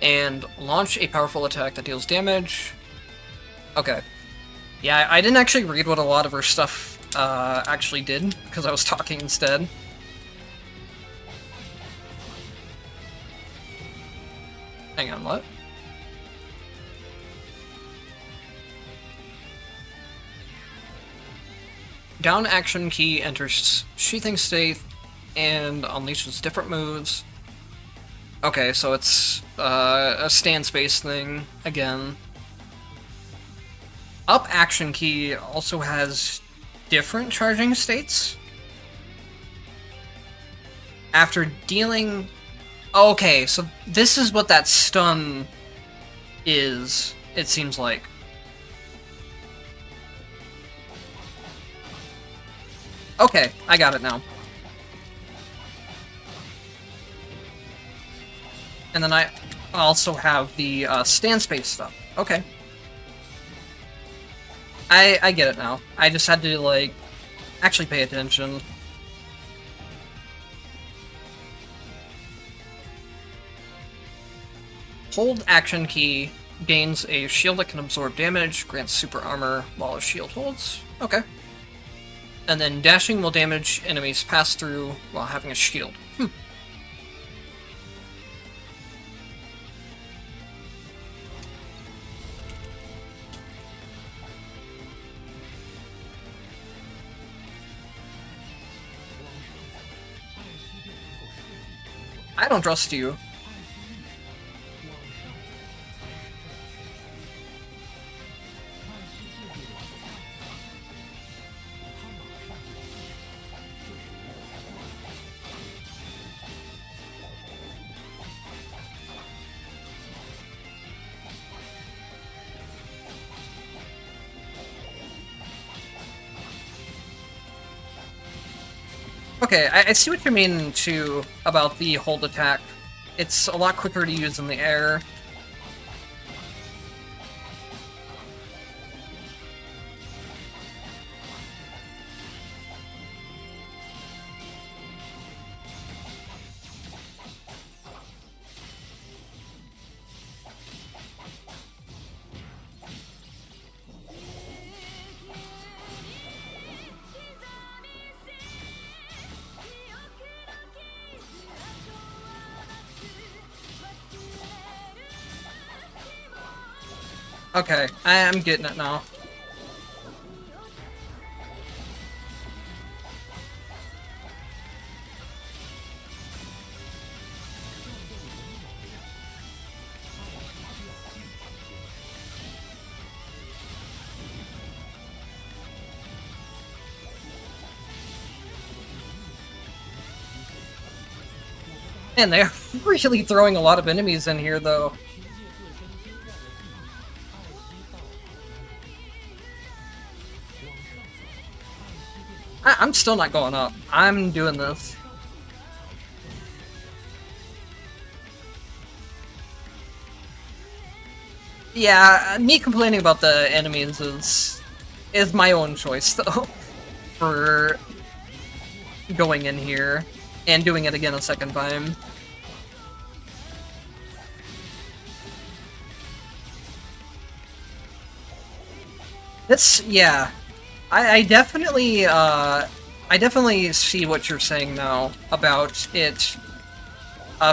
and launch a powerful attack that deals damage. Okay. Yeah, I didn't actually read what a lot of her stuff actually did, because I was talking instead. Hang on, what? Down action key enters sheathing state and unleashes different moves. Okay, so it's a stand space thing again. Up action key also has different charging states. After dealing... Okay, so this is what that stun is, it seems like. Okay, I got it now. And then I also have the stand space stuff. Okay. I get it now. I just had to, like, actually pay attention. Hold action key gains a shield that can absorb damage, grants super armor while a shield holds. Okay. And then dashing will damage enemies pass through while having a shield. I don't trust you. Okay, I see what you mean, too, about the hold attack. It's a lot quicker to use in the air. Okay, I'm getting it now. Man, they're really throwing a lot of enemies in here, though. I'm still not going up. I'm doing this. Yeah, me complaining about the enemies is my own choice, though, for going in here and doing it again a second time. This, yeah, I definitely see what you're saying now about it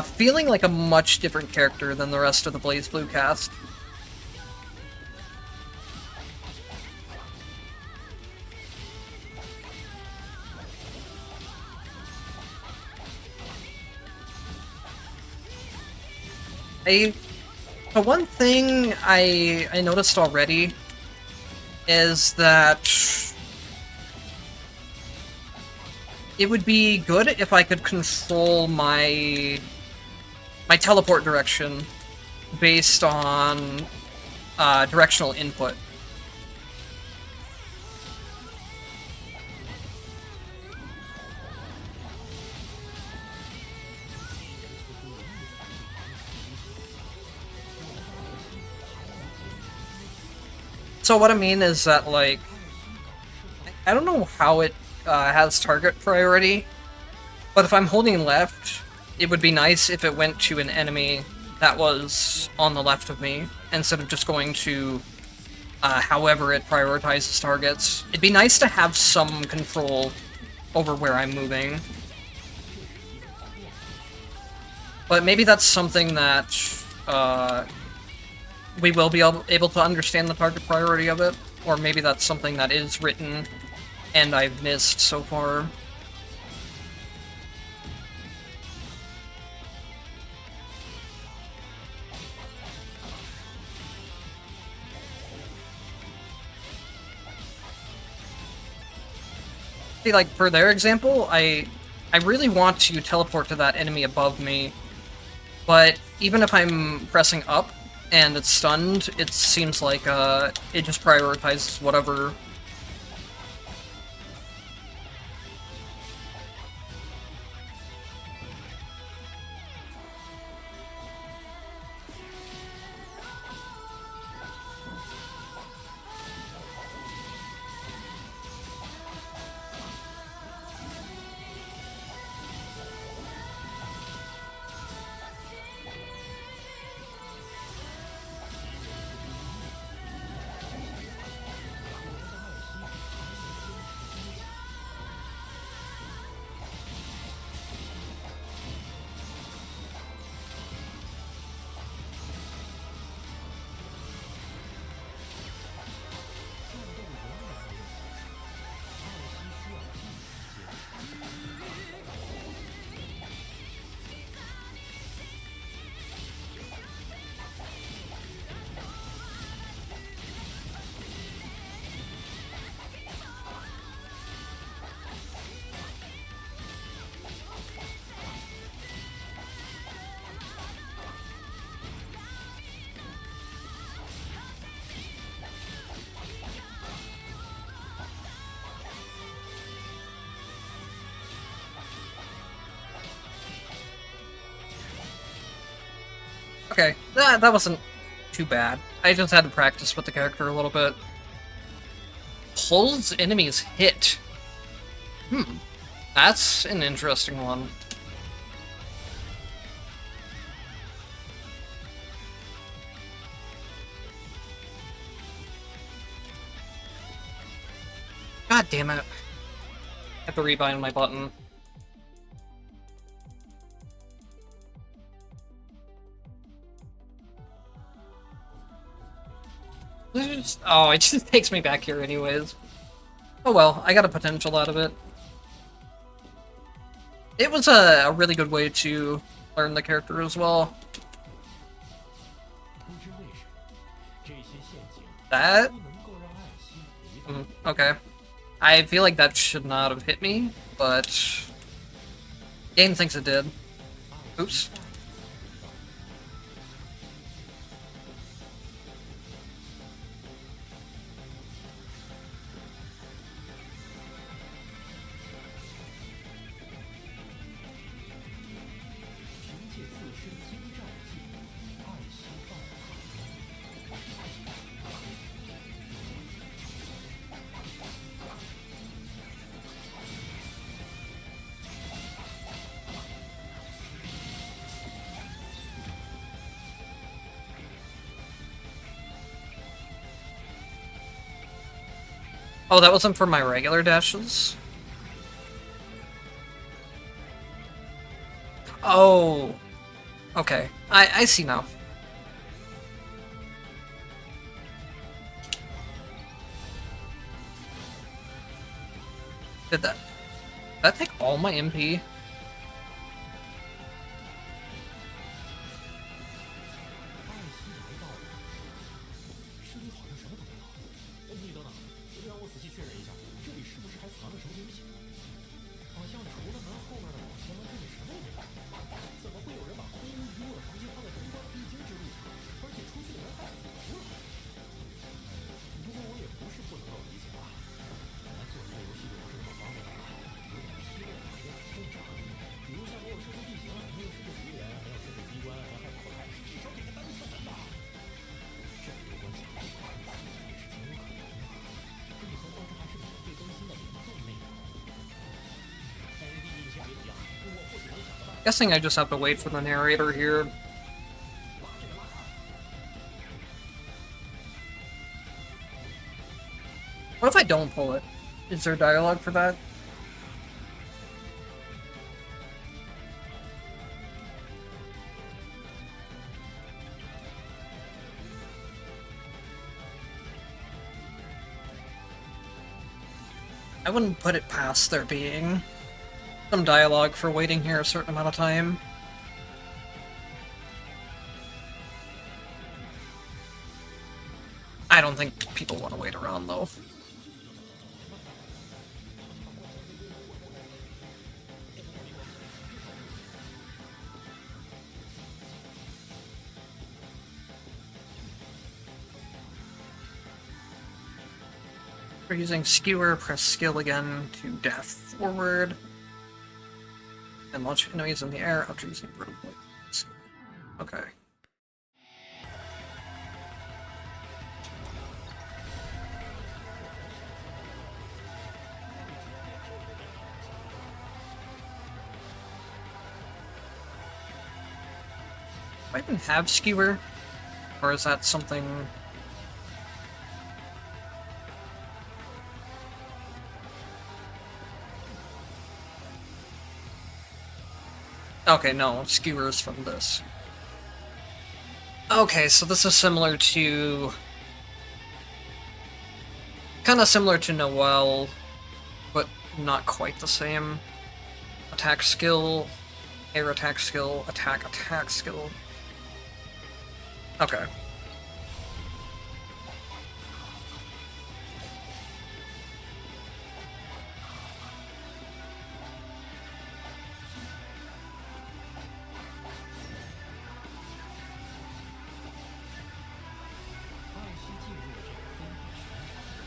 feeling like a much different character than the rest of the Blazblue cast. The one thing I noticed already is that it would be good if I could control my teleport direction based on directional input. So what I mean is that, like, I don't know how it has target priority, but if I'm holding left, it would be nice if it went to an enemy that was on the left of me, instead of just going to however it prioritizes targets. It'd be nice to have some control over where I'm moving. But maybe that's something that we will be able to understand the target priority of it, or maybe that's something that is written and I've missed so far. See, like, for their example, I really want to teleport to that enemy above me, but even if I'm pressing up and it's stunned, it seems like it just prioritizes whatever. Okay, that wasn't too bad. I just had to practice with the character a little bit. Pulls enemies hit. That's an interesting one. God damn it. I have to rebind my button. Oh, it just takes me back here anyways. Oh well, I got a potential out of it. It was a really good way to learn the character as well. That? Okay. I feel like that should not have hit me, but game thinks it did. Oops. Oh, that wasn't for my regular dashes? Oh. Okay. I see now. Did that take all my MP? Guessing I just have to wait for the narrator here. What if I don't pull it? Is there dialogue for that? I wouldn't put it past there being some dialogue for waiting here a certain amount of time. I don't think people want to wait around, though. We're using Skewer, press skill again to dash forward. And launch enemies in the air after using brutal blades. Okay. Do I even have Skewer? Or is that something... Okay, no, Skewers from this. Okay, so this is similar to... Kinda similar to Noelle, but not quite the same. Attack skill, air attack skill, attack skill. Okay.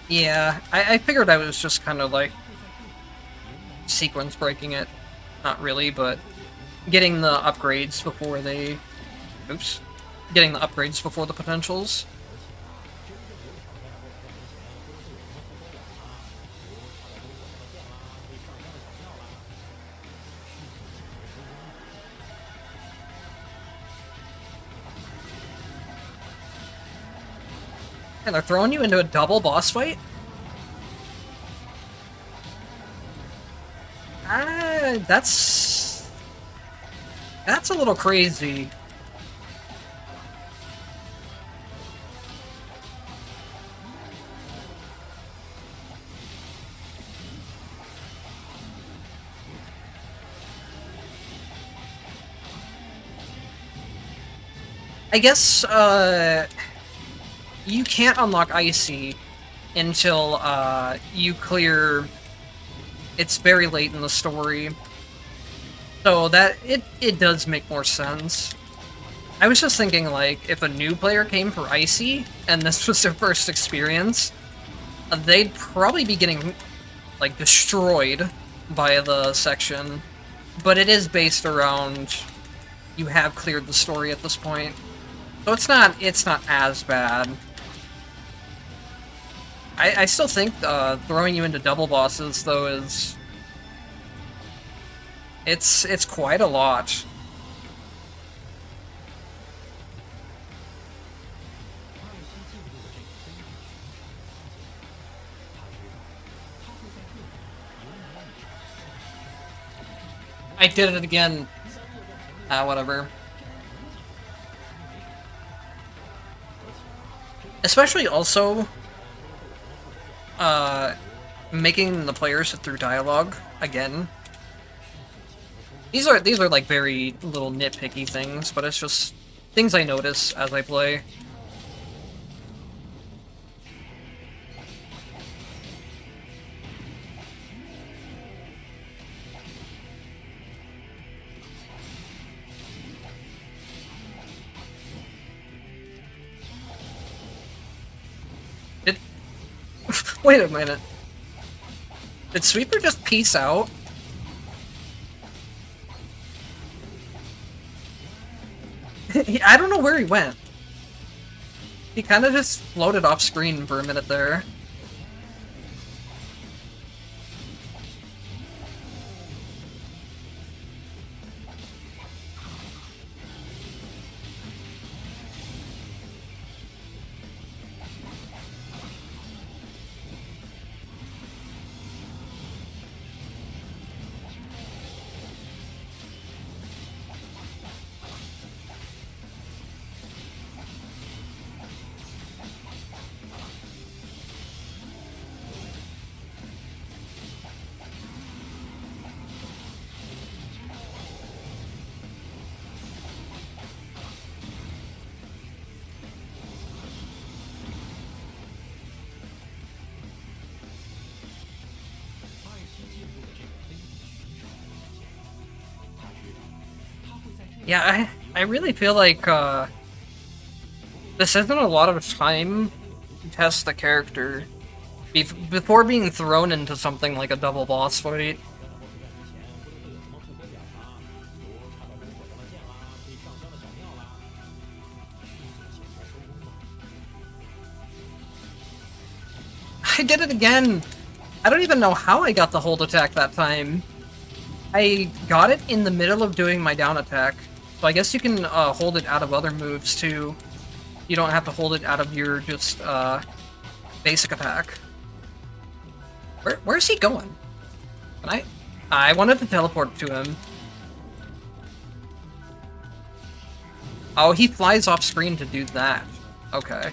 Yeah, I figured I was just kind of like sequence breaking it. Not really, but getting the upgrades before they... Oops. Getting the upgrades before the potentials. And they're throwing you into a double boss fight? That's a little crazy. I guess, you can't unlock Icey until, you clear... It's very late in the story. So that it does make more sense. I was just thinking, like, if a new player came for Icey and this was their first experience, they'd probably be getting, like, destroyed by the section. But it is based around you have cleared the story at this point. So it's not as bad. I still think throwing you into double bosses, though, is... It's quite a lot. I did it again. Whatever. Especially also, making the players sit through dialogue again. These are like very little nitpicky things, but it's just things I notice as I play. Wait a minute. Did Sweeper just peace out? I don't know where he went. He kind of just floated off screen for a minute there. Yeah, I really feel like this isn't a lot of time to test the character before being thrown into something like a double boss fight. I did it again! I don't even know how I got the hold attack that time. I got it in the middle of doing my down attack. So I guess you can hold it out of other moves too. You don't have to hold it out of your just basic attack. Where's he going? I wanted to teleport to him. Oh, he flies off screen to do that. Okay.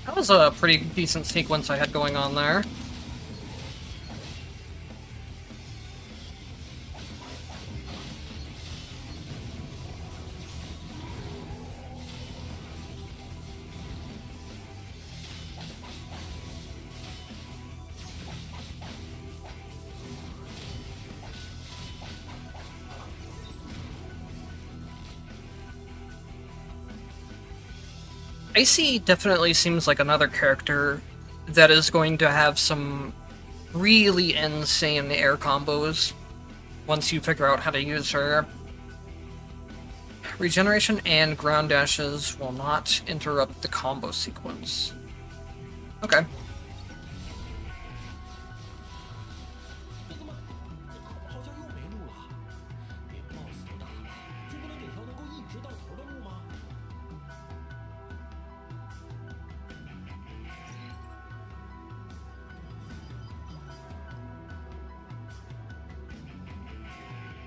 That was a pretty decent sequence I had going on there. Icey definitely seems like another character that is going to have some really insane air combos once you figure out how to use her. Regeneration and ground dashes will not interrupt the combo sequence. Okay.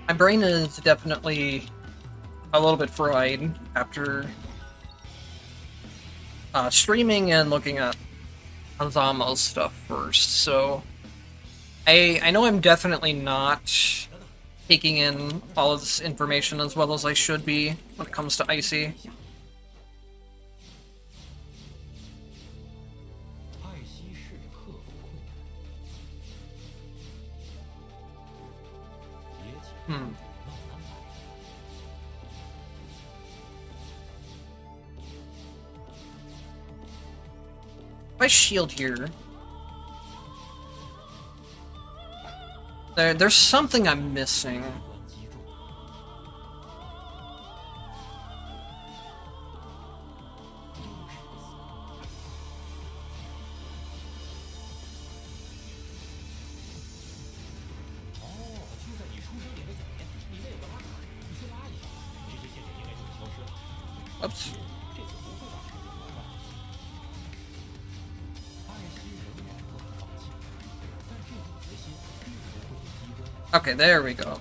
My brain is definitely a little bit fried after streaming and looking at Hazama's stuff first, so I know I'm definitely not taking in all of this information as well as I should be when it comes to Icey. If I shield here, there's something I'm missing. Oops. Okay, there we go.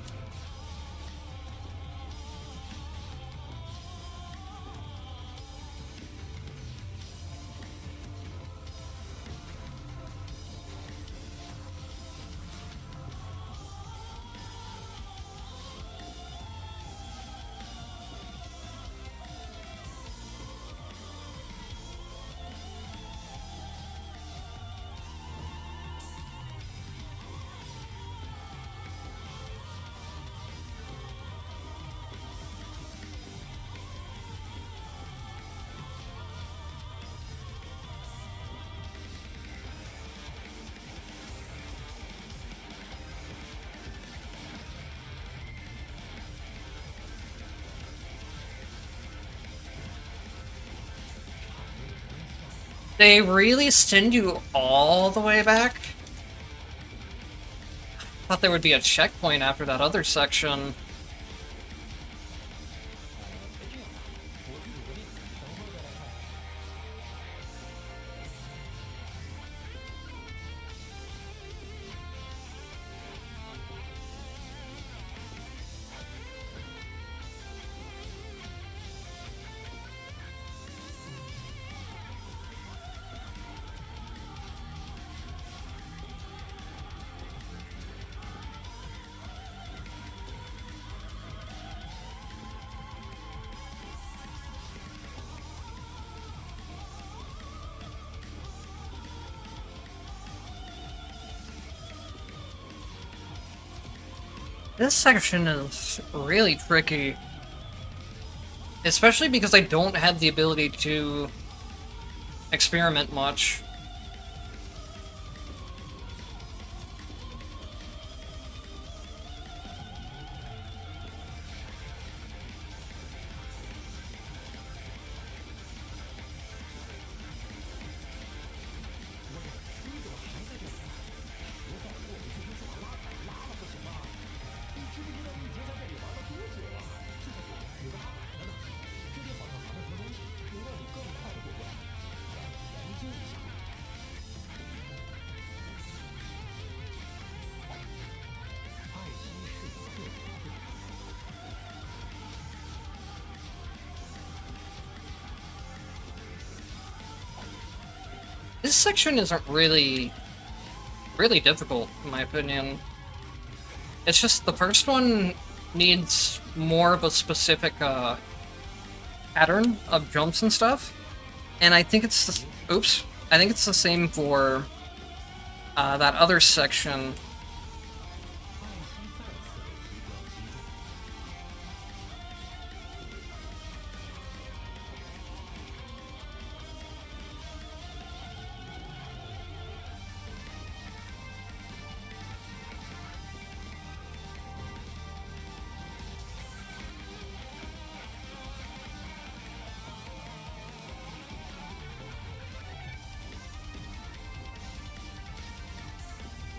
They really send you all the way back? Thought there would be a checkpoint after that other section. This section is really tricky. Especially because I don't have the ability to experiment much. This section isn't really difficult, in my opinion. It's just the first one needs more of a specific pattern of jumps and stuff, and I think it's I think it's the same for that other section.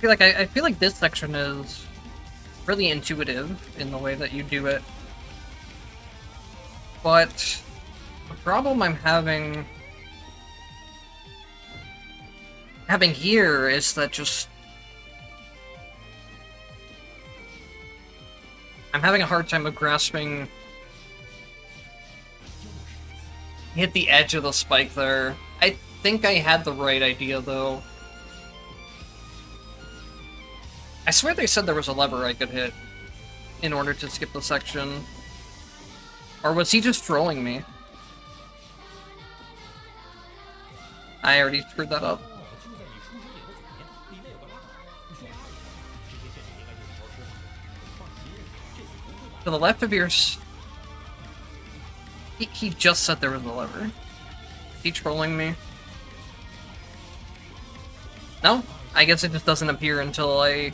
I feel like this section is really intuitive in the way that you do it. But the problem I'm having here is that just I'm having a hard time of grasping. Hit the edge of the spike there. I think I had the right idea though. I swear they said there was a lever I could hit in order to skip the section. Or was he just trolling me? I already screwed that up. To the left of your... He just said there was a lever. Is he trolling me? No? I guess it just doesn't appear until I...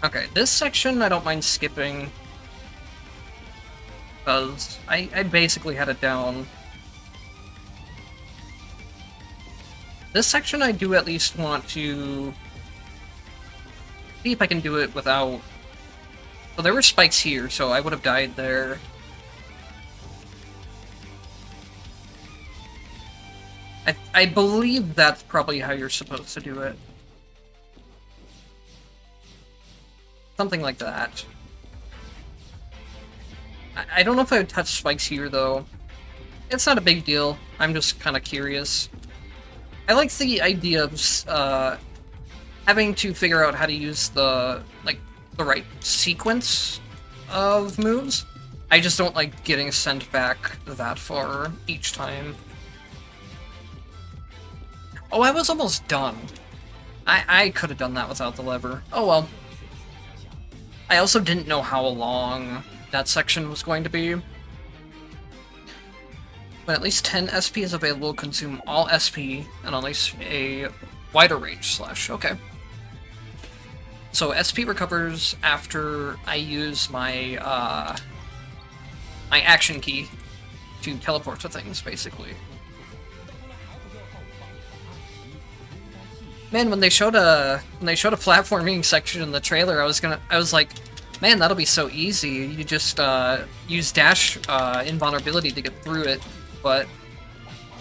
Okay, this section I don't mind skipping, because I basically had it down. This section I do at least want to see if I can do it without... Well, there were spikes here, so I would have died there. I believe that's probably how you're supposed to do it. Something like that. I don't know if I would touch spikes here, though. It's not a big deal. I'm just kind of curious. I like the idea of having to figure out how to use the right sequence of moves. I just don't like getting sent back that far each time. Oh, I was almost done. I could have done that without the lever. Oh well. I also didn't know how long that section was going to be. When at least 10 SP is available, consume all SP and unleash a wider range slash. Okay. So SP recovers after I use my my action key to teleport to things, basically. Man, when they showed a platforming section in the trailer, I was like, man, that'll be so easy. You just use dash invulnerability to get through it. But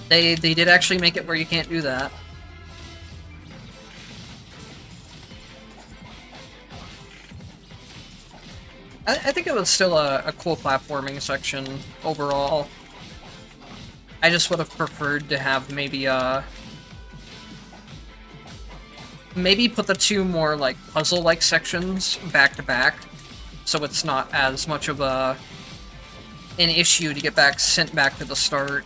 they did actually make it where you can't do that. I think it was still a cool platforming section overall. I just would have preferred to have maybe put the two more like puzzle-like sections back to back, so it's not as much of an issue to get sent back to the start,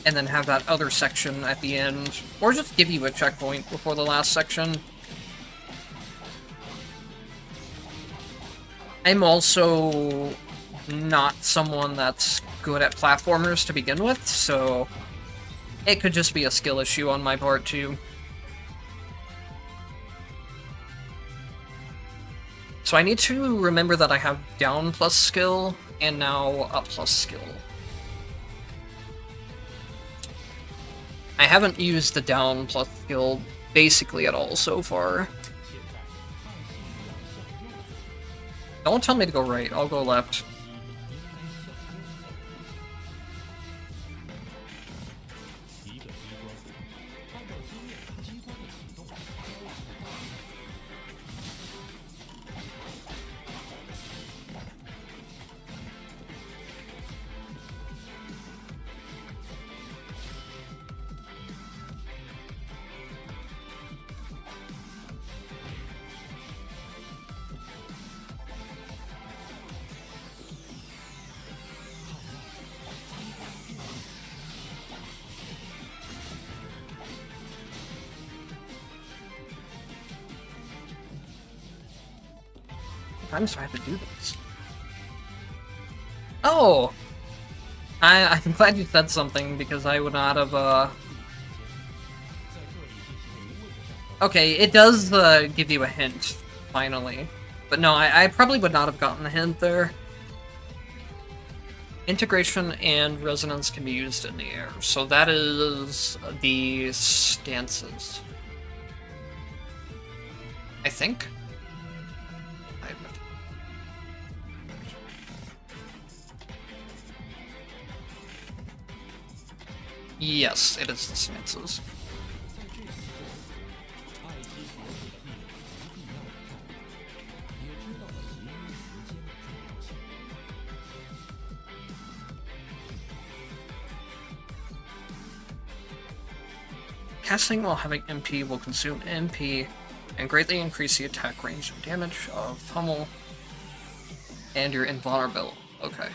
and then have that other section at the end, or just give you a checkpoint before the last section. I'm also not someone that's good at platformers to begin with, so it could just be a skill issue on my part too. So I need to remember that I have down plus skill, and now up plus skill. I haven't used the down plus skill basically at all so far. Don't tell me to go right, I'll go left. Times do I have to do this? Oh! I'm glad you said something, because I would not have Okay, it does give you a hint, finally. But no, I probably would not have gotten the hint there. Integration and resonance can be used in the air, so that is the stances. I think? Yes, it is the stances. Casting while having MP will consume MP and greatly increase the attack range and damage of Pummel, and you're invulnerable. Okay.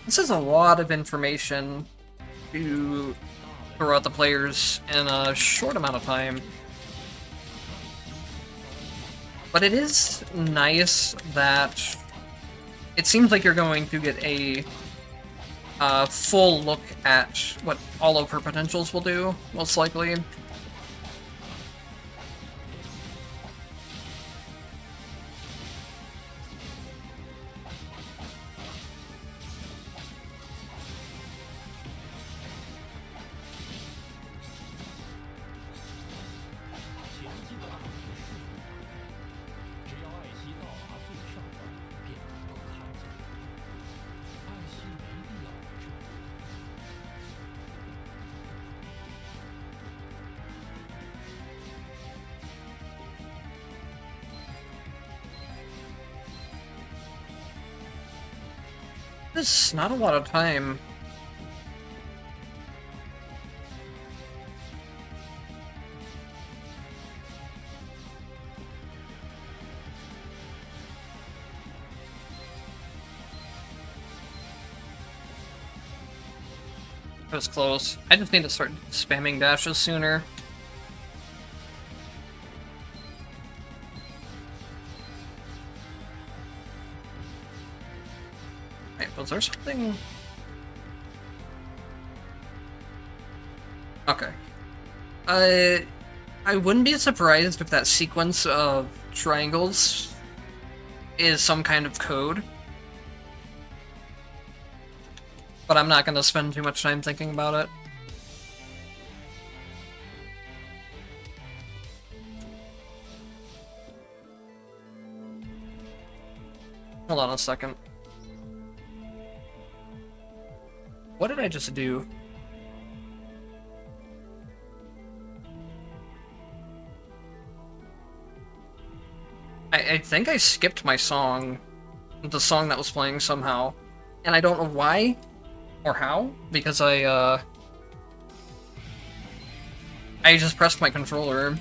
This is a lot of information to throw out the players in a short amount of time. But it is nice that it seems like you're going to get a full look at what all of her potentials will do, most likely. This is not a lot of time. That was close. I just need to start spamming dashes sooner. Wait, was there something? Okay. I wouldn't be surprised if that sequence of triangles is some kind of code. But I'm not going to spend too much time thinking about it. Hold on a second. What did I just do? I think I skipped my song. The song that was playing somehow. And I don't know why. Or how? Because I just pressed my controller.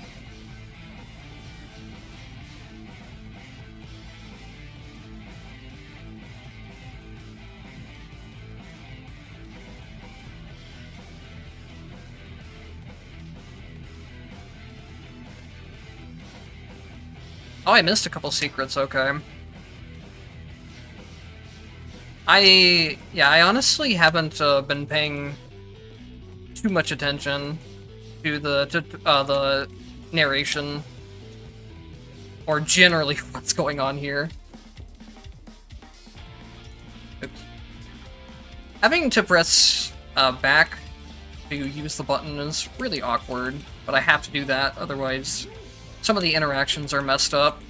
Oh, I missed a couple secrets, okay. I honestly haven't been paying too much attention to the narration, or generally what's going on here. Oops. Having to press back to use the button is really awkward, but I have to do that, otherwise some of the interactions are messed up.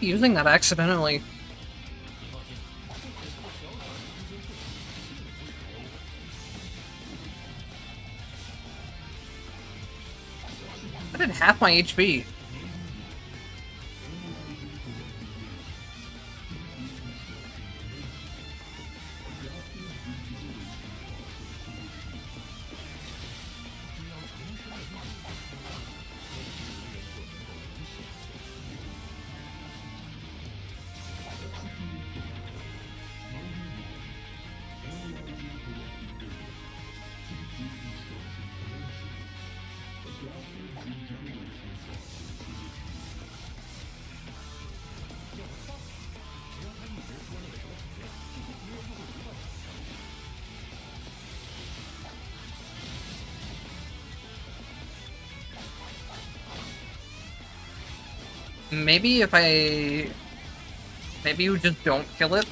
keep using that accidentally. I did half my HP. Maybe if I... Maybe you just don't kill it?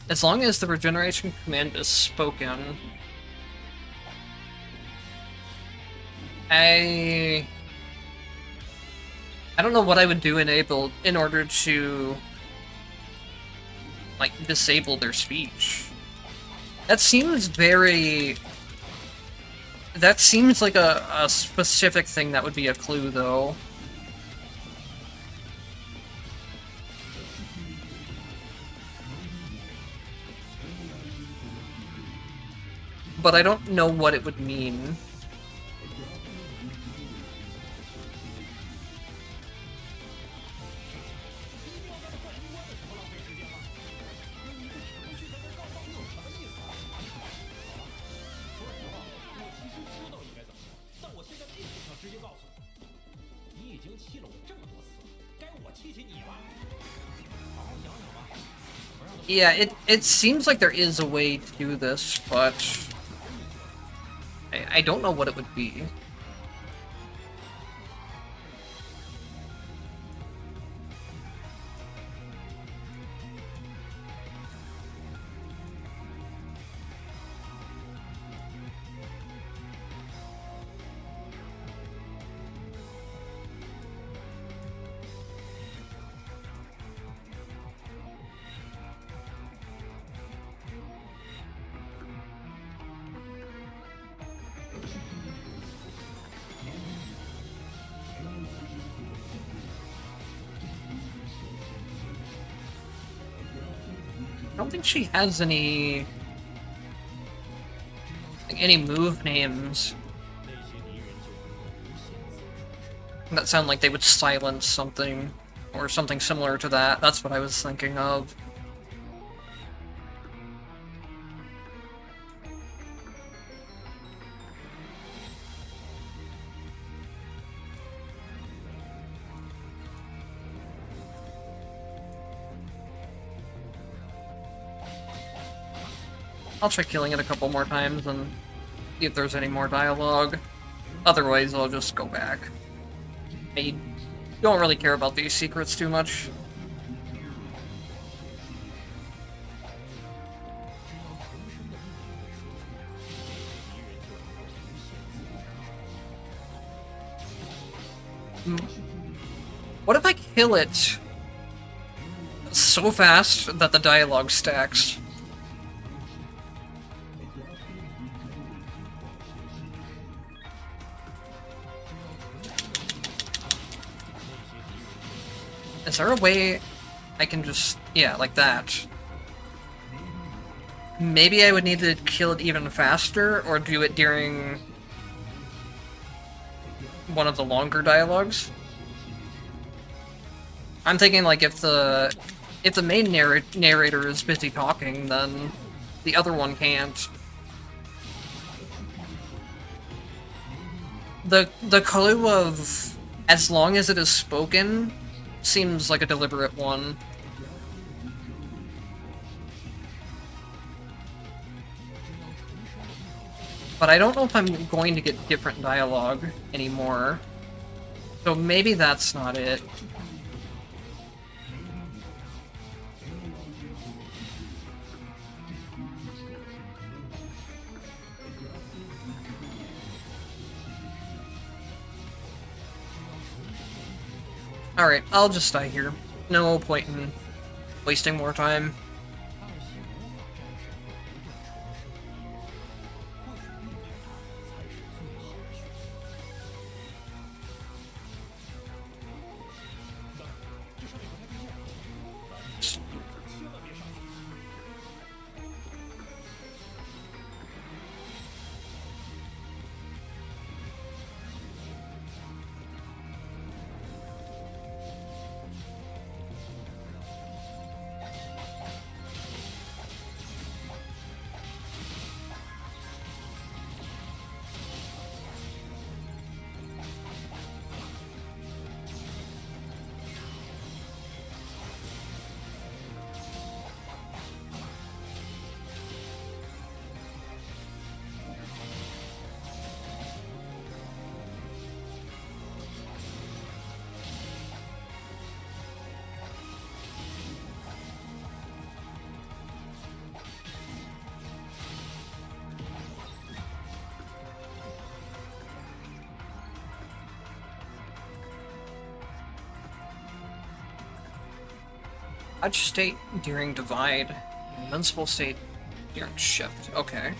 As long as the regeneration command is spoken... I don't know what I would do in order to, like, disable their speech. That seems very... That seems like a specific thing that would be a clue, though. But I don't know what it would mean. Yeah, it seems like there is a way to do this, but I don't know what it would be. I don't think she has any move names that sound like they would silence something or something similar to that. That's what I was thinking of. I'll try killing it a couple more times and see if there's any more dialogue. Otherwise, I'll just go back. I don't really care about these secrets too much. What if I kill it so fast that the dialogue stacks? Is there a way I can just... yeah, like that. Maybe I would need to kill it even faster, or do it during one of the longer dialogues? I'm thinking, like, if the main narrator is busy talking, then the other one can't. The clue of as long as it is spoken seems like a deliberate one. But I don't know if I'm going to get different dialogue anymore. So maybe that's not it. Alright, I'll just die here. No point in wasting more time. Edge state during divide. Invincible state during shift. Okay.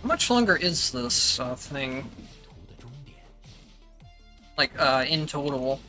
How much longer is this thing? Like, in total?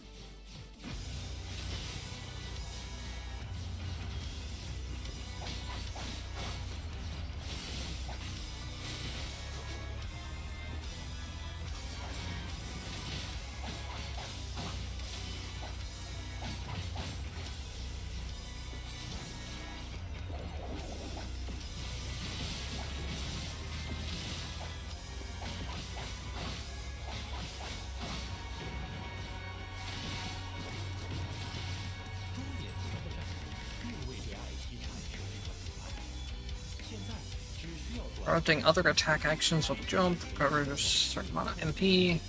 Interrupting other attack actions with a jump, covers a certain amount of MP.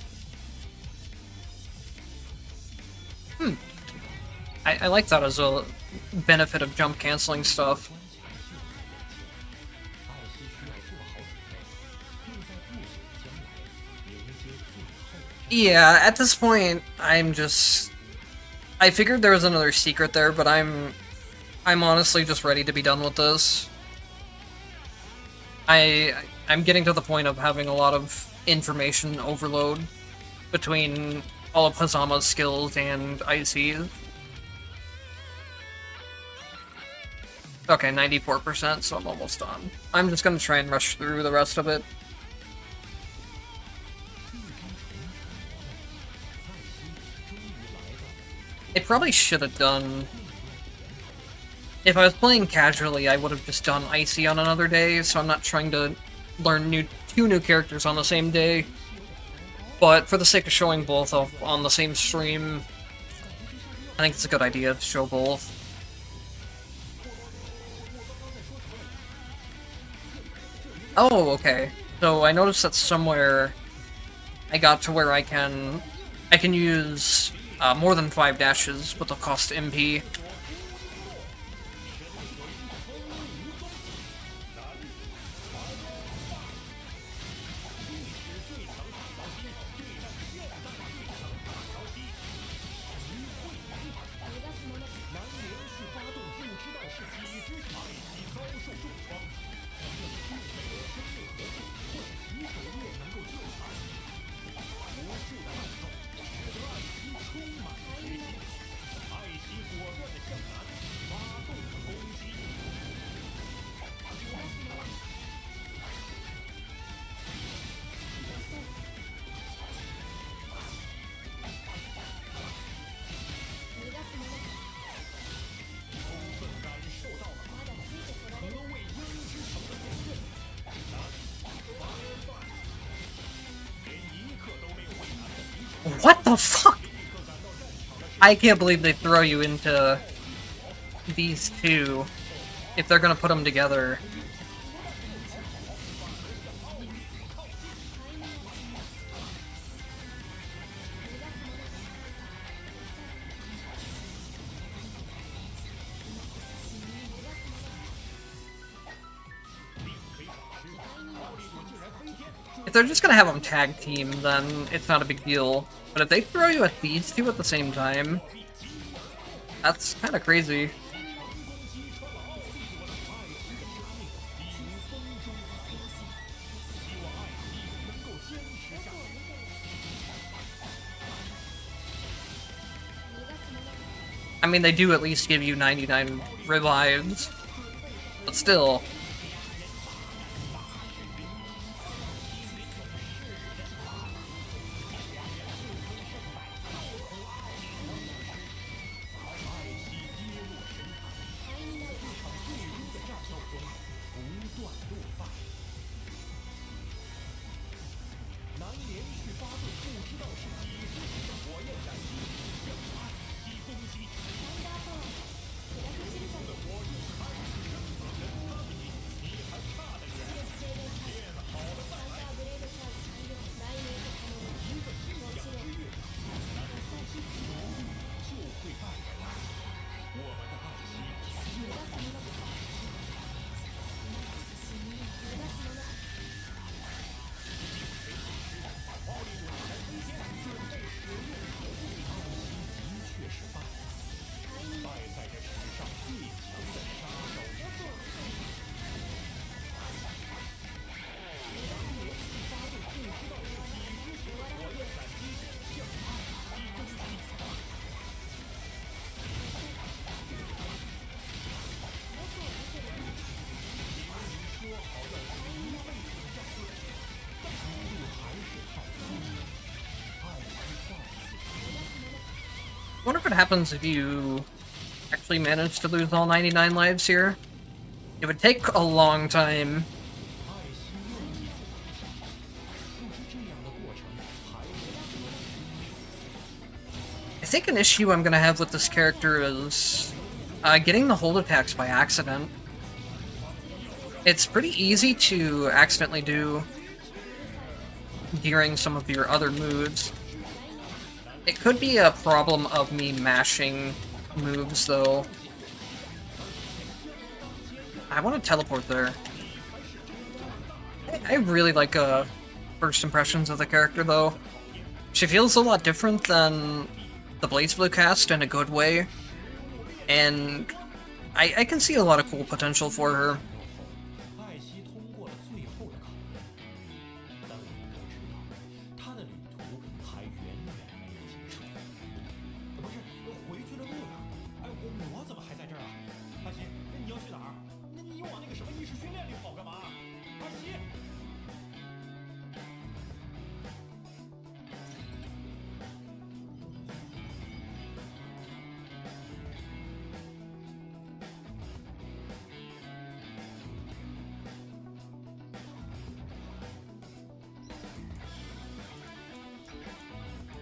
I like that as a benefit of jump canceling stuff. Yeah, at this point, I figured there was another secret there, but I'm honestly just ready to be done with this. I'm getting to the point of having a lot of information overload between all of Hazama's skills and Icey's. Okay, 94%, so I'm almost done. I'm just gonna try and rush through the rest of it. I probably should have done... If I was playing casually, I would have just done Icey on another day, so I'm not trying to learn two new characters on the same day. But for the sake of showing both on the same stream, I think it's a good idea to show both. Oh, okay. So I noticed that somewhere I got to where I can use more than 5 dashes, but they'll cost MP. What the fuck? I can't believe they throw you into these two if they're gonna put them together. If they're just gonna have them tag team, then it's not a big deal. But if they throw you at these two at the same time, that's kind of crazy. I mean, they do at least give you 99 revives, but still. I wonder what happens if you actually manage to lose all 99 lives here. It would take a long time. I think an issue I'm gonna have with this character is getting the hold attacks by accident. It's pretty easy to accidentally do during some of your other moves. It could be a problem of me mashing moves, though. I want to teleport there. I really like first impressions of the character, though. She feels a lot different than the Blazblue cast in a good way, and I can see a lot of cool potential for her.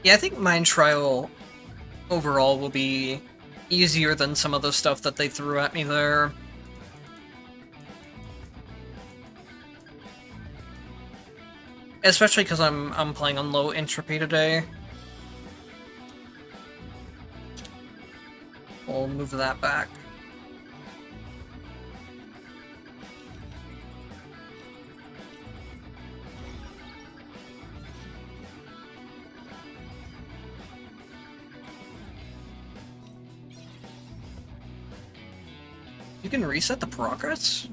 Yeah, I think Mind Trial overall will be easier than some of the stuff that they threw at me there. Especially because I'm playing on low entropy today. We'll move that back. You can reset the progress?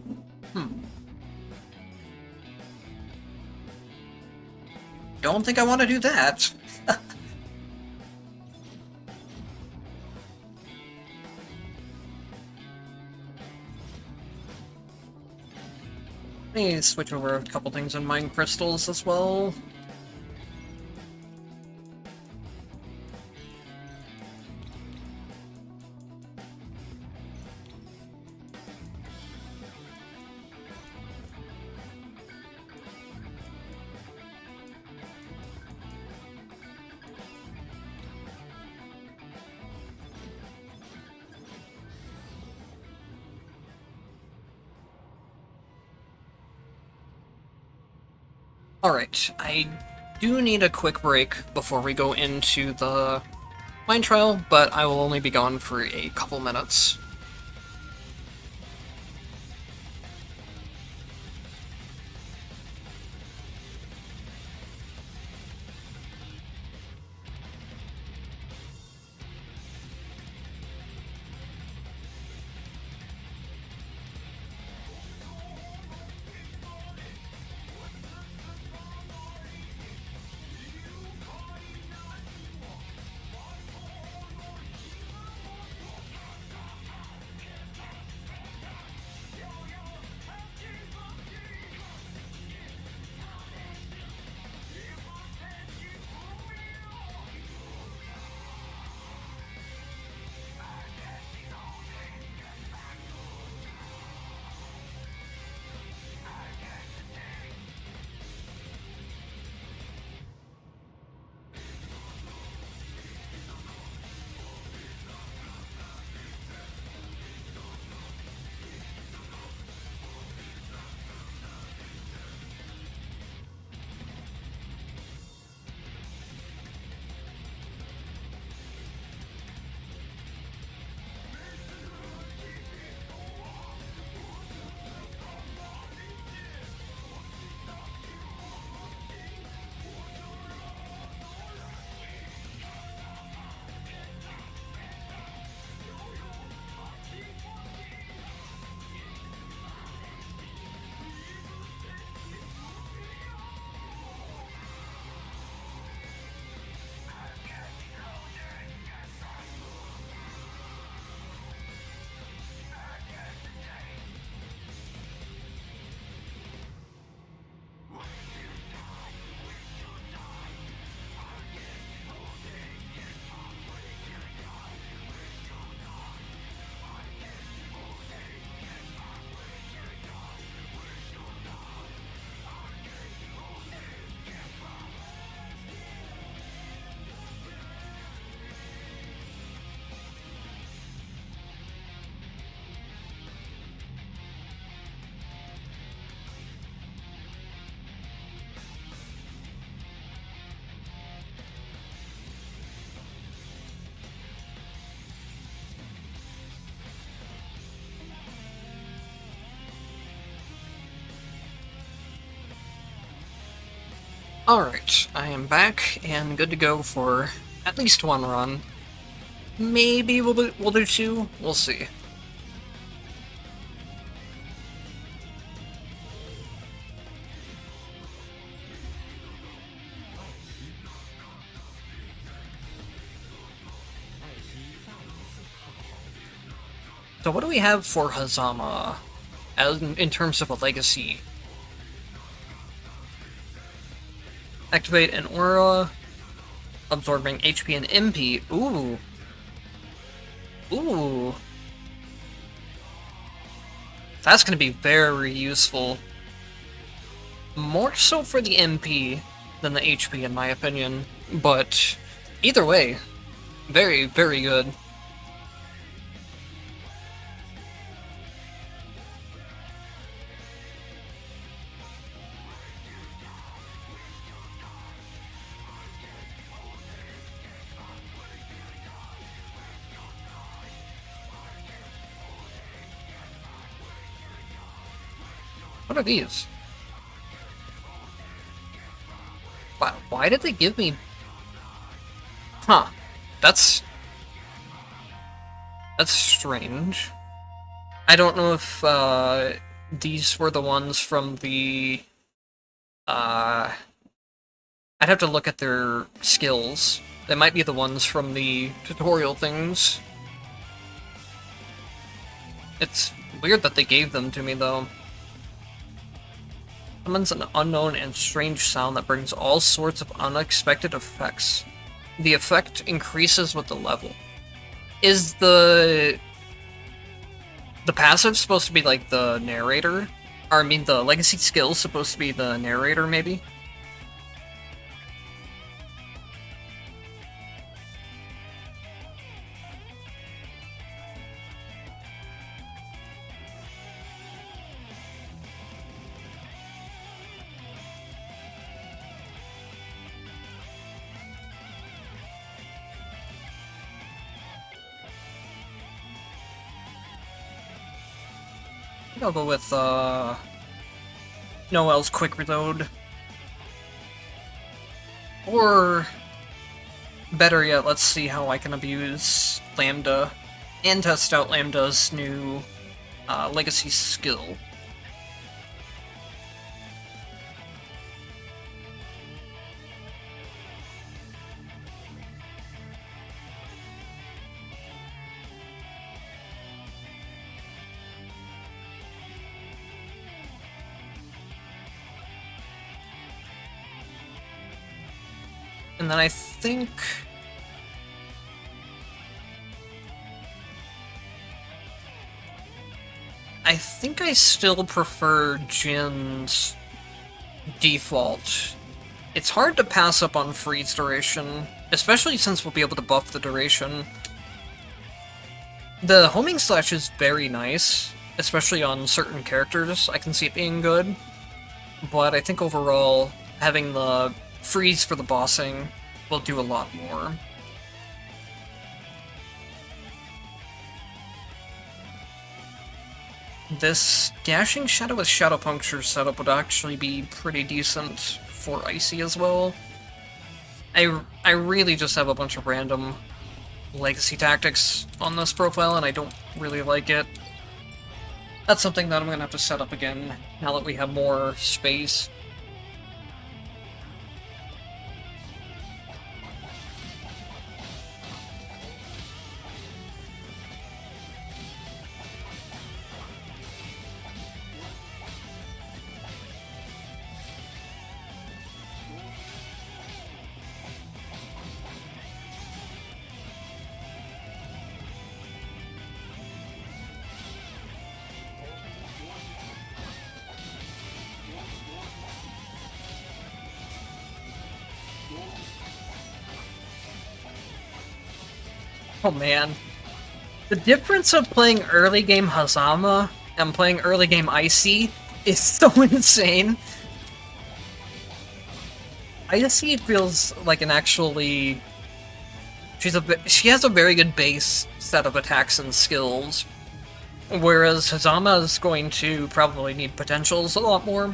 Don't think I want to do that. Let me switch over a couple things in Mind Crystals as well. Alright, I do need a quick break before we go into the mine trial, but I will only be gone for a couple minutes. Alright, I am back and good to go for at least one run. Maybe we'll do two? We'll see. So what do we have for Hazama in terms of a legacy? Activate an aura, absorbing HP and MP. Ooh. Ooh. That's gonna be very useful. More so for the MP than the HP in my opinion, but either way, very, very good. What are these? Why did they give me... Huh. That's strange. I don't know if, these were the ones from the... I'd have to look at their skills. They might be the ones from the tutorial things. It's weird that they gave them to me, though. Summons an unknown and strange sound that brings all sorts of unexpected effects. The effect increases with the level. Is the passive supposed to be like the narrator? Or I mean the legacy skill supposed to be the narrator, maybe? think I'll go with Noel's quick reload. Or better yet, let's see how I can abuse Lambda and test out Lambda's new legacy skill. And then I think I still prefer Jin's default. It's hard to pass up on freeze duration, especially since we'll be able to buff the duration. The homing slash is very nice, especially on certain characters. I can see it being good, but I think overall having the freeze for the bossing will do a lot more. This Dashing Shadow with Shadow Puncture setup would actually be pretty decent for Icey as well. I really just have a bunch of random legacy tactics on this profile, and I don't really like it. That's something that I'm gonna have to set up again now that we have more space. Oh man. The difference of playing early game Hazama and playing early game Icey is so insane. Icey feels like an actually... She has a very good base set of attacks and skills, whereas Hazama is going to probably need potentials a lot more.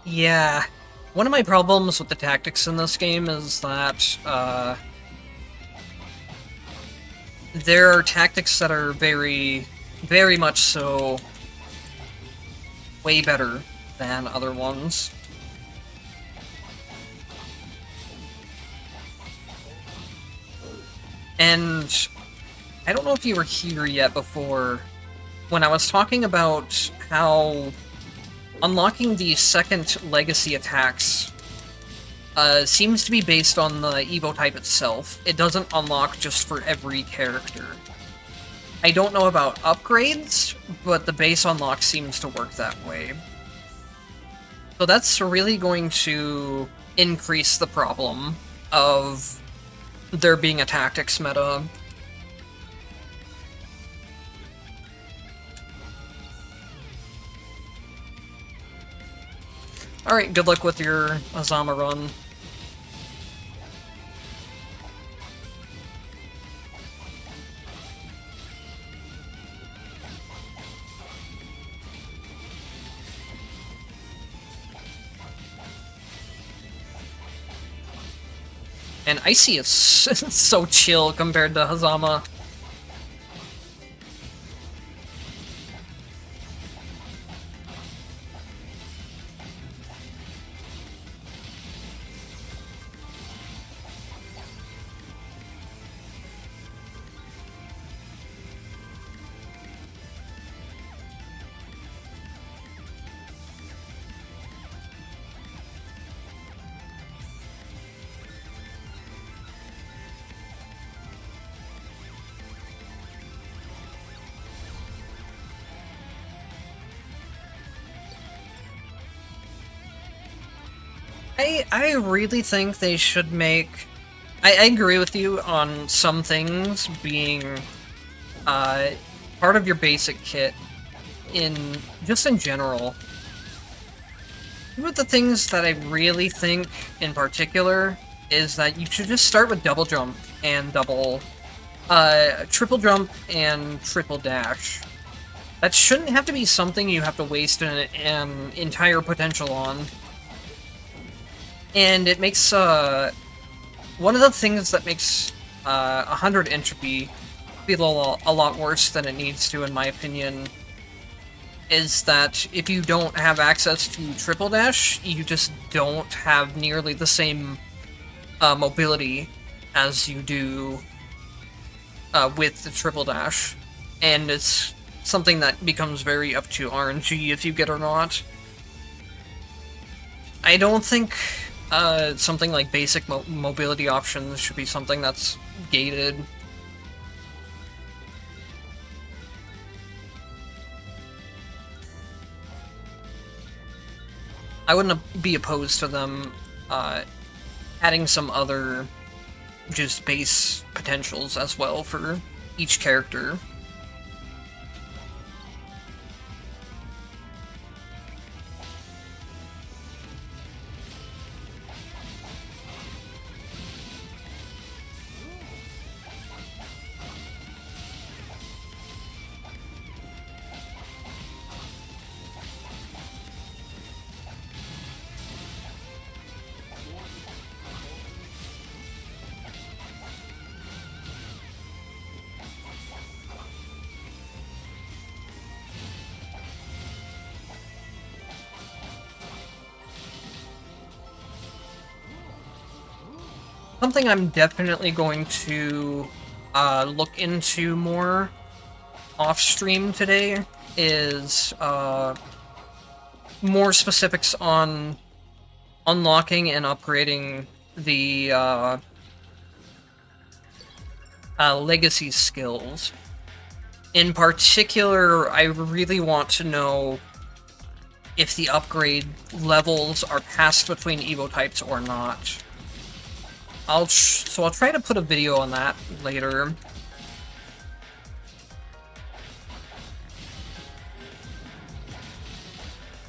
Yeah, one of my problems with the tactics in this game is that there are tactics that are very, very much so way better than other ones. And I don't know if you were here yet before when I was talking about how unlocking the second legacy attacks seems to be based on the Evo type itself. It doesn't unlock just for every character. I don't know about upgrades, but the base unlock seems to work that way. So that's really going to increase the problem of there being a tactics meta. Alright, good luck with your Hazama run. And Icey is so chill compared to Hazama. I really think they should make... I agree with you on some things being part of your basic kit, just in general. One of the things that I really think in particular is that you should just start with double jump and triple jump and triple dash. That shouldn't have to be something you have to waste an entire potential on. And it makes, one of the things that makes 100 entropy feel a lot worse than it needs to, in my opinion, is that if you don't have access to triple dash, you just don't have nearly the same mobility as you do with the triple dash. And it's something that becomes very up to RNG if you get or not. I don't think something like basic mobility options should be something that's gated. I wouldn't be opposed to them adding some other just base potentials as well for each character. Something I'm definitely going to look into more off-stream today is more specifics on unlocking and upgrading the legacy skills. In particular, I really want to know if the upgrade levels are passed between Evo types or not. So I'll try to put a video on that later.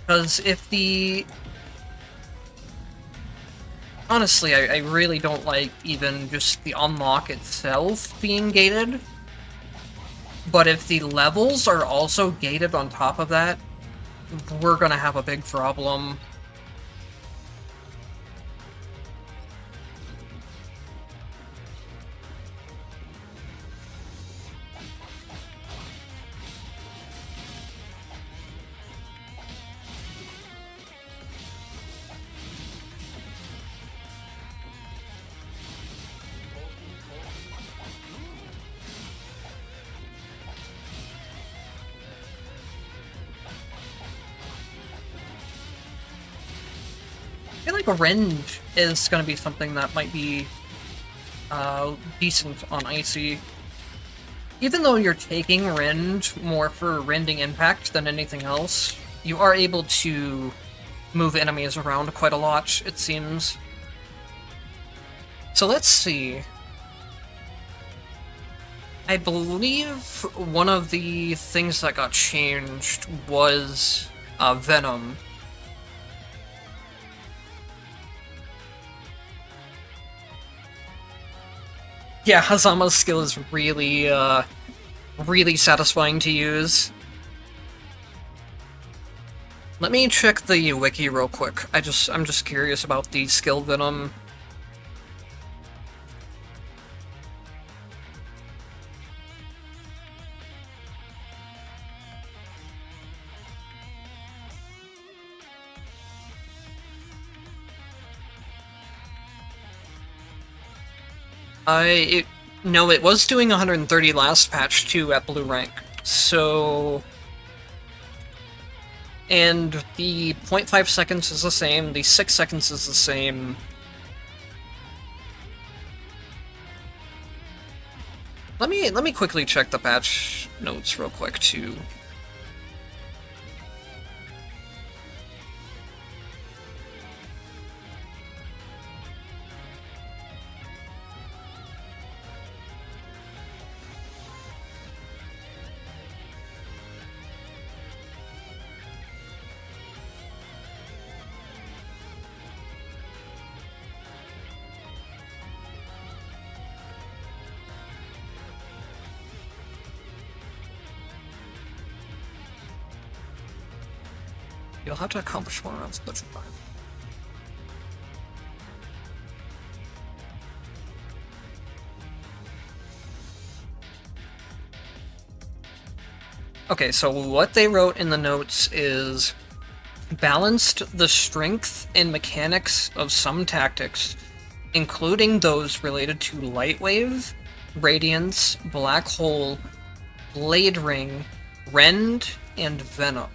Because if the... Honestly, I really don't like even just the unlock itself being gated. But if the levels are also gated on top of that, we're gonna have a big problem. I feel like Rend is going to be something that might be decent on Icey. Even though you're taking Rend more for rending impact than anything else, you are able to move enemies around quite a lot, it seems. So let's see. I believe one of the things that got changed was Venom. Yeah, Hazama's skill is really, really satisfying to use. Let me check the wiki real quick. I'm just curious about the skill Venom. No, it was doing 130 last patch too at blue rank, so... And the 0.5 seconds is the same, the 6 seconds is the same. Let me quickly check the patch notes real quick too. You'll have to accomplish more rounds of the drive. Okay, so what they wrote in the notes is balanced the strength and mechanics of some tactics, including those related to Lightwave, Radiance, Black Hole, Blade Ring, Rend, and Venom.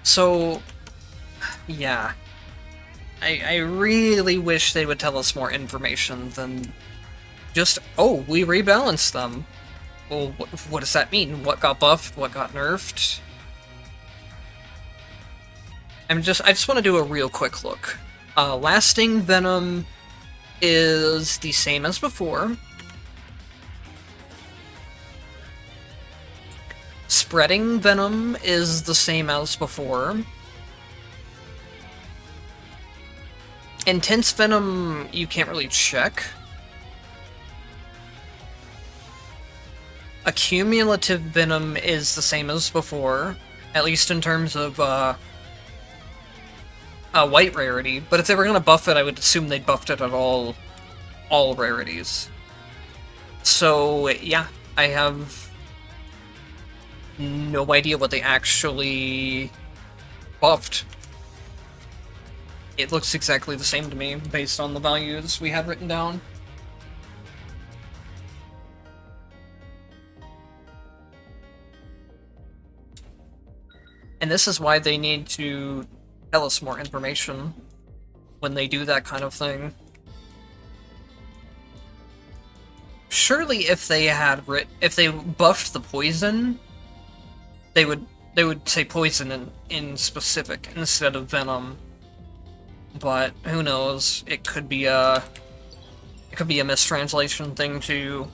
So, yeah. I really wish they would tell us more information than just, oh, we rebalanced them. Well, what does that mean? What got buffed? What got nerfed? I just want to do a real quick look. Lasting Venom is the same as before. Spreading Venom is the same as before. Intense Venom, you can't really check. Accumulative Venom is the same as before, at least in terms of white rarity, but if they were going to buff it, I would assume they'd buffed it at all rarities. So, yeah, I have no idea what they actually buffed. It looks exactly the same to me, based on the values we had written down. And this is why they need to tell us more information when they do that kind of thing. Surely if they buffed the poison, they would say poison in specific instead of venom. But who knows? It could be a mistranslation thing too.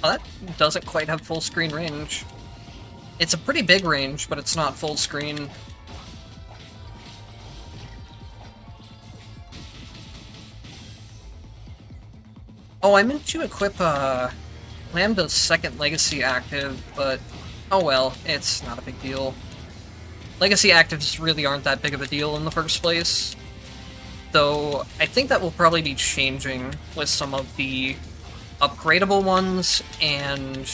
Well, that doesn't quite have full screen range. It's a pretty big range, but it's not full screen. Oh, I meant to equip Lambda's second Legacy active, but oh well, it's not a big deal. Legacy actives really aren't that big of a deal in the first place. Though, I think that will probably be changing with some of the upgradable ones and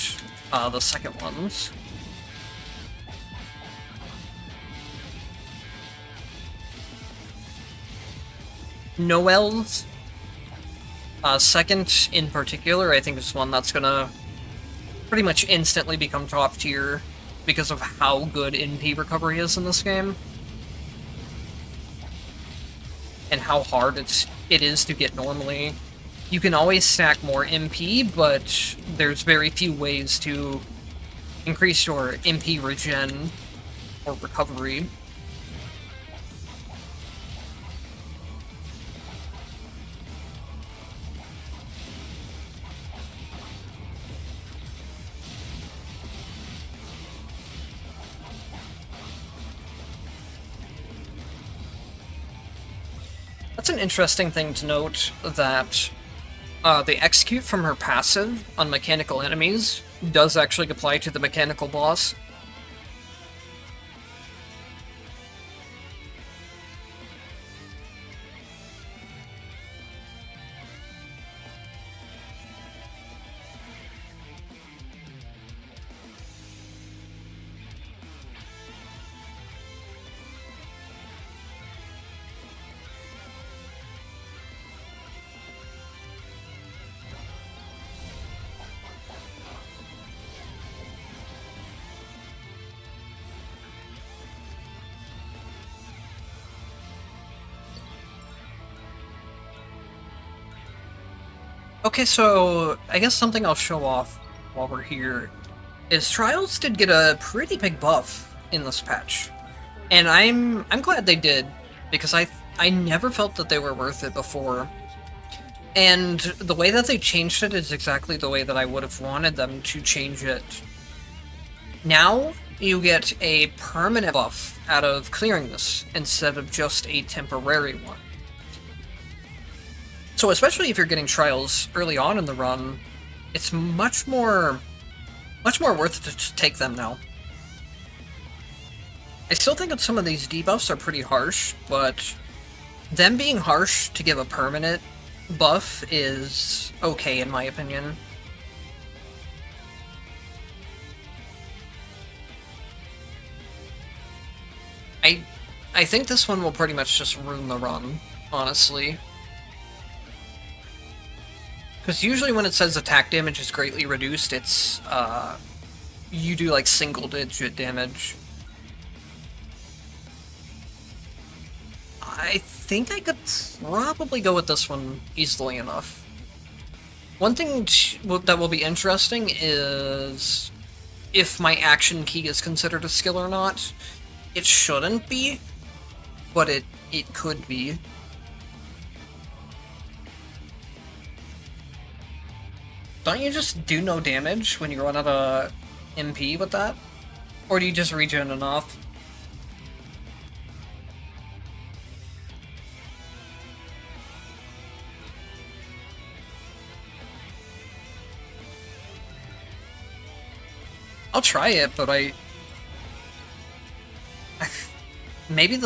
the second ones. Noel's second in particular, I think, is one that's gonna pretty much instantly become top tier because of how good NP recovery is in this game. And how hard it is to get normally. You can always stack more MP, but there's very few ways to increase your MP regen or recovery. That's an interesting thing to note, that the execute from her passive on mechanical enemies does actually apply to the mechanical boss. Okay, so I guess something I'll show off while we're here is Trials did get a pretty big buff in this patch. And I'm glad they did, because I never felt that they were worth it before. And the way that they changed it is exactly the way that I would have wanted them to change it. Now, you get a permanent buff out of clearing this, instead of just a temporary one. So especially if you're getting Trials early on in the run, it's much more worth it to take them now. I still think that some of these debuffs are pretty harsh, but them being harsh to give a permanent buff is okay in my opinion. I think this one will pretty much just ruin the run, honestly. Because usually when it says attack damage is greatly reduced, it's, you do like single-digit damage. I think I could probably go with this one easily enough. One thing that will be interesting is if my action key is considered a skill or not. It shouldn't be, but it could be. Don't you just do no damage when you run out of MP with that? Or do you just regen enough? I'll try it, but maybe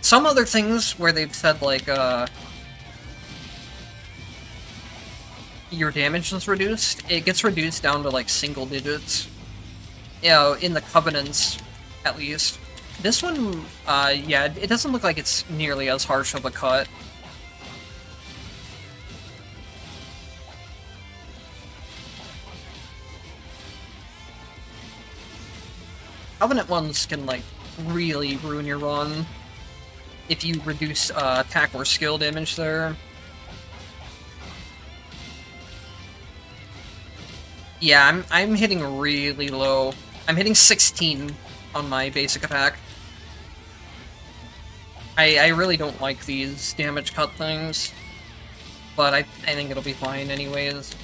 some other things where they've said, like, your damage is reduced, it gets reduced down to, like, single digits. You know, in the Covenants, at least. This one, yeah, it doesn't look like it's nearly as harsh of a cut. Covenant ones can, like, really ruin your run if you reduce attack or skill damage there. Yeah, I'm hitting really low. I'm hitting 16 on my basic attack. I really don't like these damage cut things, but I think it'll be fine anyways.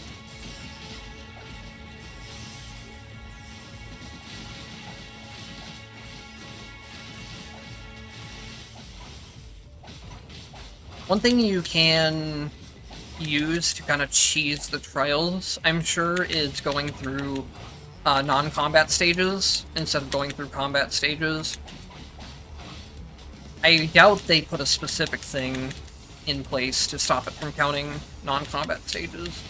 One thing you can use to kind of cheese the trials, I'm sure, is going through non-combat stages instead of going through combat stages. I doubt they put a specific thing in place to stop it from counting non-combat stages.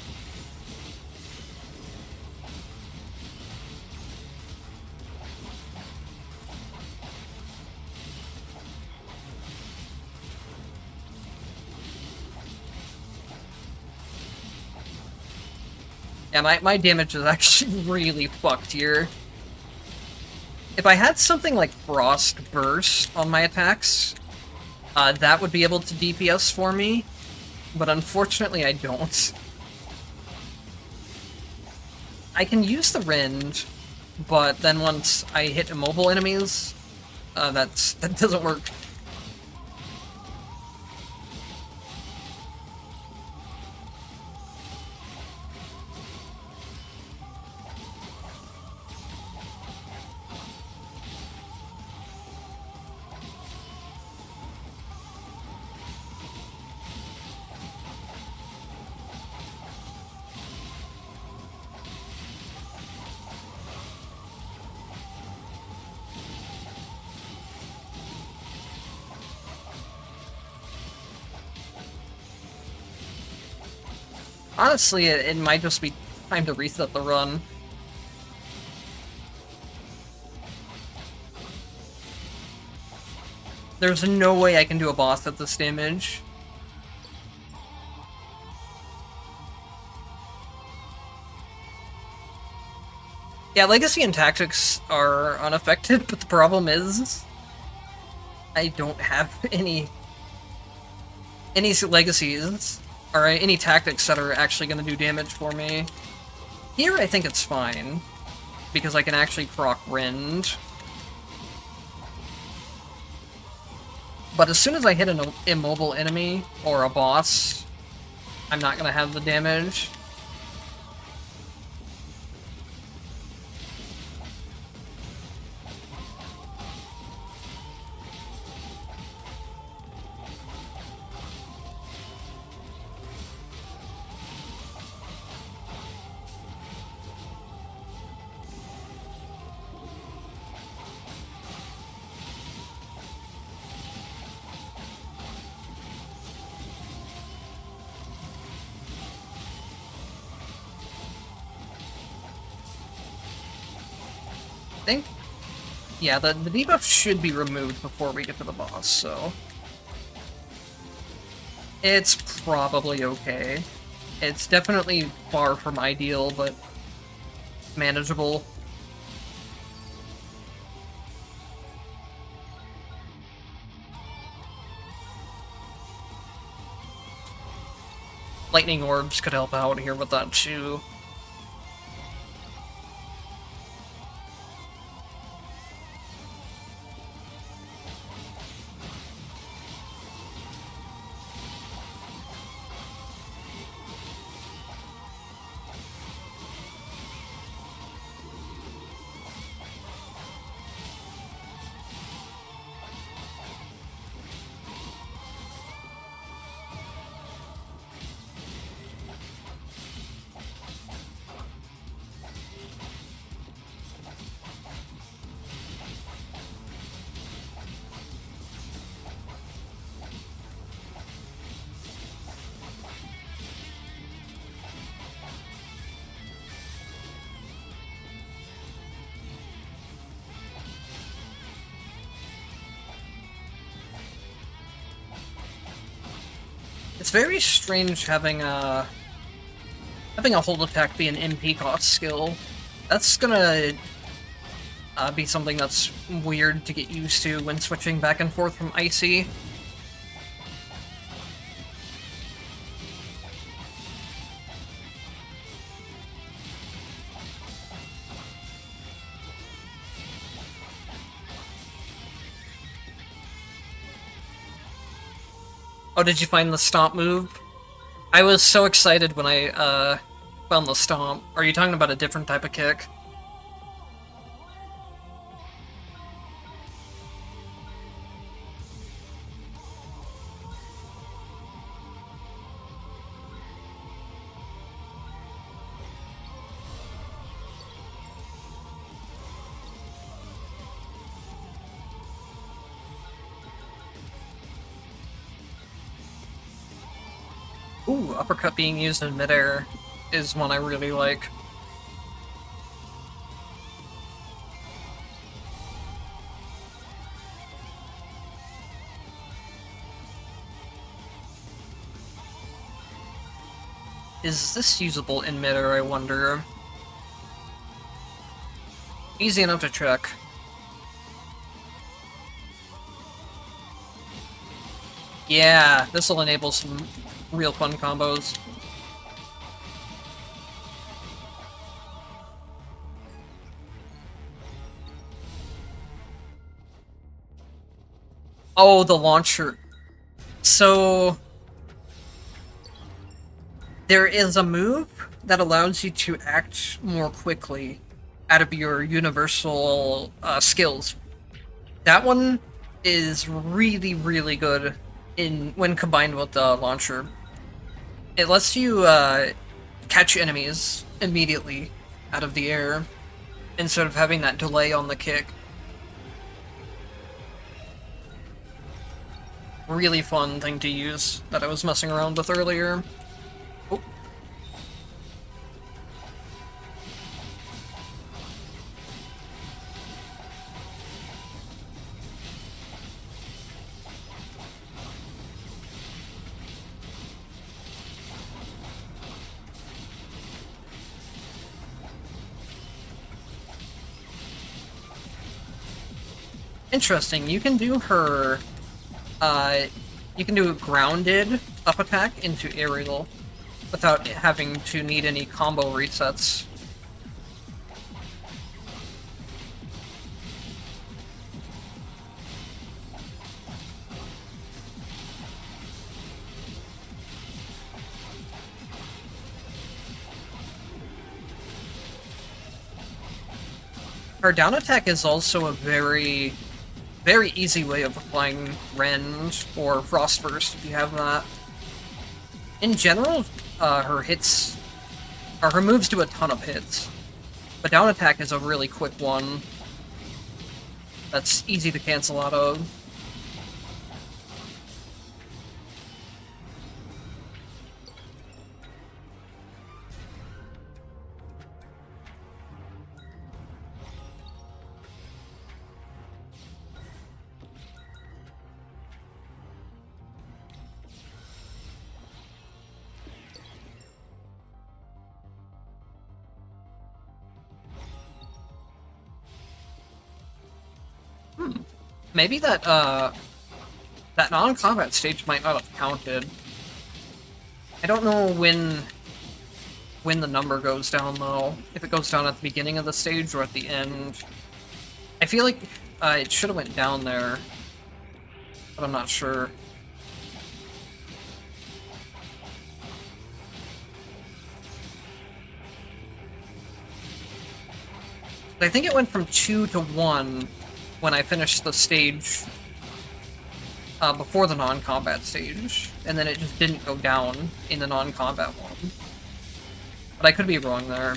Yeah, my damage is actually really fucked here. If I had something like Frost Burst on my attacks, that would be able to DPS for me, but unfortunately I don't. I can use the Rend, but then once I hit immobile enemies, that doesn't work. Honestly, it might just be time to reset the run. There's no way I can do a boss at this damage. Yeah, Legacy and Tactics are unaffected, but the problem is I don't have any legacies. Alright, any tactics that are actually going to do damage for me. Here, I think it's fine, because I can actually proc Rend. But as soon as I hit an immobile enemy, or a boss, I'm not going to have the damage. I think, yeah, the debuff should be removed before we get to the boss, so it's probably okay. It's definitely far from ideal, but manageable. Lightning orbs could help out here with that too. It's very strange having a hold attack be an MP cost skill. That's gonna be something that's weird to get used to when switching back and forth from Icey. Oh, did you find the stomp move? I was so excited when I found the stomp. Are you talking about a different type of kick? Ooh, uppercut being used in midair is one I really like. Is this usable in midair, I wonder? Easy enough to check. Yeah, this will enable some real fun combos. Oh, the launcher. So there is a move that allows you to act more quickly out of your universal skills. That one is really, really good when combined with the launcher. It lets you catch enemies immediately out of the air instead of having that delay on the kick. Really fun thing to use that I was messing around with earlier. Oh. Interesting, you can do her, you can do Grounded up attack into aerial without having to need any combo resets. Her down attack is also a very easy way of applying Rend or Frost Burst if you have that. In general, her hits, or her moves do a ton of hits, but down attack is a really quick one that's easy to cancel out of. Maybe that that non-combat stage might not have counted. I don't know when the number goes down though. If it goes down at the beginning of the stage or at the end. I feel like it should have went down there, but I'm not sure. I think it went from 2 to 1 when I finished the stage before the non-combat stage, and then it just didn't go down in the non-combat one. But I could be wrong there.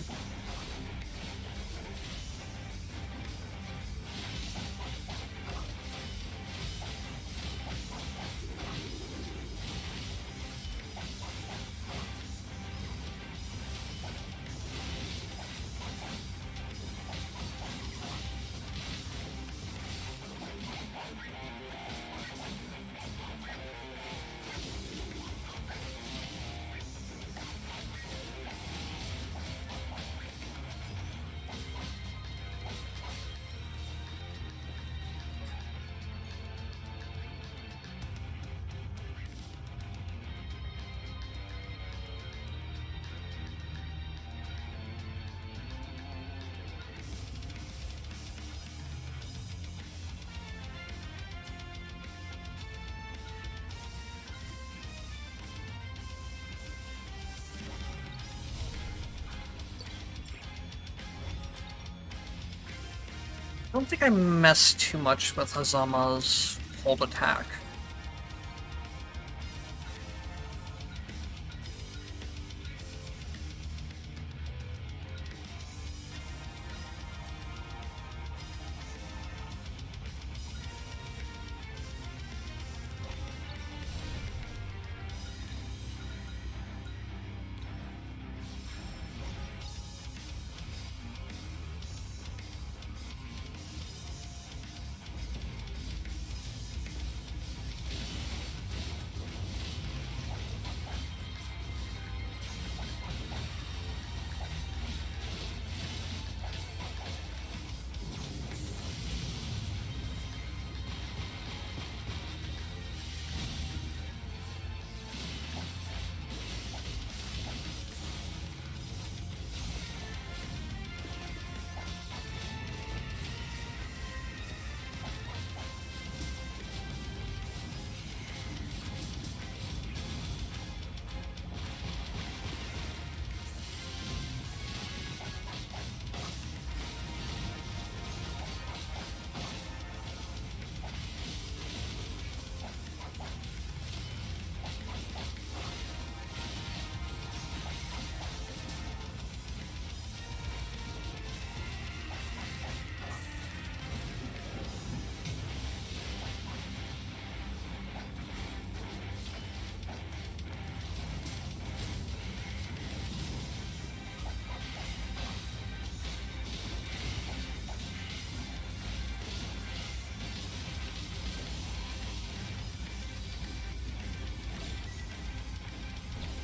I don't think I messed too much with Hazama's hold attack.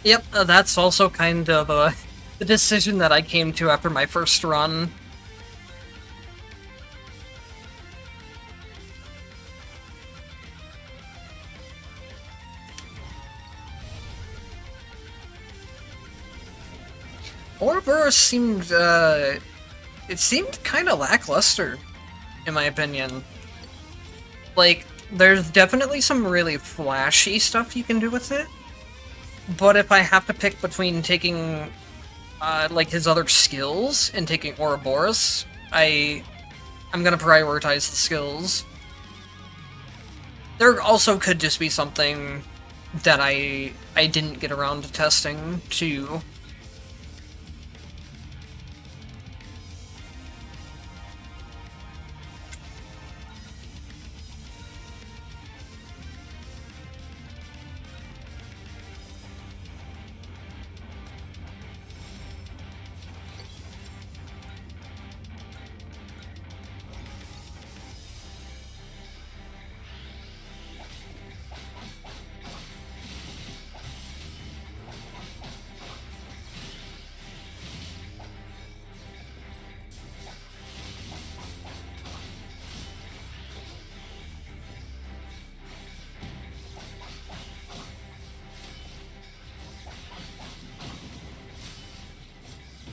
Yep, that's also kind of the decision that I came to after my first run. Ouroboros seemed, it seemed kind of lackluster, in my opinion. Like, there's definitely some really flashy stuff you can do with it, but if I have to pick between taking, like, his other skills and taking Ouroboros, I'm gonna prioritize the skills. There also could just be something that I didn't get around to testing, too.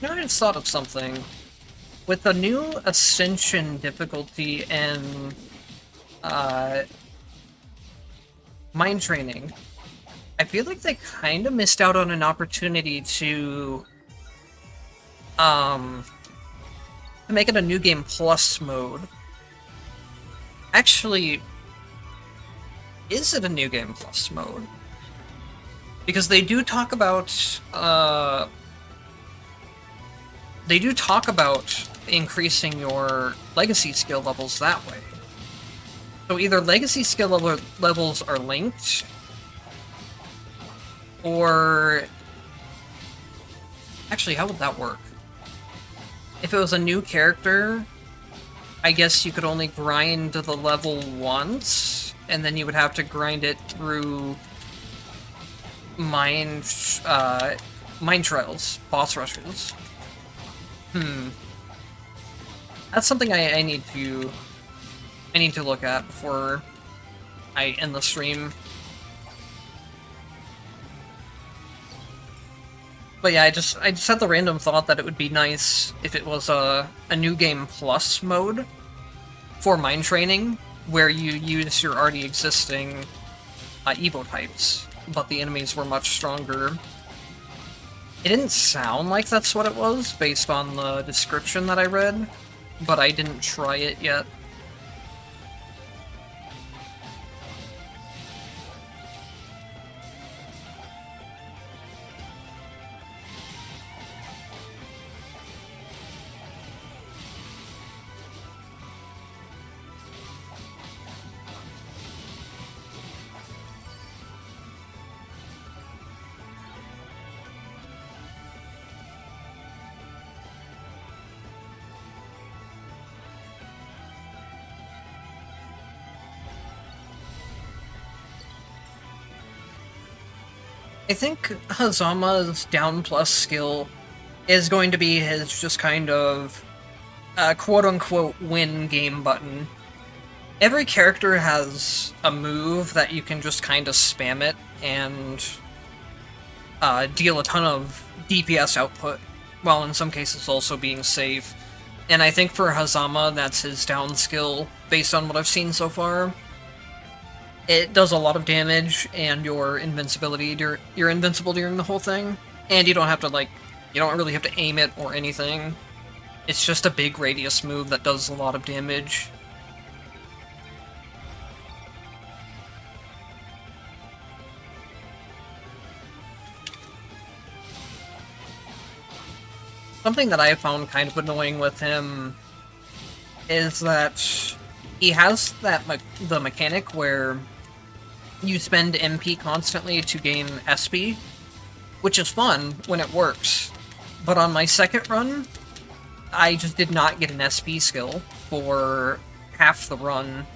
You know, I just thought of something. With the new Ascension difficulty and mind training, I feel like they kind of missed out on an opportunity to make it a New Game Plus mode. Actually, is it a New Game Plus mode? Because they do talk about increasing your legacy skill levels that way. So either legacy skill levels are linked, or... Actually, how would that work? If it was a new character, I guess you could only grind the level once, and then you would have to grind it through mind trials, boss rushes. That's something I need to look at before I end the stream. But yeah, I just had the random thought that it would be nice if it was a New Game Plus mode for mind training, where you use your already existing Evo types, but the enemies were much stronger. It didn't sound like that's what it was, based on the description that I read, but I didn't try it yet. I think Hazama's down plus skill is going to be his just kind of quote-unquote win game button. Every character has a move that you can just kind of spam it and deal a ton of DPS output, while in some cases also being safe. And I think for Hazama, that's his down skill, based on what I've seen so far. It does a lot of damage, and you're invincible during the whole thing. And you don't have to, like, you don't really have to aim it or anything. It's just a big radius move that does a lot of damage. Something that I have found kind of annoying with him is that he has the mechanic where you spend MP constantly to gain SP, which is fun when it works. But on my second run, I just did not get an SP skill for half the run.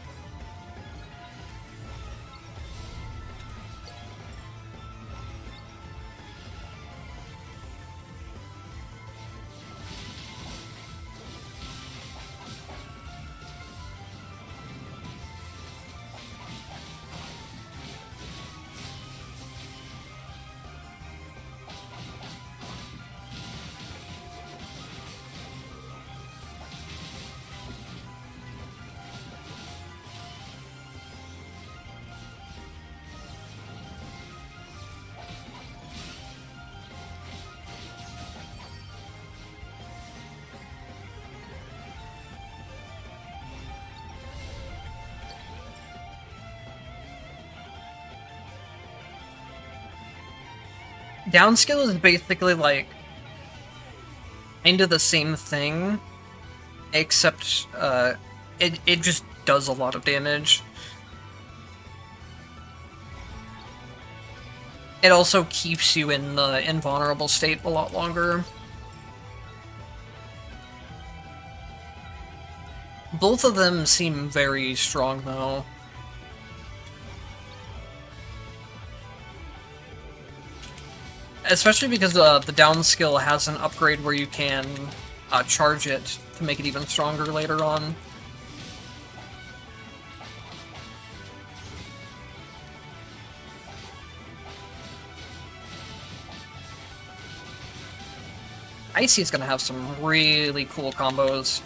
Downskill is basically like kind of the same thing, except it just does a lot of damage. It also keeps you in the invulnerable state a lot longer. Both of them seem very strong, though. Especially because the down skill has an upgrade where you can charge it to make it even stronger later on. Icey is going to have some really cool combos.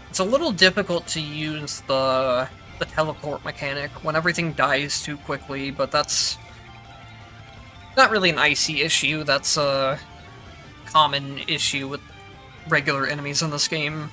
It's a little difficult to use the teleport mechanic when everything dies too quickly, but that's not really an Icey issue. That's a common issue with regular enemies in this game.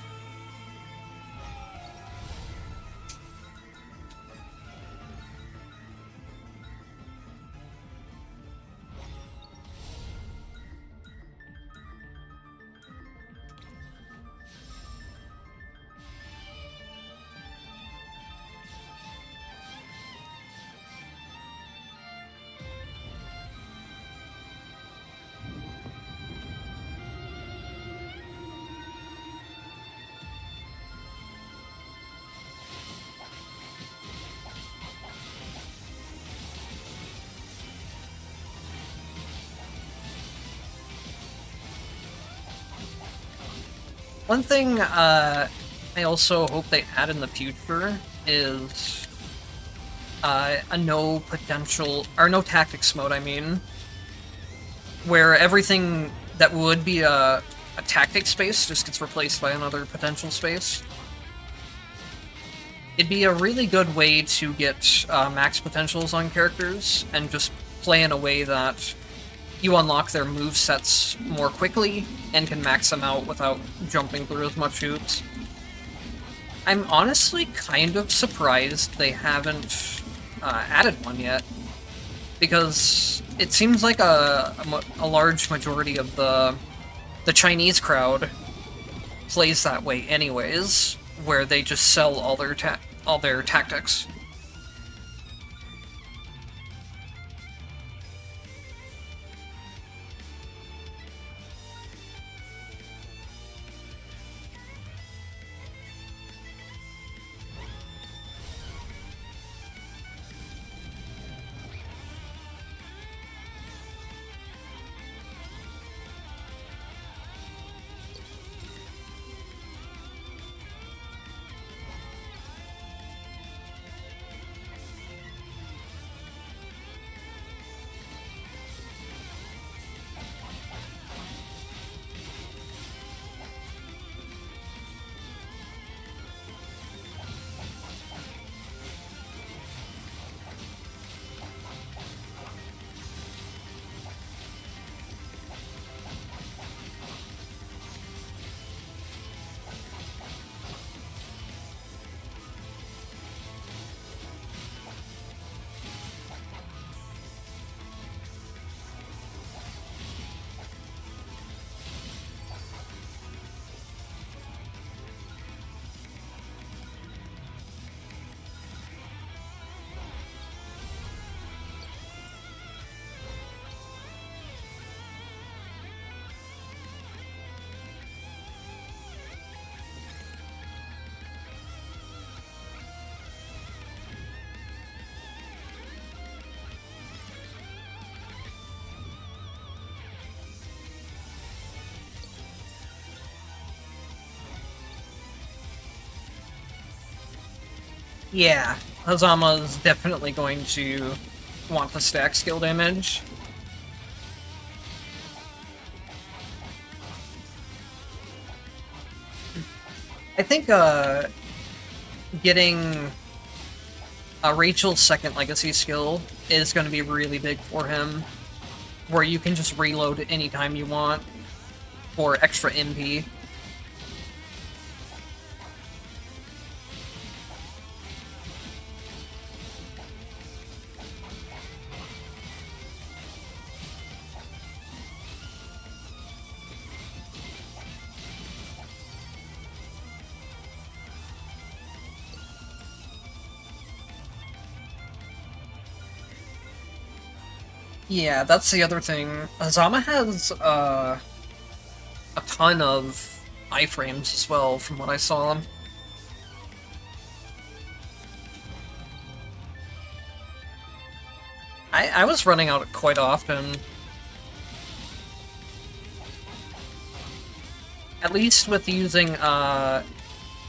One thing I also hope they add in the future is a no tactics mode, I mean, where everything that would be a tactic space just gets replaced by another potential space. It'd be a really good way to get max potentials on characters and just play in a way that you unlock their movesets more quickly and can max them out without jumping through as much hoops. I'm honestly kind of surprised they haven't added one yet, because it seems like a large majority of the Chinese crowd plays that way anyways, where they just sell all their tactics. Yeah, Hazama is definitely going to want the stack skill damage. I think getting Rachel's second legacy skill is going to be really big for him, where you can just reload anytime you want for extra MP. Yeah, that's the other thing. Hazama has a ton of iframes as well, from what I saw. I was running out quite often. At least with using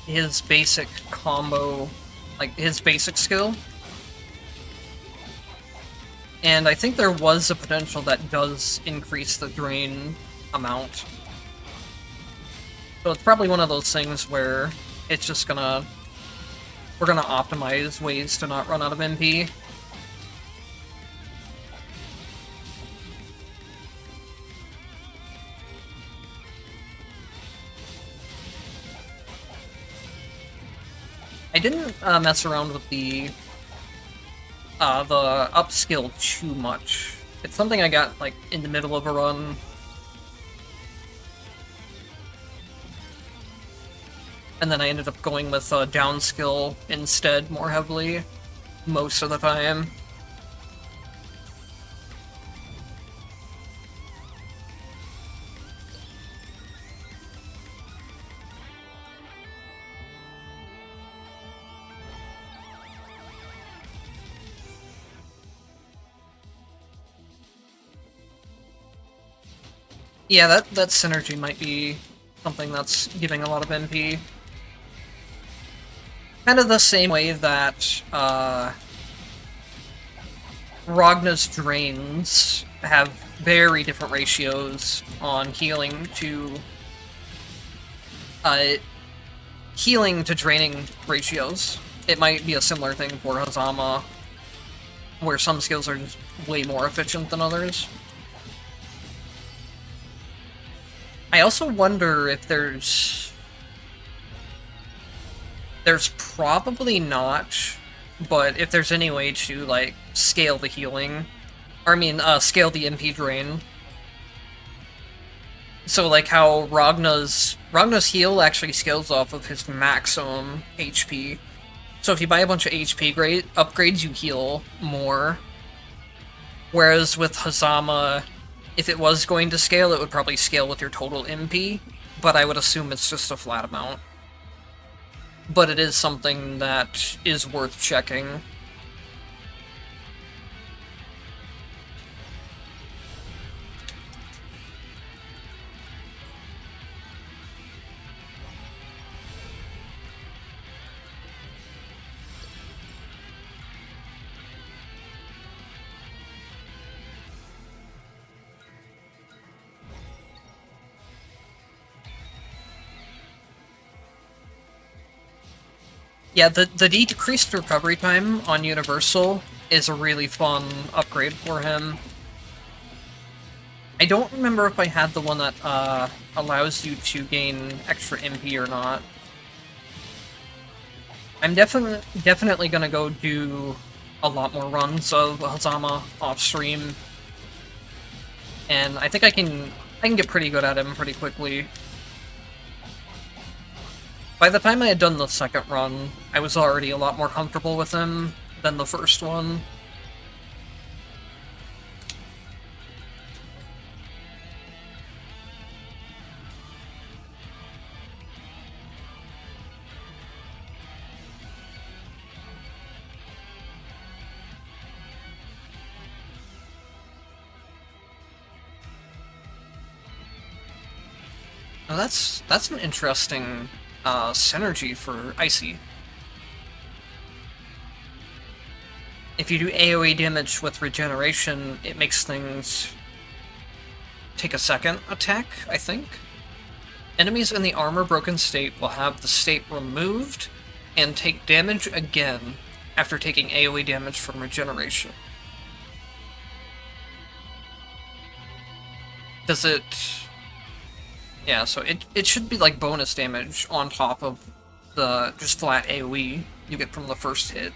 his basic combo, like his basic skill. And I think there was a potential that does increase the drain amount. So it's probably one of those things where it's just gonna... we're gonna optimize ways to not run out of MP. I didn't mess around with the upskill too much. It's something I got, like, in the middle of a run. And then I ended up going with downskill instead, more heavily, most of the time. Yeah, that synergy might be something that's giving a lot of MP. Kind of the same way that Ragna's drains have very different ratios on healing to draining ratios. It might be a similar thing for Hazama, where some skills are just way more efficient than others. I also wonder if there's probably not, but if there's any way to, like, scale the healing, or I mean, scale the MP drain. So, like, how Ragna's heal actually scales off of his maximum HP. So if you buy a bunch of HP upgrades, you heal more. Whereas with Hazama, if it was going to scale, it would probably scale with your total MP, but I would assume it's just a flat amount. But it is something that is worth checking. Yeah, the decreased recovery time on Universal is a really fun upgrade for him. I don't remember if I had the one that allows you to gain extra MP or not. I'm definitely gonna go do a lot more runs of Hazama off stream, and I think I can get pretty good at him pretty quickly. By the time I had done the second run, I was already a lot more comfortable with him than the first one. Now that's an interesting synergy for Icey. If you do AoE damage with regeneration, it makes things take a second attack, I think. Enemies in the armor-broken state will have the state removed and take damage again after taking AoE damage from regeneration. Does it... Yeah, so it should be like bonus damage on top of the just flat AoE you get from the first hit.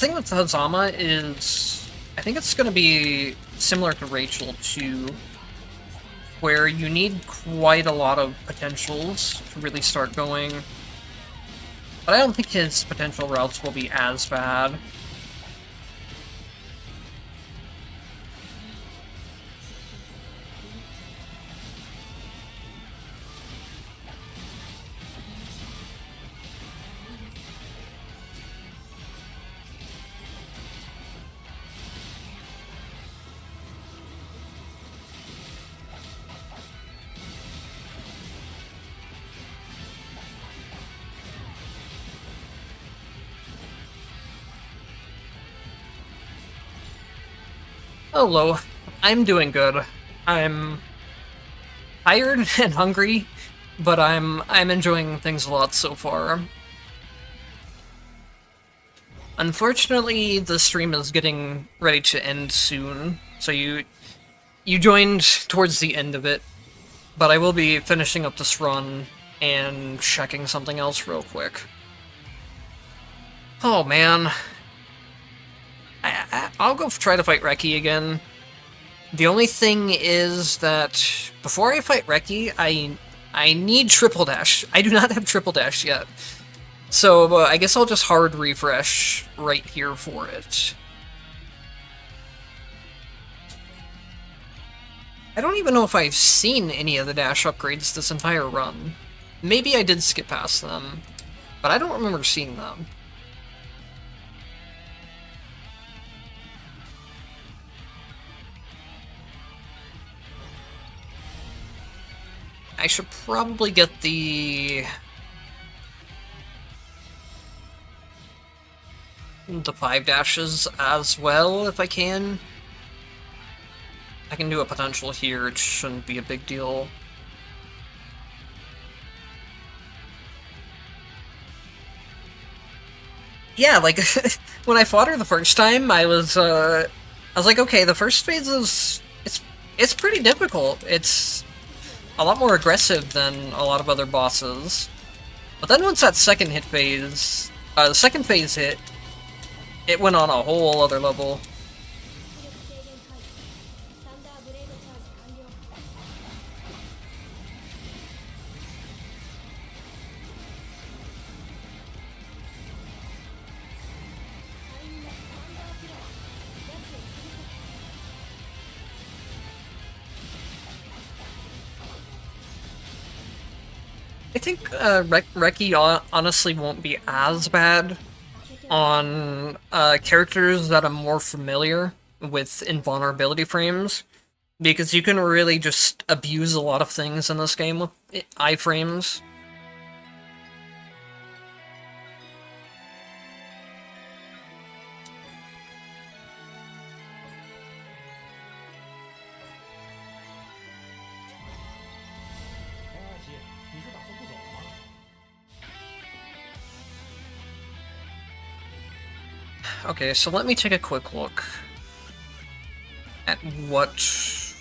thing with Hazama is, I think it's going to be similar to Rachel too, where you need quite a lot of potentials to really start going. But I don't think his potential routes will be as bad. Hello, I'm doing good. I'm tired and hungry, but I'm enjoying things a lot so far. Unfortunately, the stream is getting ready to end soon, so you joined towards the end of it, but I will be finishing up this run and checking something else real quick. Oh man. I'll go try to fight Reki again. The only thing is that before I fight Reki, I need triple dash. I do not have triple dash yet. So I guess I'll just hard refresh right here for it. I don't even know if I've seen any of the dash upgrades this entire run. Maybe I did skip past them, but I don't remember seeing them. I should probably get the 5 dashes as well if I can. I can do a potential here, it shouldn't be a big deal. Yeah, like, when I fought her the first time, I was like, okay, the first phase is, it's pretty difficult. It's a lot more aggressive than a lot of other bosses. But then once that second phase hit, it went on a whole other level. I think Reki honestly won't be as bad on characters that are more familiar with invulnerability frames, because you can really just abuse a lot of things in this game with iframes. Okay, so let me take a quick look at what...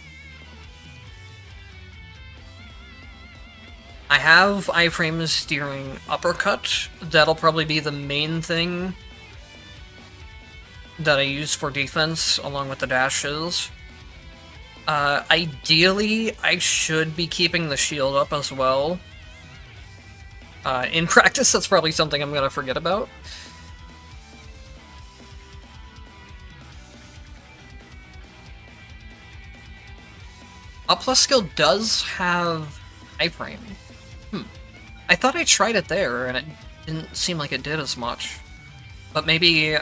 I have iframes during uppercut. That'll probably be the main thing that I use for defense, along with the dashes. Ideally, I should be keeping the shield up as well. In practice, that's probably something I'm gonna forget about. Up plus skill does have iframe. I thought I tried it there, and it didn't seem like it did as much. But maybe the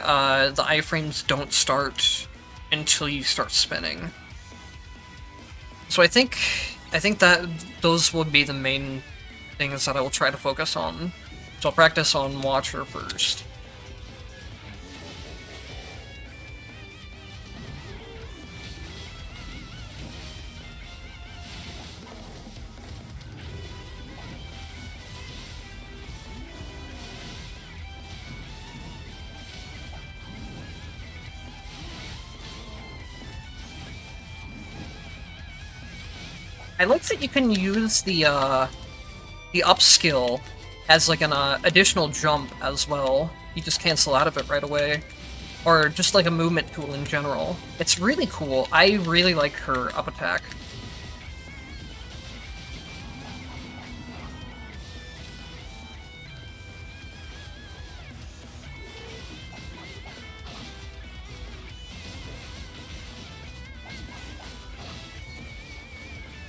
iframes don't start until you start spinning. So I think that those would be the main things that I will try to focus on. So I'll practice on Watcher first. I like that you can use the up skill as like an additional jump as well. You just cancel out of it right away. or just like a movement tool in general. It's really cool. I really like her up attack.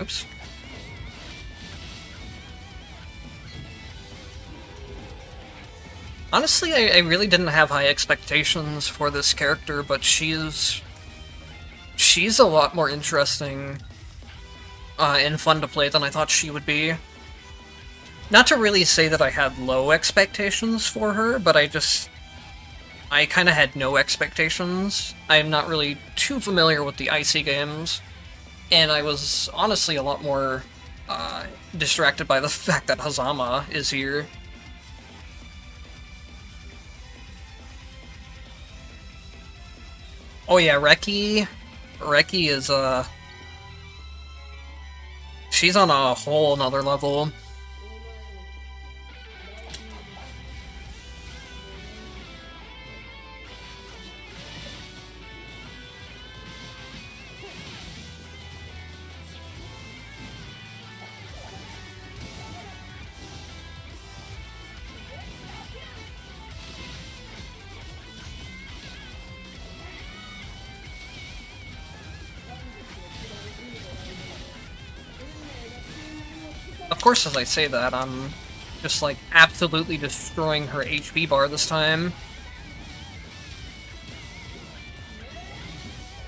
Oops. Honestly, I really didn't have high expectations for this character, but she's a lot more interesting and fun to play than I thought she would be. Not to really say that I had low expectations for her, but I kind of had no expectations. I'm not really too familiar with the Icey games, and I was honestly a lot more distracted by the fact that Hazama is here. Oh yeah, Reki is, she's on a whole nother level. Of course, as I say that, I'm just, like, absolutely destroying her HP bar this time.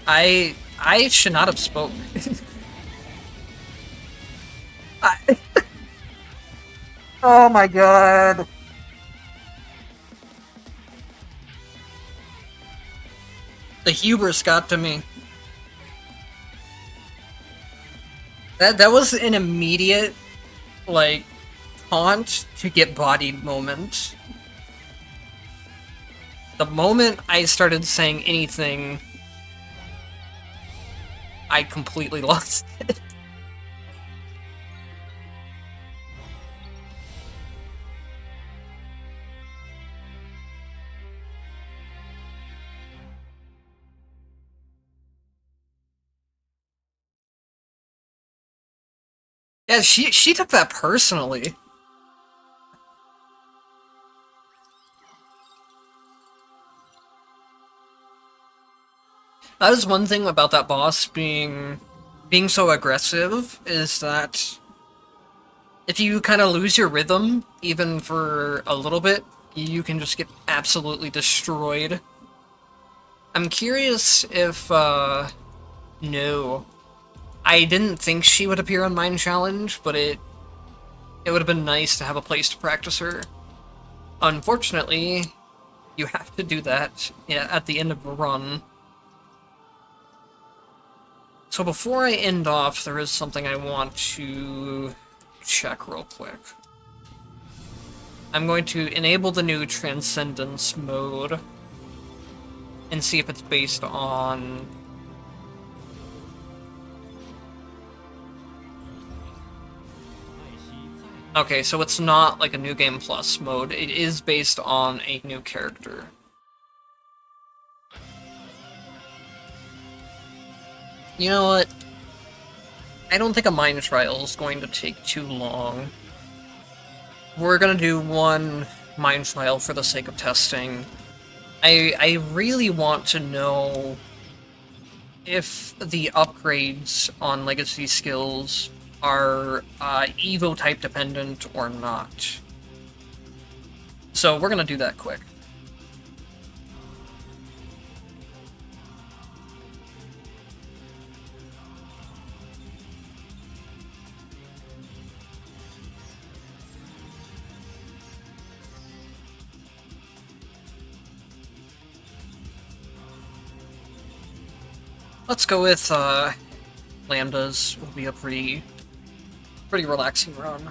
I should not have spoke. Oh my god. The hubris got to me. That was an immediate, like, taunt to get bodied moment. The moment I started saying anything, I completely lost it. Yeah, she took that personally. That is one thing about that boss being so aggressive, is that if you kind of lose your rhythm, even for a little bit, you can just get absolutely destroyed. I'm curious if, no. I didn't think she would appear on Mind Challenge, but it would have been nice to have a place to practice her. Unfortunately, you have to do that at the end of the run. So before I end off, there is something I want to check real quick. I'm going to enable the new Transcendence mode and see if it's based on... Okay, so it's not like a New Game Plus mode. It is based on a new character. You know what? I don't think a Mind Trial is going to take too long. We're gonna do one Mind Trial for the sake of testing. I really want to know if the upgrades on Legacy skills are Evo type dependent or not. So we're gonna do that quick. Let's go with Lambdas. Will be a pretty relaxing run.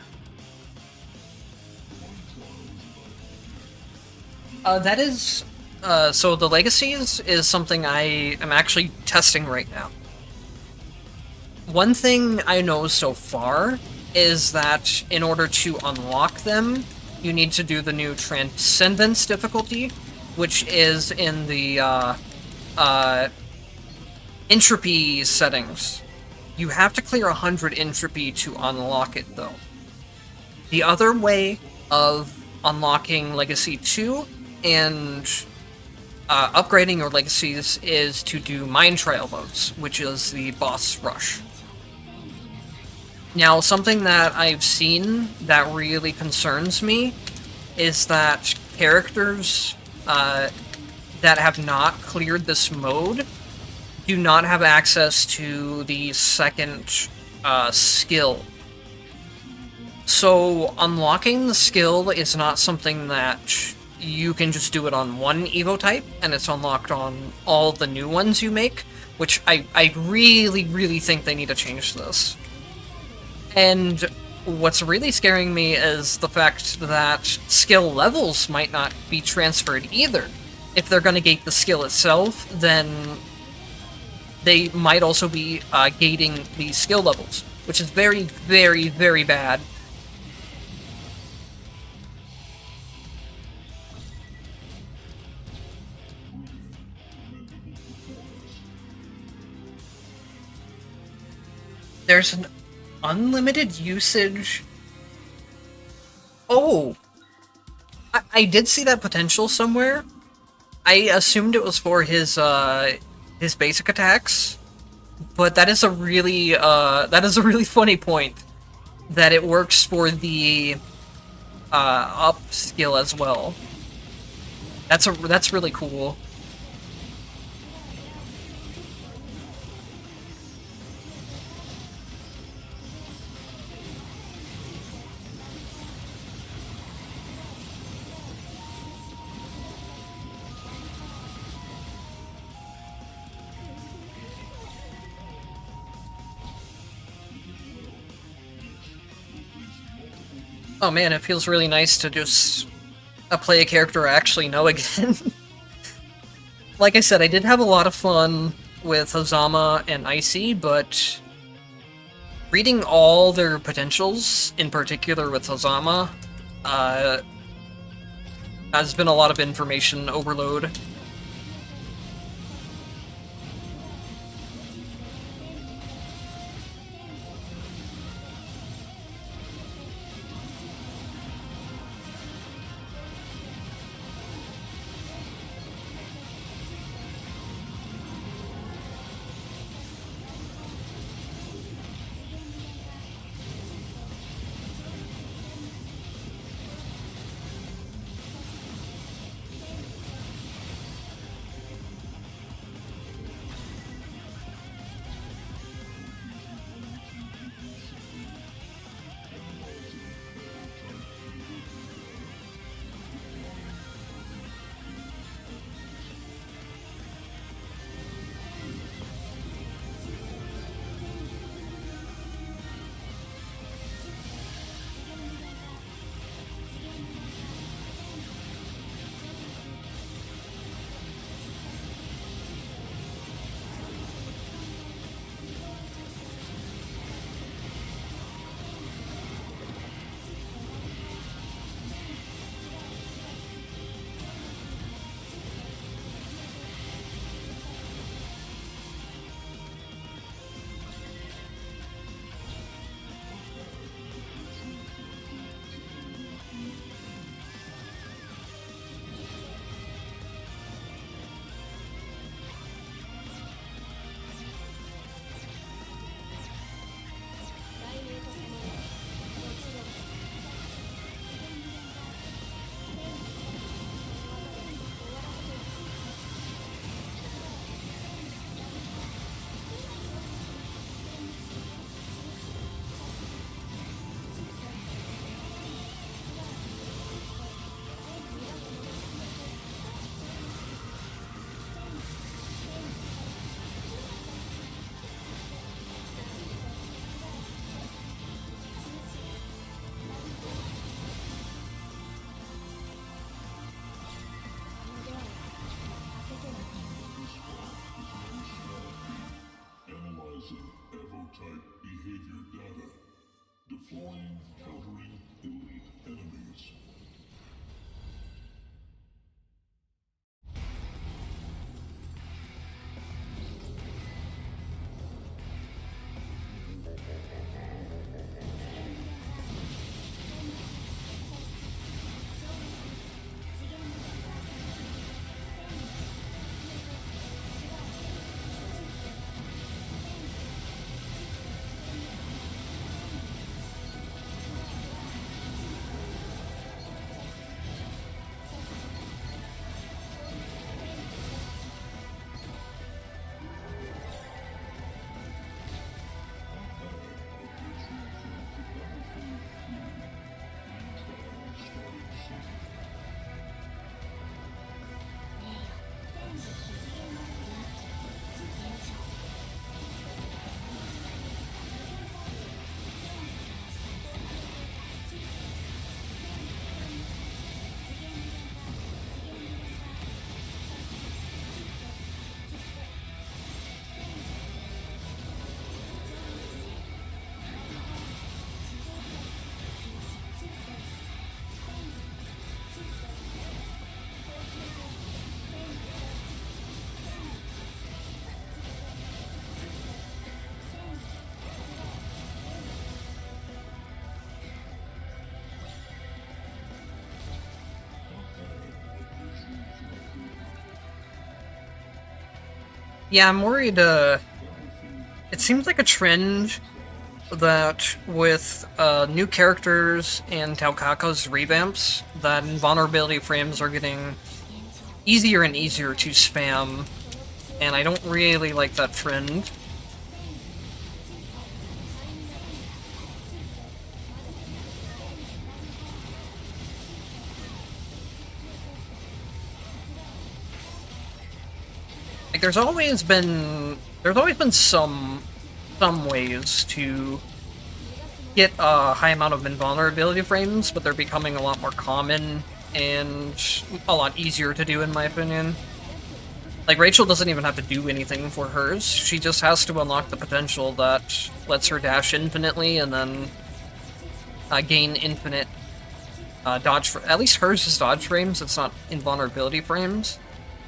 That is... so the Legacies is something I am actually testing right now. One thing I know so far is that in order to unlock them, you need to do the new Transcendence difficulty, which is in the entropy settings. You have to clear 100 entropy to unlock it, though. The other way of unlocking Legacy 2 and upgrading your legacies is to do Mind Trial modes, which is the boss rush. Now, something that I've seen that really concerns me is that characters that have not cleared this mode do not have access to the second skill. So, unlocking the skill is not something that you can just do it on one Evo type, and it's unlocked on all the new ones you make, which I really, really think they need to change this. And what's really scaring me is the fact that skill levels might not be transferred either. If they're going to gate the skill itself, then they might also be gating the skill levels, which is very, very, very bad. There's an unlimited usage. Oh, I did see that potential somewhere. I assumed it was for his basic attacks, but that is a really funny point that it works for the up skill as well. That's really cool. Oh man, it feels really nice to just play a character I actually know again. Like I said, I did have a lot of fun with Hazama and Icey, but reading all their potentials, in particular with Hazama, has been a lot of information overload. Yeah, I'm worried, it seems like a trend that with new characters and Taukaka's revamps, that invulnerability frames are getting easier and easier to spam, and I don't really like that trend. Like, there's always been some ways to get a high amount of invulnerability frames, but they're becoming a lot more common and a lot easier to do, in my opinion. Like, Rachel doesn't even have to do anything for hers. She just has to unlock the potential that lets her dash infinitely and then gain infinite dodge. At least hers is dodge frames, it's not invulnerability frames,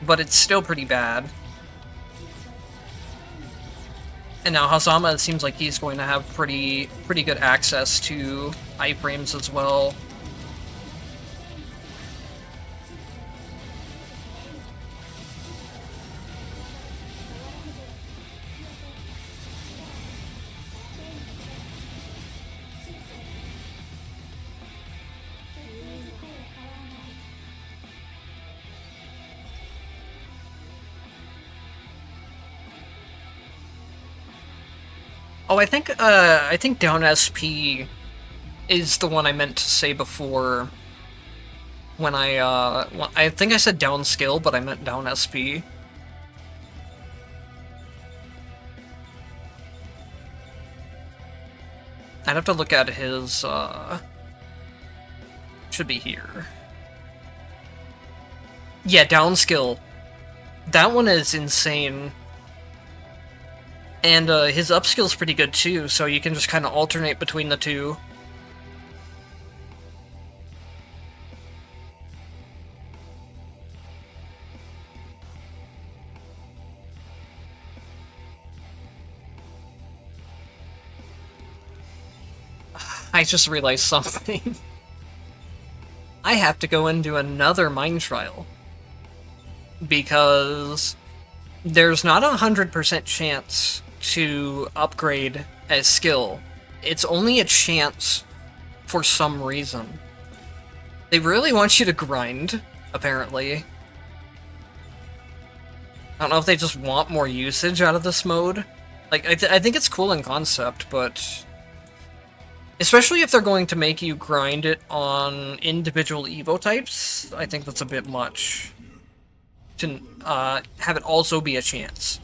but it's still pretty bad. And now Hazama, it seems like he's going to have pretty good access to iframes as well. Oh, I think down SP is the one I meant to say before when I think I said down skill, but I meant down SP. I'd have to look at his, should be here. Yeah, down skill. That one is insane. And his up skill's pretty good too, so you can just kind of alternate between the two. I just realized something. I have to go and do another mind trial. Because there's not 100% chance to upgrade a skill. It's only a chance for some reason. They really want you to grind, apparently. I don't know if they just want more usage out of this mode. Like, I think it's cool in concept, but especially if they're going to make you grind it on individual Evo types, I think that's a bit much. To have it also be a chance.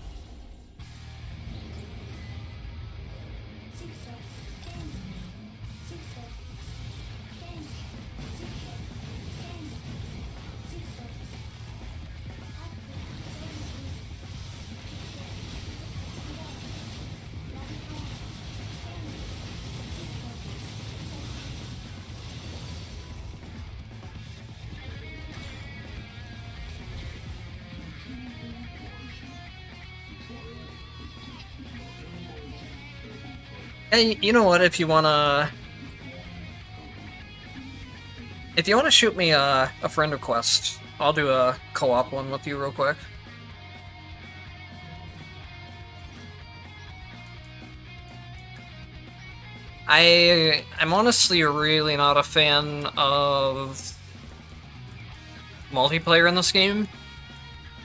Hey, you know what? If you wanna shoot me a friend request, I'll do a co-op one with you real quick. I'm honestly really not a fan of multiplayer in this game.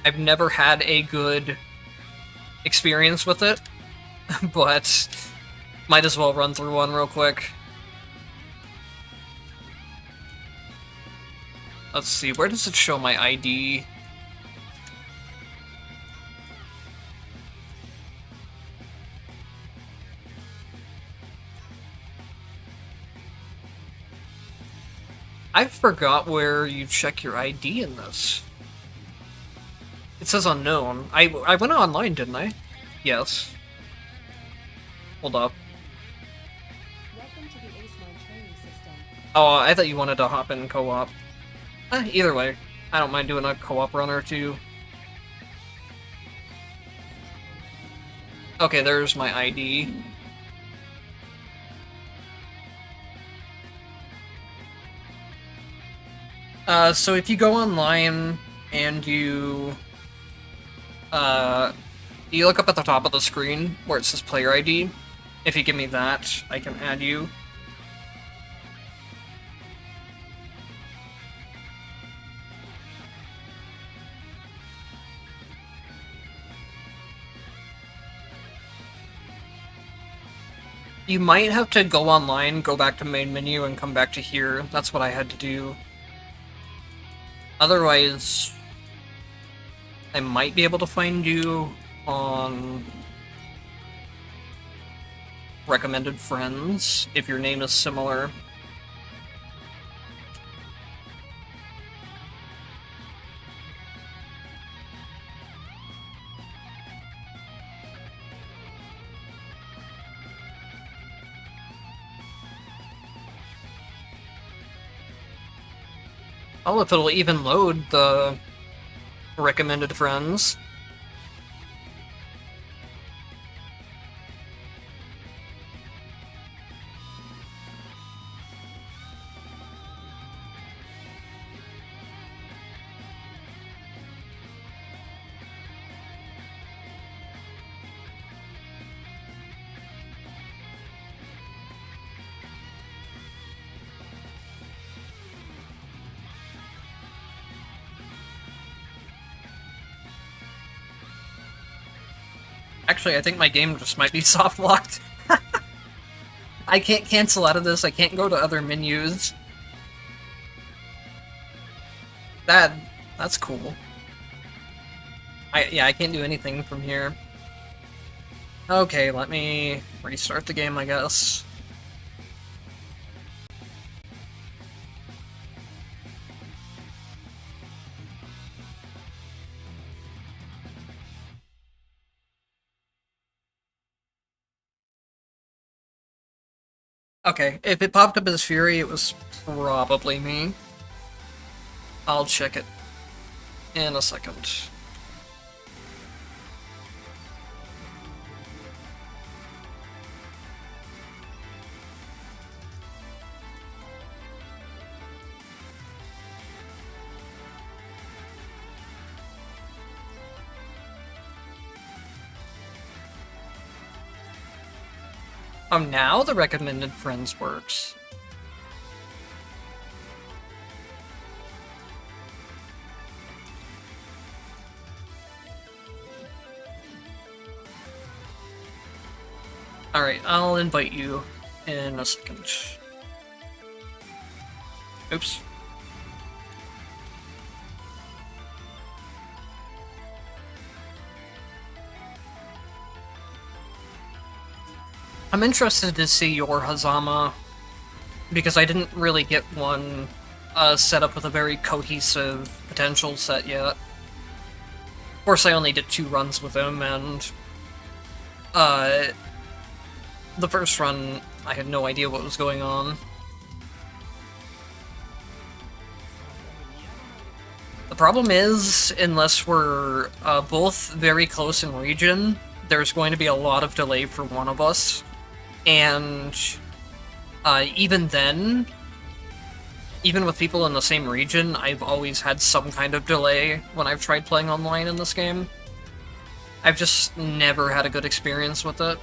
I've never had a good experience with it, but might as well run through one real quick. Let's see, where does it show my ID? I forgot where you check your ID in this. It says unknown. I went online, didn't I? Yes. Hold up. Oh, I thought you wanted to hop in co-op. Either way, I don't mind doing a co-op run or two. Okay, there's my ID. So if you go online and you You look up at the top of the screen where it says player ID. If you give me that, I can add you. You might have to go online, go back to main menu, and come back to here. That's what I had to do. Otherwise, I might be able to find you on recommended friends if your name is similar. Oh, if it'll even load the recommended friends. Actually, I think my game just might be soft locked. I can't cancel out of this, I can't go to other menus. That's cool. Yeah, I can't do anything from here. Okay, let me restart the game, I guess. Okay, if it popped up as Fury, it was probably me. I'll check it in a second. Oh, now the recommended friends works. Alright, I'll invite you in a second. Oops. I'm interested to see your Hazama, because I didn't really get one set up with a very cohesive potential set yet. Of course, I only did 2 runs with him, and the first run, I had no idea what was going on. The problem is, unless we're both very close in region, there's going to be a lot of delay for one of us. And even then, even with people in the same region, I've always had some kind of delay when I've tried playing online in this game. I've just never had a good experience with it.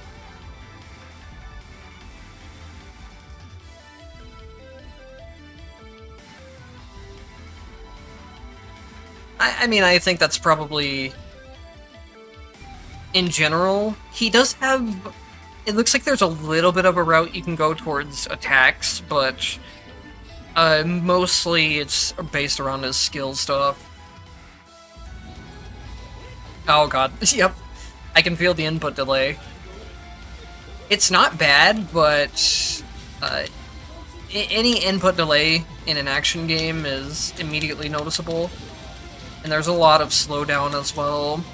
I mean, I think that's probably... In general, he does have... It looks like there's a little bit of a route you can go towards attacks, but mostly it's based around his skill stuff. Oh god, yep. I can feel the input delay. It's not bad, but any input delay in an action game is immediately noticeable. And there's a lot of slowdown as well.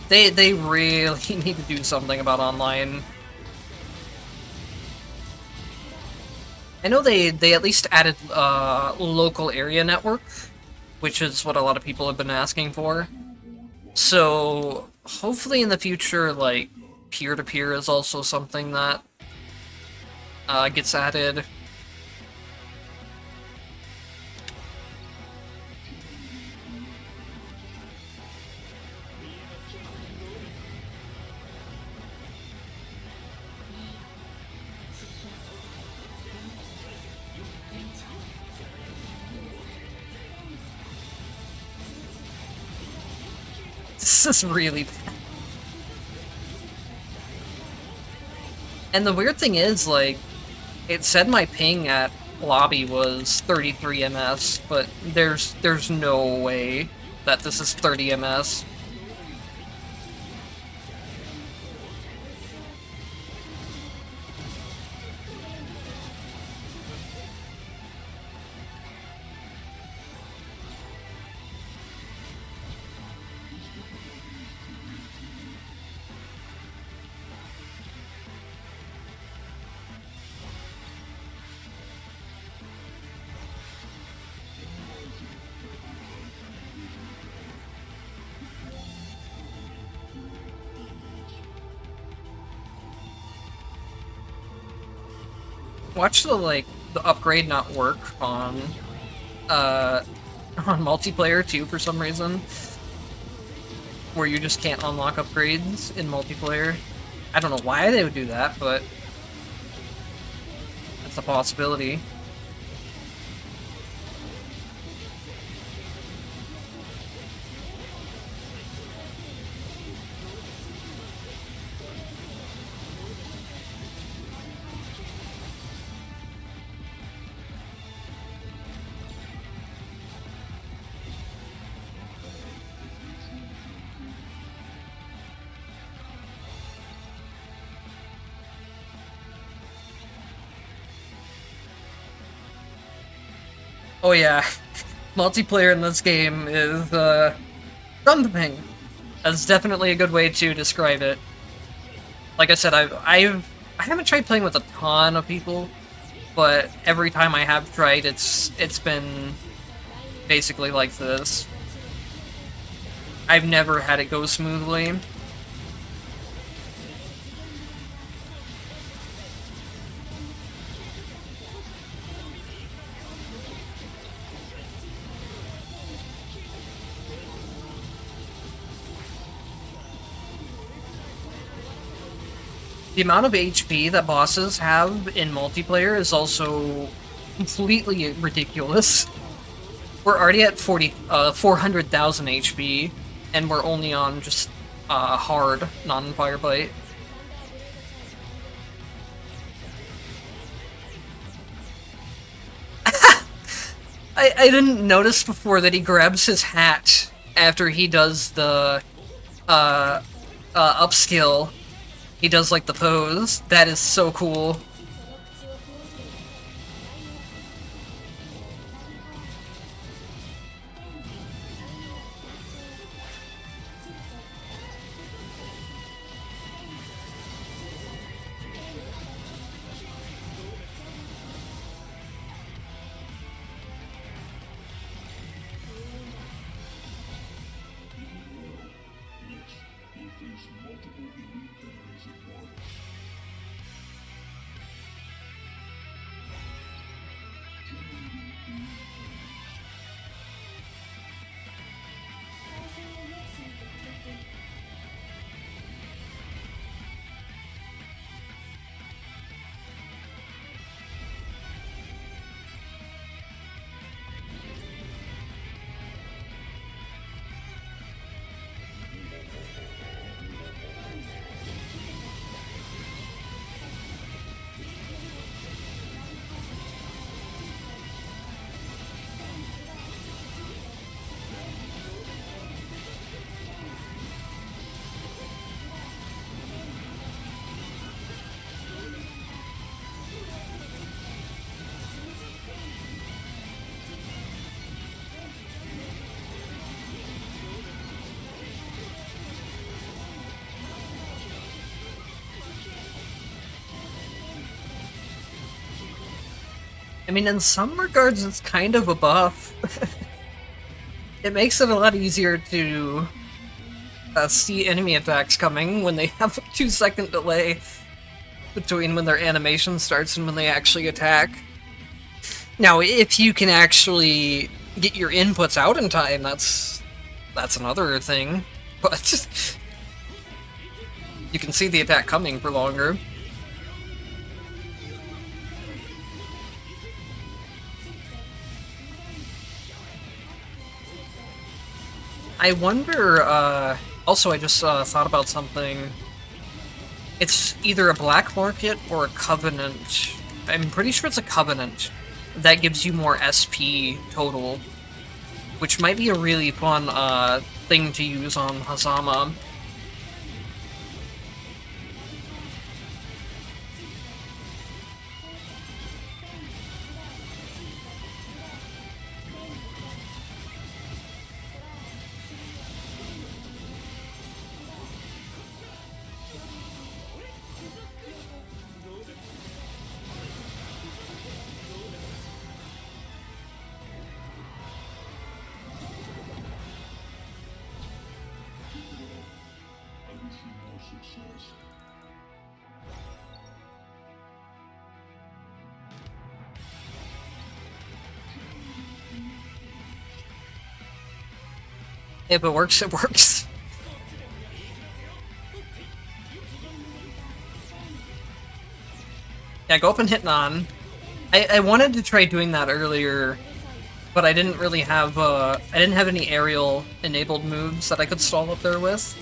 They really need to do something about online. I know they at least added local area network, which is what a lot of people have been asking for. So hopefully in the future, like, peer-to-peer is also something that gets added. This is really bad. And the weird thing is, like, it said my ping at lobby was 33 ms, but there's no way that this is 30 ms. Watch the upgrade not work on multiplayer too for some reason, where you just can't unlock upgrades in multiplayer. I don't know why they would do that, but that's a possibility. Oh yeah, multiplayer in this game is, something. That's definitely a good way to describe it. Like I said, I haven't tried playing with a ton of people, but every time I have tried, it's been basically like this. I've never had it go smoothly. The amount of HP that bosses have in multiplayer is also completely ridiculous. We're already at 400,000 HP, and we're only on just hard, non-firebite. I didn't notice before that he grabs his hat after he does the upskill. He does, like, the pose. That is so cool. I mean, in some regards, it's kind of a buff. It makes it a lot easier to see enemy attacks coming when they have a 2-second delay between when their animation starts and when they actually attack. Now, if you can actually get your inputs out in time, that's another thing. But you can see the attack coming for longer. I wonder, Also, I just thought about something. It's either a black market or a covenant. I'm pretty sure it's a covenant that gives you more SP total, which might be a really fun thing to use on Hazama. If it works, it works. Yeah, go up and hit non. I wanted to try doing that earlier, but I didn't really have I didn't have any aerial enabled moves that I could stall up there with.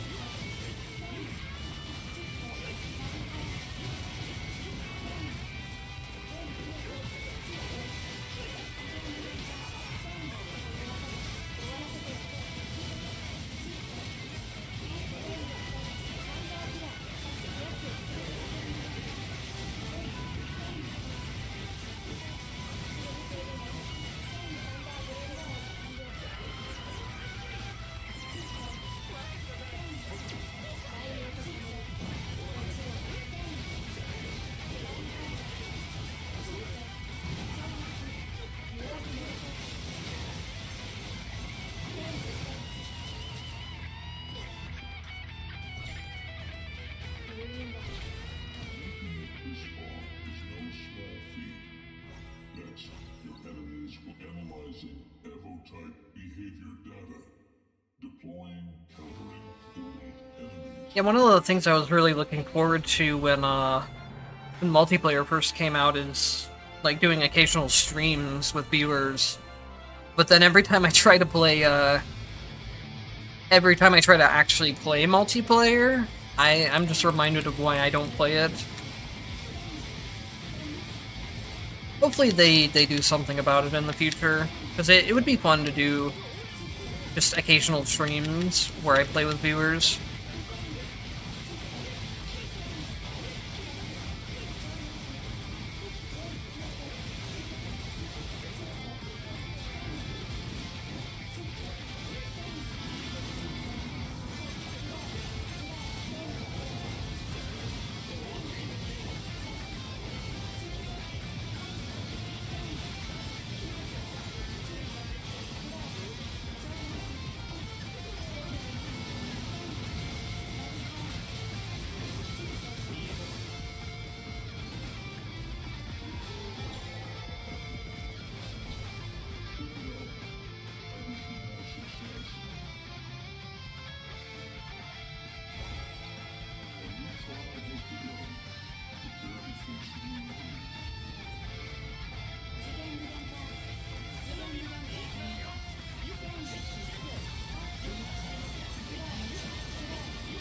Yeah, one of the things I was really looking forward to when multiplayer first came out is like doing occasional streams with viewers. But then every time I try to play every time I try to actually play multiplayer, I'm just reminded of why I don't play it. Hopefully they do something about it in the future, because it would be fun to do just occasional streams where I play with viewers.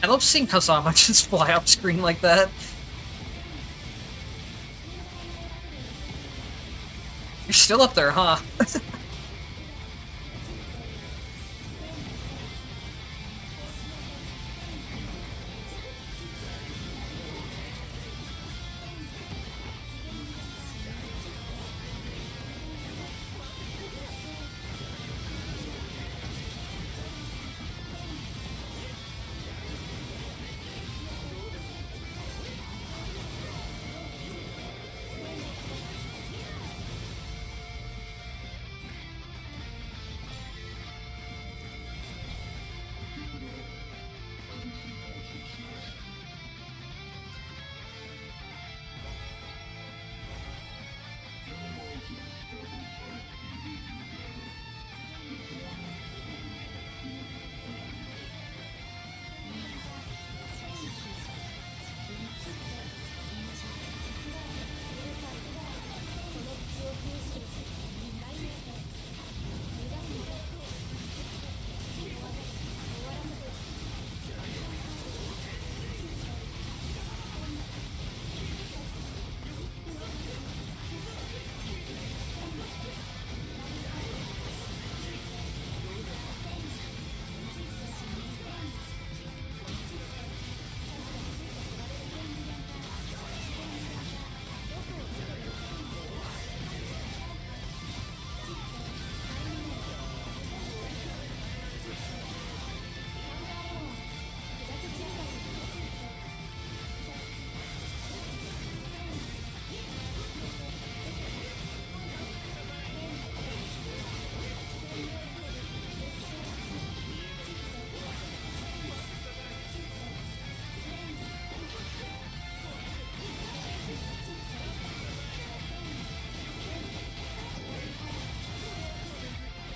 I love seeing Hazama just fly off screen like that. You're still up there, huh?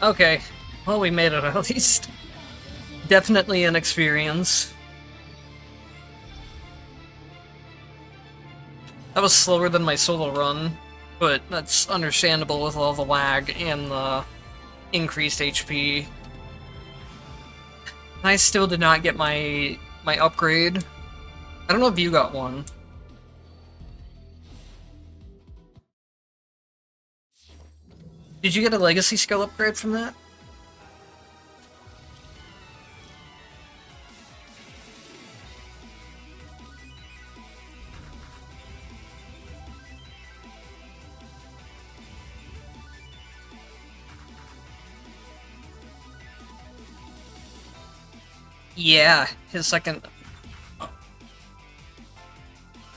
Okay, well, we made it at least. Definitely an experience. That was slower than my solo run, but that's understandable with all the lag and the increased HP. I still did not get my upgrade. I don't know if you got one. Did you get a legacy skill upgrade from that? Yeah, his second.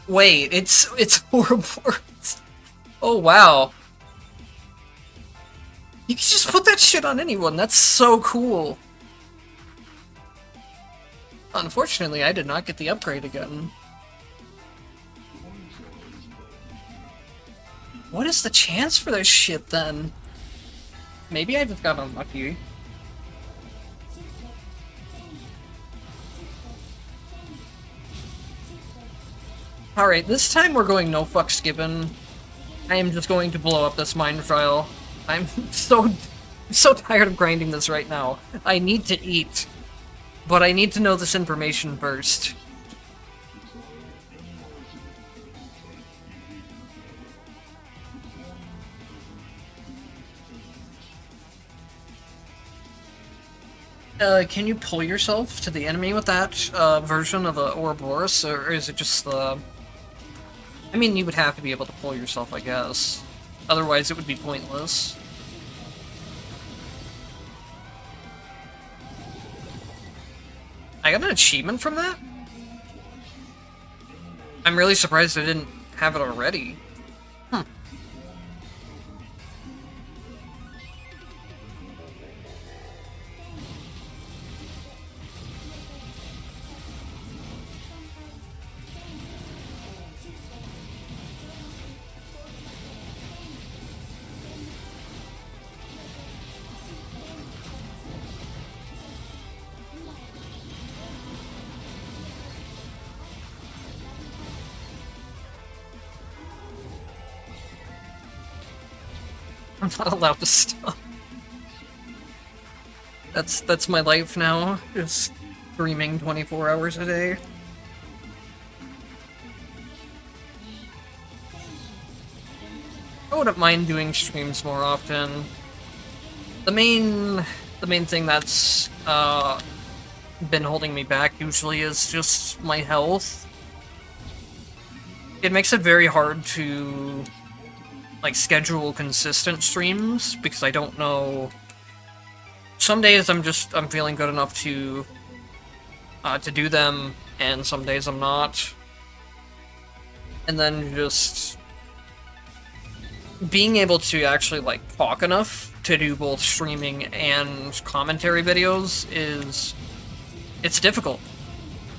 Wait, it's Ouroboros. Oh wow. You can just put that shit on anyone. That's so cool. Unfortunately, I did not get the upgrade again. What is the chance for this shit then? Maybe I just got unlucky. Alright, this time we're going no fucks given. I am just going to blow up this mine trial. I'm so tired of grinding this right now. I need to eat, but I need to know this information first. Can you pull yourself to the enemy with that version of the Ouroboros, or is it just the... I mean, you would have to be able to pull yourself, I guess. Otherwise, it would be pointless. I got an achievement from that? I'm really surprised I didn't have it already. Huh. I'm not allowed to stop. That's my life now, is streaming 24 hours a day. I wouldn't mind doing streams more often. The main thing that's been holding me back usually is just my health. It makes it very hard to like schedule consistent streams because I don't know. Some days I'm feeling good enough to do them, and some days I'm not. And then just being able to actually like talk enough to do both streaming and commentary videos it's difficult.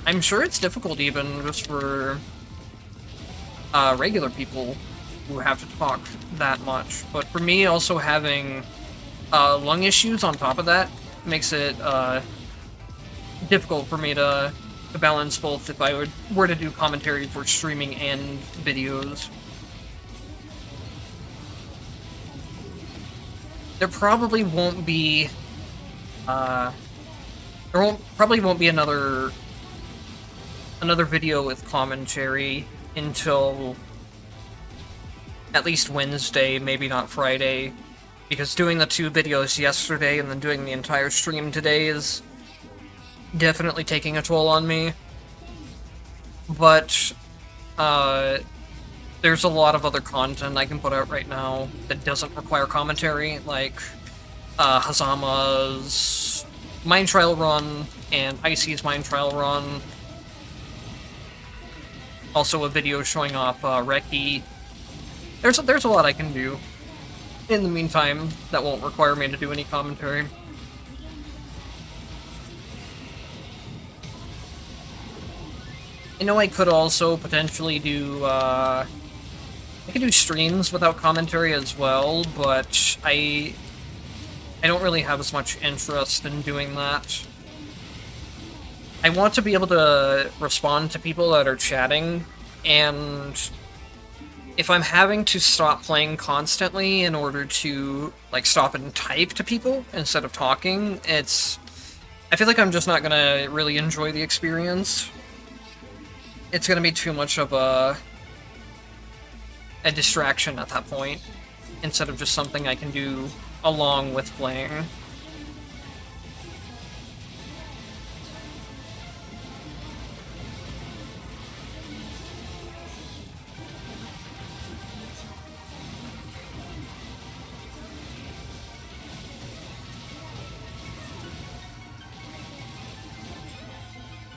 I'm sure it's difficult even just for regular people who have to talk that much. But for me, also having lung issues on top of that makes it difficult for me to balance both if I were to do commentary for streaming and videos. There probably won't be probably won't be another video with commentary until at least Wednesday, maybe not Friday, because doing the 2 videos yesterday and then doing the entire stream today is definitely taking a toll on me. But there's a lot of other content I can put out right now that doesn't require commentary, like Hazama's mine trial run and Icey's mine trial run. Also a video showing off Reki. There's a lot I can do in the meantime that won't require me to do any commentary. I know I could also potentially do I could do streams without commentary as well, but I don't really have as much interest in doing that. I want to be able to respond to people that are chatting, and if I'm having to stop playing constantly in order to, like, stop and type to people instead of talking, I feel like I'm just not gonna really enjoy the experience. It's gonna be too much of a distraction at that point, instead of just something I can do along with playing.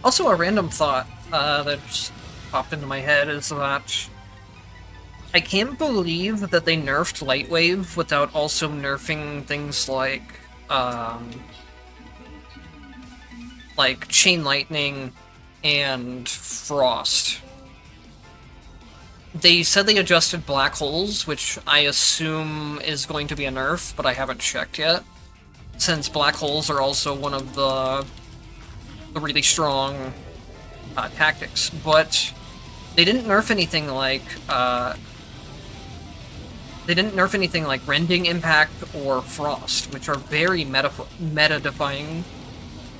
Also, a random thought that just popped into my head is that I can't believe that they nerfed Lightwave without also nerfing things like Chain Lightning and Frost. They said they adjusted Black Holes, which I assume is going to be a nerf, but I haven't checked yet, since Black Holes are also one of the really strong tactics, but they didn't nerf anything like Rending Impact or Frost, which are very meta-defying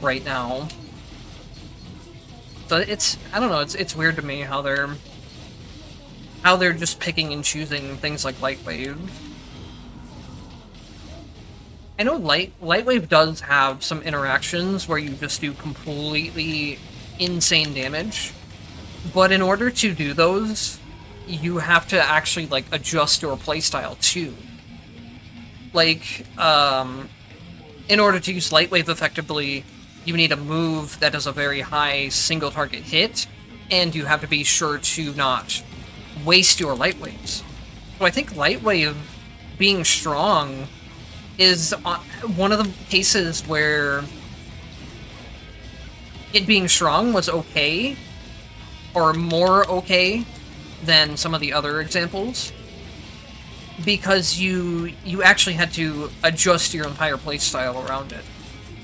right now. So I don't know, it's weird to me how they're just picking and choosing things like Lightwave. I know Lightwave does have some interactions where you just do completely insane damage, but in order to do those, you have to actually, like, adjust your playstyle too. Like, in order to use Lightwave effectively, you need a move that has a very high single target hit, and you have to be sure to not waste your Lightwaves. So I think Lightwave being strong is one of the cases where it being strong was okay, or more okay than some of the other examples, because you actually had to adjust your entire playstyle around it.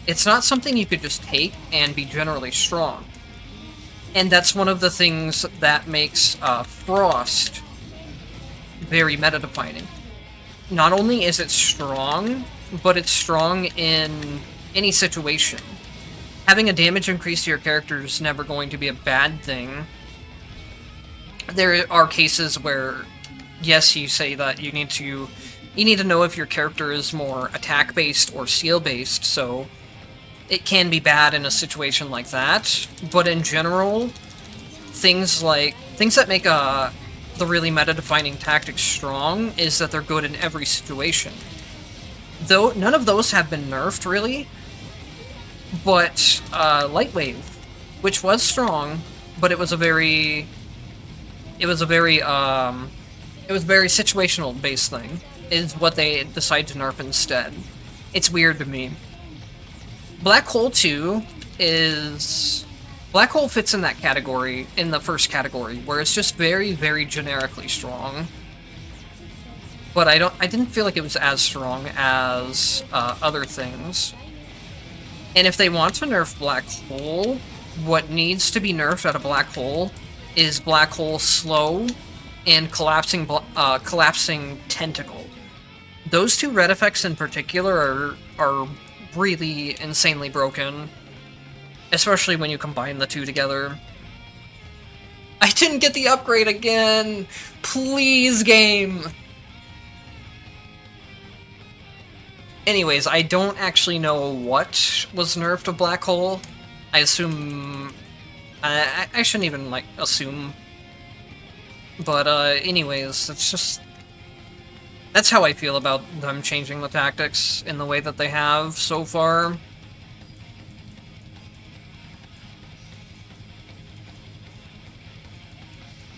It's not something you could just take and be generally strong. And that's one of the things that makes Frost very meta-defining. Not only is it strong, but it's strong in any situation. Having a damage increase to your character is never going to be a bad thing. There are cases where, yes, you say that you need to know if your character is more attack-based or seal-based, so it can be bad in a situation like that. But in general, things that make the really meta-defining tactics strong is that they're good in every situation. Though none of those have been nerfed, really. But Lightwave, which was strong, but it was very situational based thing, is what they decide to nerf instead. It's weird to me. Black Hole 2 is... Black Hole fits in that category, in the first category, where it's just very, very generically strong. But I didn't feel like it was as strong as other things. And if they want to nerf Black Hole, what needs to be nerfed out of Black Hole is Black Hole Slow and Collapsing Tentacle. Those two red effects in particular are really insanely broken, especially when you combine the two together. I didn't get the upgrade again! Please, game! Anyways, I don't actually know what was nerfed of Black Hole. I assume... I shouldn't even, like, assume. But, anyways, it's just... That's how I feel about them changing the tactics in the way that they have so far.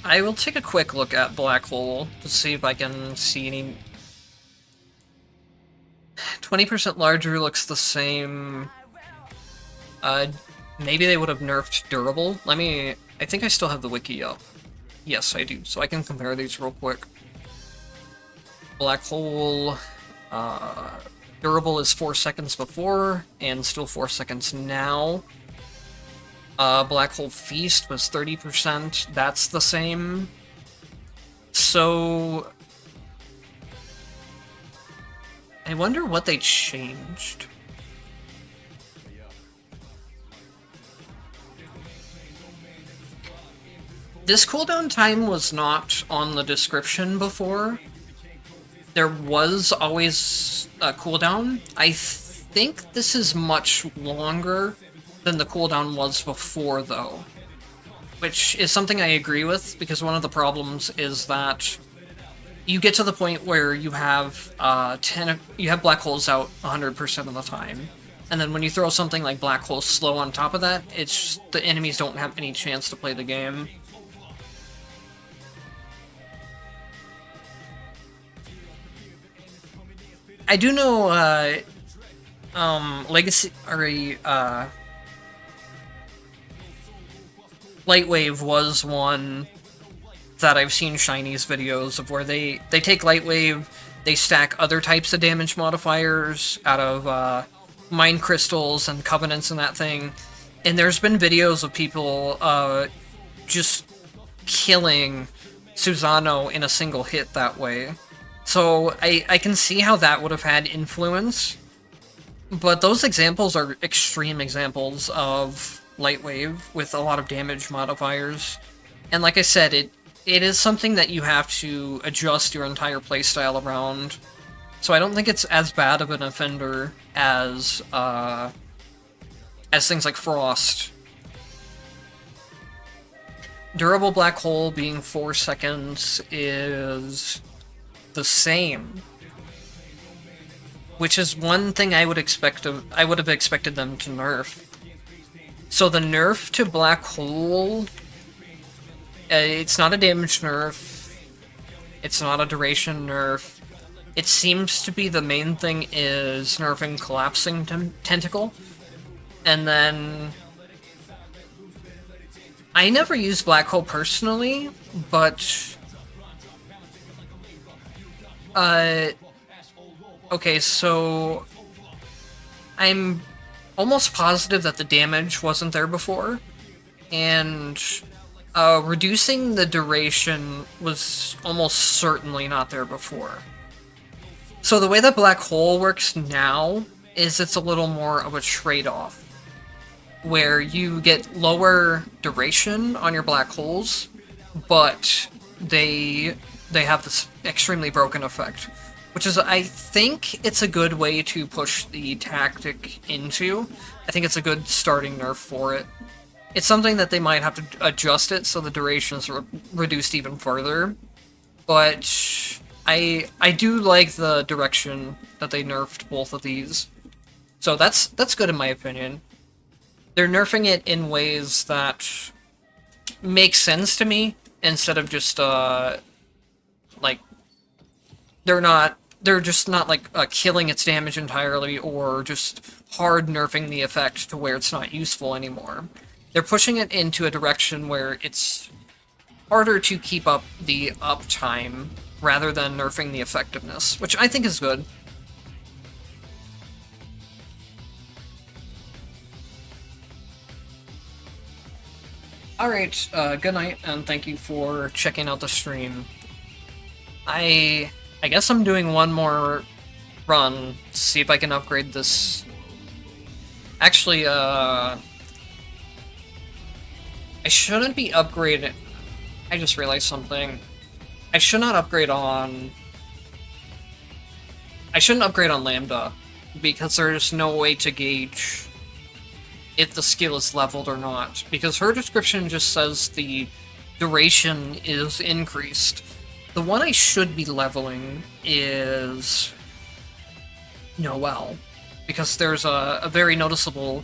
I will take a quick look at Black Hole to see if I can see any... 20% larger looks the same. Maybe they would have nerfed Durable. I think I still have the wiki up. Yes, I do, so I can compare these real quick. Black Hole, Durable is 4 seconds before, and still 4 seconds now. Black Hole Feast was 30%, that's the same. So... I wonder what they changed. This cooldown time was not on the description before. There was always a cooldown. I think this is much longer than the cooldown was before, though. Which is something I agree with, because one of the problems is that you get to the point where you have you have black holes out 100% of the time, and then when you throw something like Black Hole Slow on top of that, it's just, the enemies don't have any chance to play the game. I do know Legacy or Lightwave was one that I've seen Shiny's videos of, where they take Lightwave, they stack other types of damage modifiers out of Mind Crystals and Covenants and that thing, and there's been videos of people just killing Susano in a single hit that way. So I can see how that would have had influence, but those examples are extreme examples of Lightwave with a lot of damage modifiers, and like I said, it is something that you have to adjust your entire playstyle around. So I don't think it's as bad of an offender as things like Frost. Durable Black Hole being 4 seconds is the same, which is one thing I would have expected them to nerf. So the nerf to Black Hole, it's not a damage nerf, it's not a duration nerf. It seems to be the main thing is nerfing Collapsing Tentacle. And then I never used Black Hole personally, but okay, so I'm almost positive that the damage wasn't there before, and reducing the duration was almost certainly not there before. So the way that Black Hole works now is it's a little more of a trade-off, where you get lower duration on your black holes, but they have this extremely broken effect, which is, I think it's a good way to push the tactic into. I think it's a good starting nerf for it. It's something that they might have to adjust it so the duration is reduced even further, but I do like the direction that they nerfed both of these. So that's good in my opinion. They're nerfing it in ways that make sense to me, instead of just like they're just not like killing its damage entirely, or just hard nerfing the effect to where it's not useful anymore. They're pushing it into a direction where it's harder to keep up the uptime rather than nerfing the effectiveness, which I think is good. Alright, good night, and thank you for checking out the stream. I guess I'm doing one more run to see if I can upgrade this. Actually, I shouldn't be upgrading. I just realized something. I should not upgrade on... I shouldn't upgrade on Lambda, because there's no way to gauge if the skill is leveled or not, because her description just says the duration is increased. The one I should be leveling is Noelle, because there's a very noticeable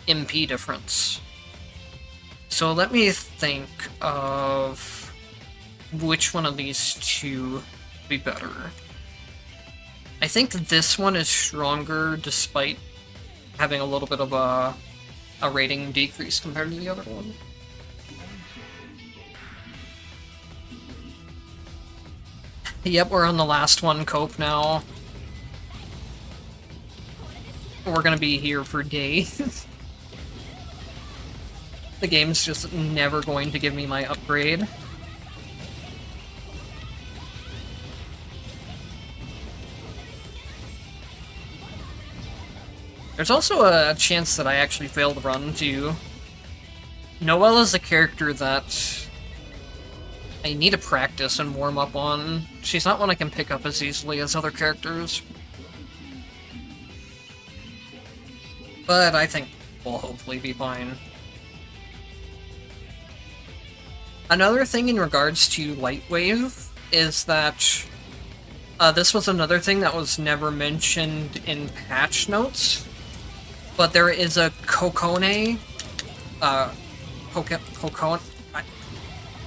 MP difference. So let me think of which one of these two would be better. I think this one is stronger despite having a little bit of a rating decrease compared to the other one. Yep, we're on the last one, Cope, now. we're gonna be here for days. The game's just never going to give me my upgrade. There's also a chance that I actually fail the run, too. Noelle is a character that I need to practice and warm up on. She's not one I can pick up as easily as other characters. But I think we'll hopefully be fine. Another thing in regards to Lightwave is that this was another thing that was never mentioned in patch notes, but there is a Kokone,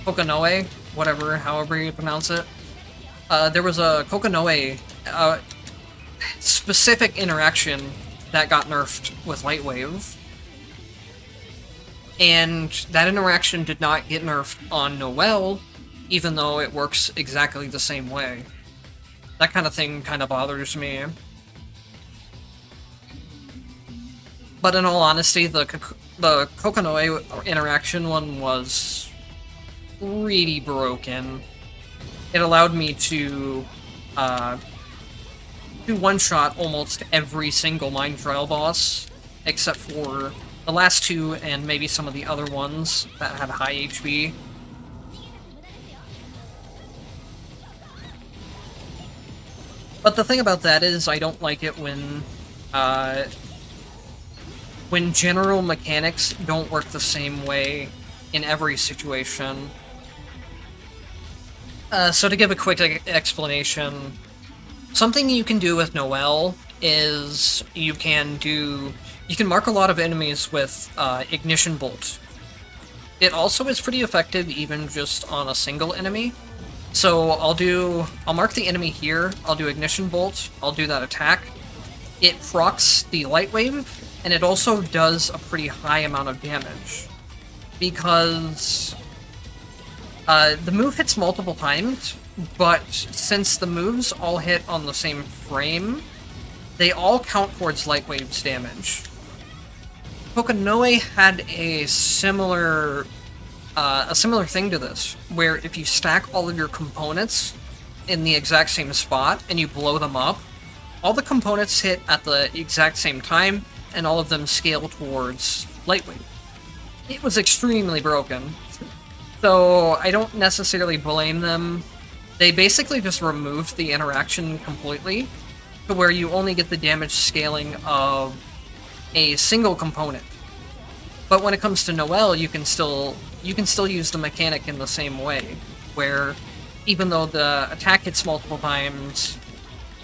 Kokanoe, whatever, however you pronounce it. There was a Kokanoe specific interaction that got nerfed with Lightwave. And that interaction did not get nerfed on Noelle, even though it works exactly the same way. That kind of thing kind of bothers me. But in all honesty, the Kokanoe interaction one was really broken. It allowed me to one-shot almost every single mine trial boss, except for the last two and maybe some of the other ones that had high HP. But the thing about that is I don't like it when general mechanics don't work the same way in every situation. So to give a quick explanation, something you can do with Noelle is you can mark a lot of enemies with Ignition Bolt. It also is pretty effective even just on a single enemy. So I'll mark the enemy here, I'll do Ignition Bolt, I'll do that attack. It procs the Light Wave, and it also does a pretty high amount of damage. Because the move hits multiple times, but since the moves all hit on the same frame, they all count towards Light Wave's damage. Kokanoe had a similar thing to this, where if you stack all of your components in the exact same spot and you blow them up, all the components hit at the exact same time, and all of them scale towards Light Wave. It was extremely broken. So I don't necessarily blame them. They basically just removed the interaction completely, to where you only get the damage scaling of a single component. But when it comes to Noelle, you can still use the mechanic in the same way, where even though the attack hits multiple times,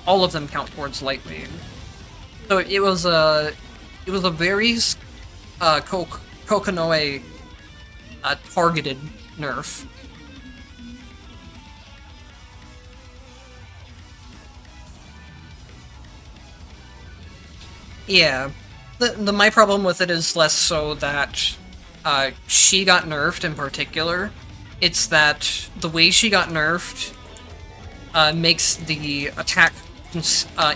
all of them count towards Light Wave. So it was a very Kokanoe targeted nerf. Yeah, my problem with it is less so that she got nerfed in particular. It's that the way she got nerfed makes the attack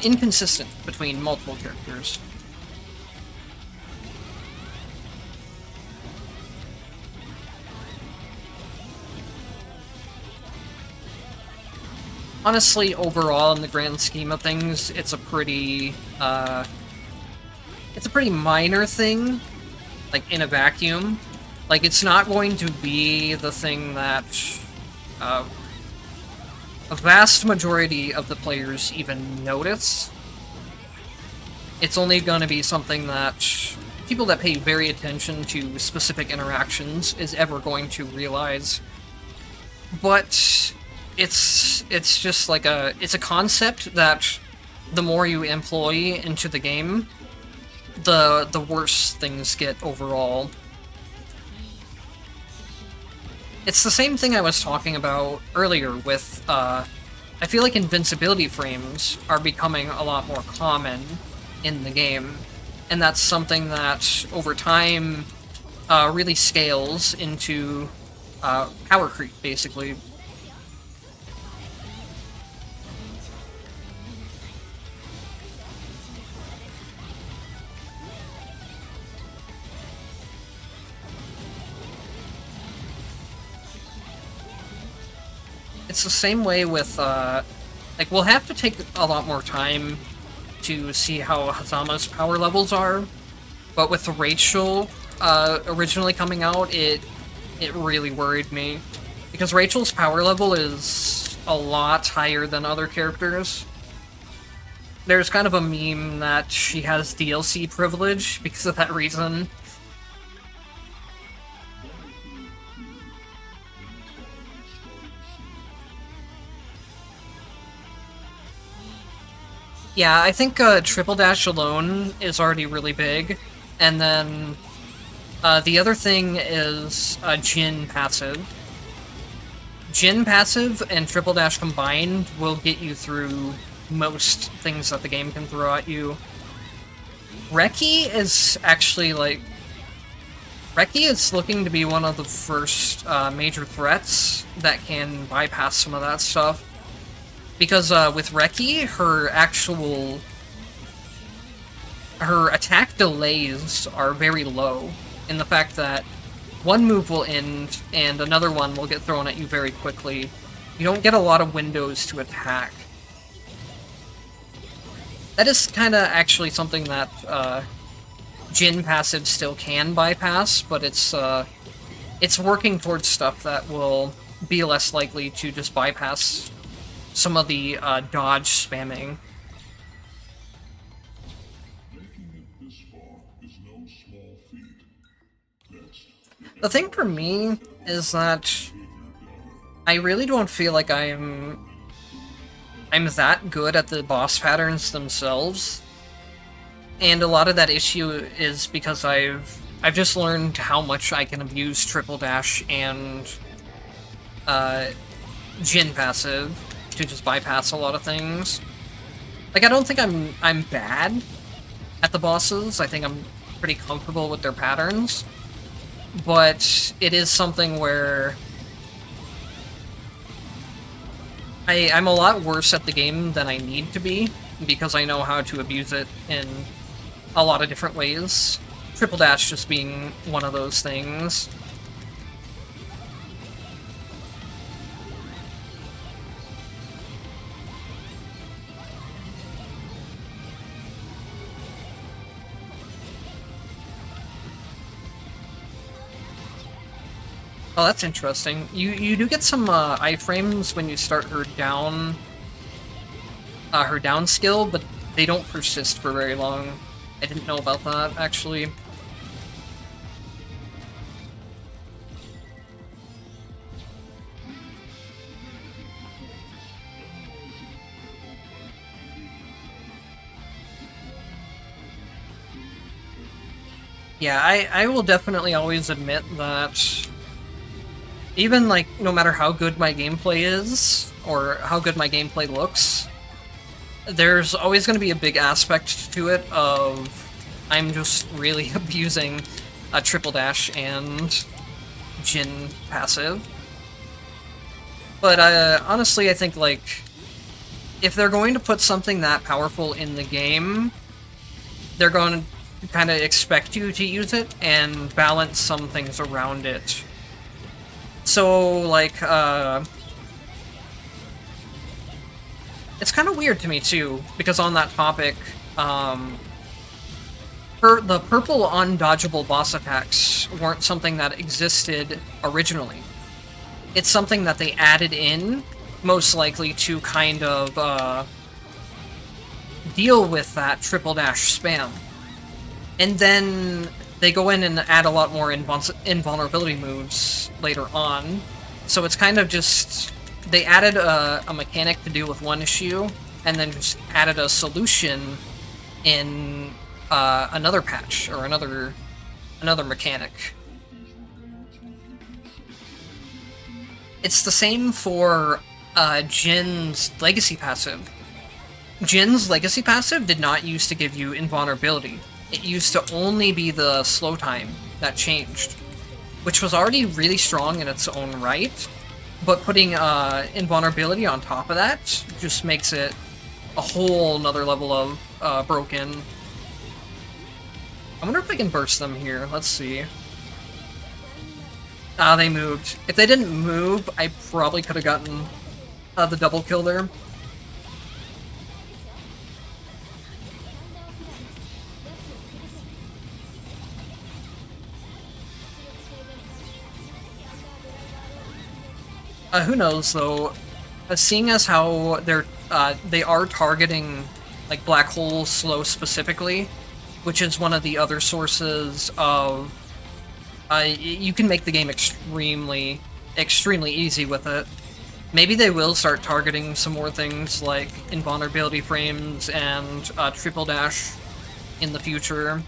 inconsistent between multiple characters. Honestly, overall, in the grand scheme of things, it's a pretty minor thing, like, in a vacuum. Like, it's not going to be the thing that a vast majority of the players even notice. It's only going to be something that people that pay very attention to specific interactions is ever going to realize. But it's just like it's a concept that the more you employ into the game, the worse things get overall. It's the same thing I was talking about earlier with, I feel like invincibility frames are becoming a lot more common in the game, and that's something that, over time, really scales into power creep, basically. It's the same way with, like, we'll have to take a lot more time to see how Hazama's power levels are, but with Rachel, originally coming out, it really worried me. Because Rachel's power level is a lot higher than other characters. There's kind of a meme that she has DLC privilege because of that reason. Yeah, I think Triple Dash alone is already really big, and then the other thing is Jin passive. Jin passive and Triple Dash combined will get you through most things that the game can throw at you. Reki is actually, like... Reki is looking to be one of the first major threats that can bypass some of that stuff. Because with Reki, her attack delays are very low, in the fact that one move will end and another one will get thrown at you very quickly. You don't get a lot of windows to attack. That is kind of actually something that Jin passive still can bypass, but it's working towards stuff that will be less likely to just bypass some of the dodge spamming. The thing for me is that I really don't feel like I'm that good at the boss patterns themselves. And a lot of that issue is because I've just learned how much I can abuse Triple Dash and Jin passive to just bypass a lot of things. Like, I don't think I'm bad at the bosses. I think I'm pretty comfortable with their patterns. But it is something where I'm a lot worse at the game than I need to be, because I know how to abuse it in a lot of different ways. Triple Dash just being one of those things. Oh, that's interesting. You do get some iframes when you start her down skill, but they don't persist for very long. I didn't know about that, actually. Yeah, I will definitely always admit that even, like, no matter how good my gameplay is, or how good my gameplay looks, there's always going to be a big aspect to it of I'm just really abusing a Triple Dash and Jin passive. But honestly, I think, like, if they're going to put something that powerful in the game, they're going to kind of expect you to use it and balance some things around it. So, like, it's kind of weird to me, too, because on that topic, the purple undodgeable boss attacks weren't something that existed originally. It's something that they added in, most likely to kind of, deal with that Triple Dash spam. And then they go in and add a lot more invulnerability moves later on. So it's kind of just... They added a mechanic to deal with one issue, and then just added a solution in another patch, or another mechanic. It's the same for Jin's Legacy passive. Jin's Legacy passive did not used to give you invulnerability. It used to only be the slow time that changed, which was already really strong in its own right, but putting invulnerability on top of that just makes it a whole nother level of broken. I wonder if I can burst them here. Let's see. Ah, they moved. If they didn't move, I probably could have gotten the double kill there. Who knows though? Seeing as how they are targeting like black hole slow specifically, which is one of the other sources of you can make the game extremely easy with it. Maybe they will start targeting some more things like invulnerability frames and triple dash in the future.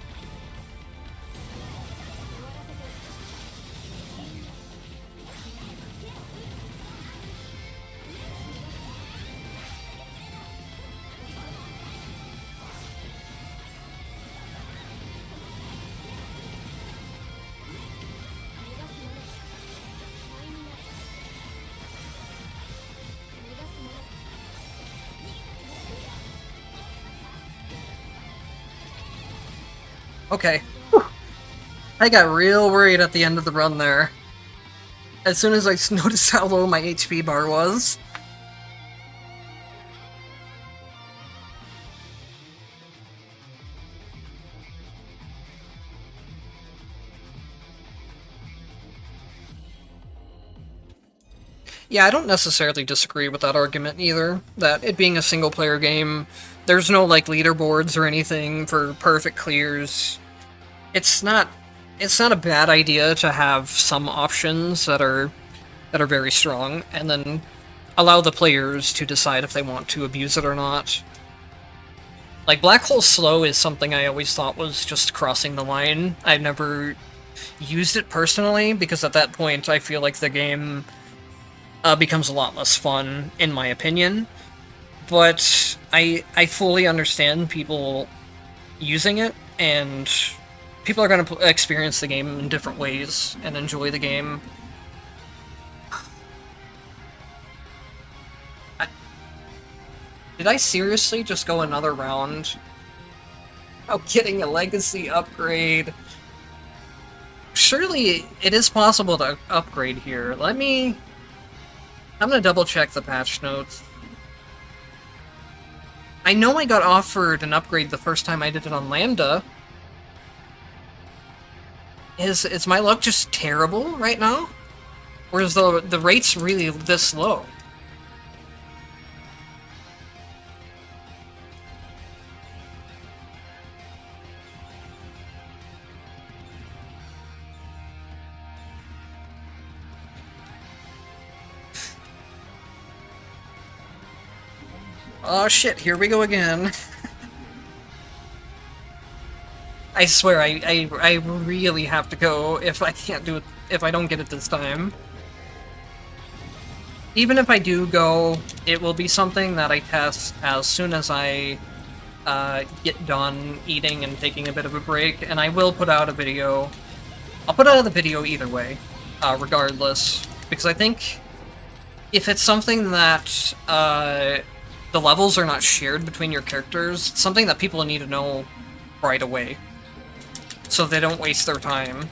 Okay. Whew. I got real worried at the end of the run there. As soon as I noticed how low my HP bar was. Yeah, I don't necessarily disagree with that argument either, that it being a single-player game, there's no, like, leaderboards or anything for perfect clears. It's not a bad idea to have some options that are very strong, and then allow the players to decide if they want to abuse it or not. Like, Black Hole Slow is something I always thought was just crossing the line. I've never used it personally, because at that point I feel like the game becomes a lot less fun, in my opinion. But I fully understand people using it, and people are going to experience the game in different ways and enjoy the game. Did I seriously just go another round? Oh, getting a legacy upgrade. Surely it is possible to upgrade here. I'm gonna double check the patch notes. I know I got offered an upgrade the first time I did it on Lambda. Is my luck just terrible right now? Or is the rates really this low? Oh shit, here we go again. I swear, I really have to go if I can't do it, if I don't get it this time. Even if I do go, it will be something that I test as soon as I get done eating and taking a bit of a break, and I will put out a video. I'll put out the video either way, regardless, because I think if it's something that the levels are not shared between your characters, it's something that people need to know right away, so they don't waste their time.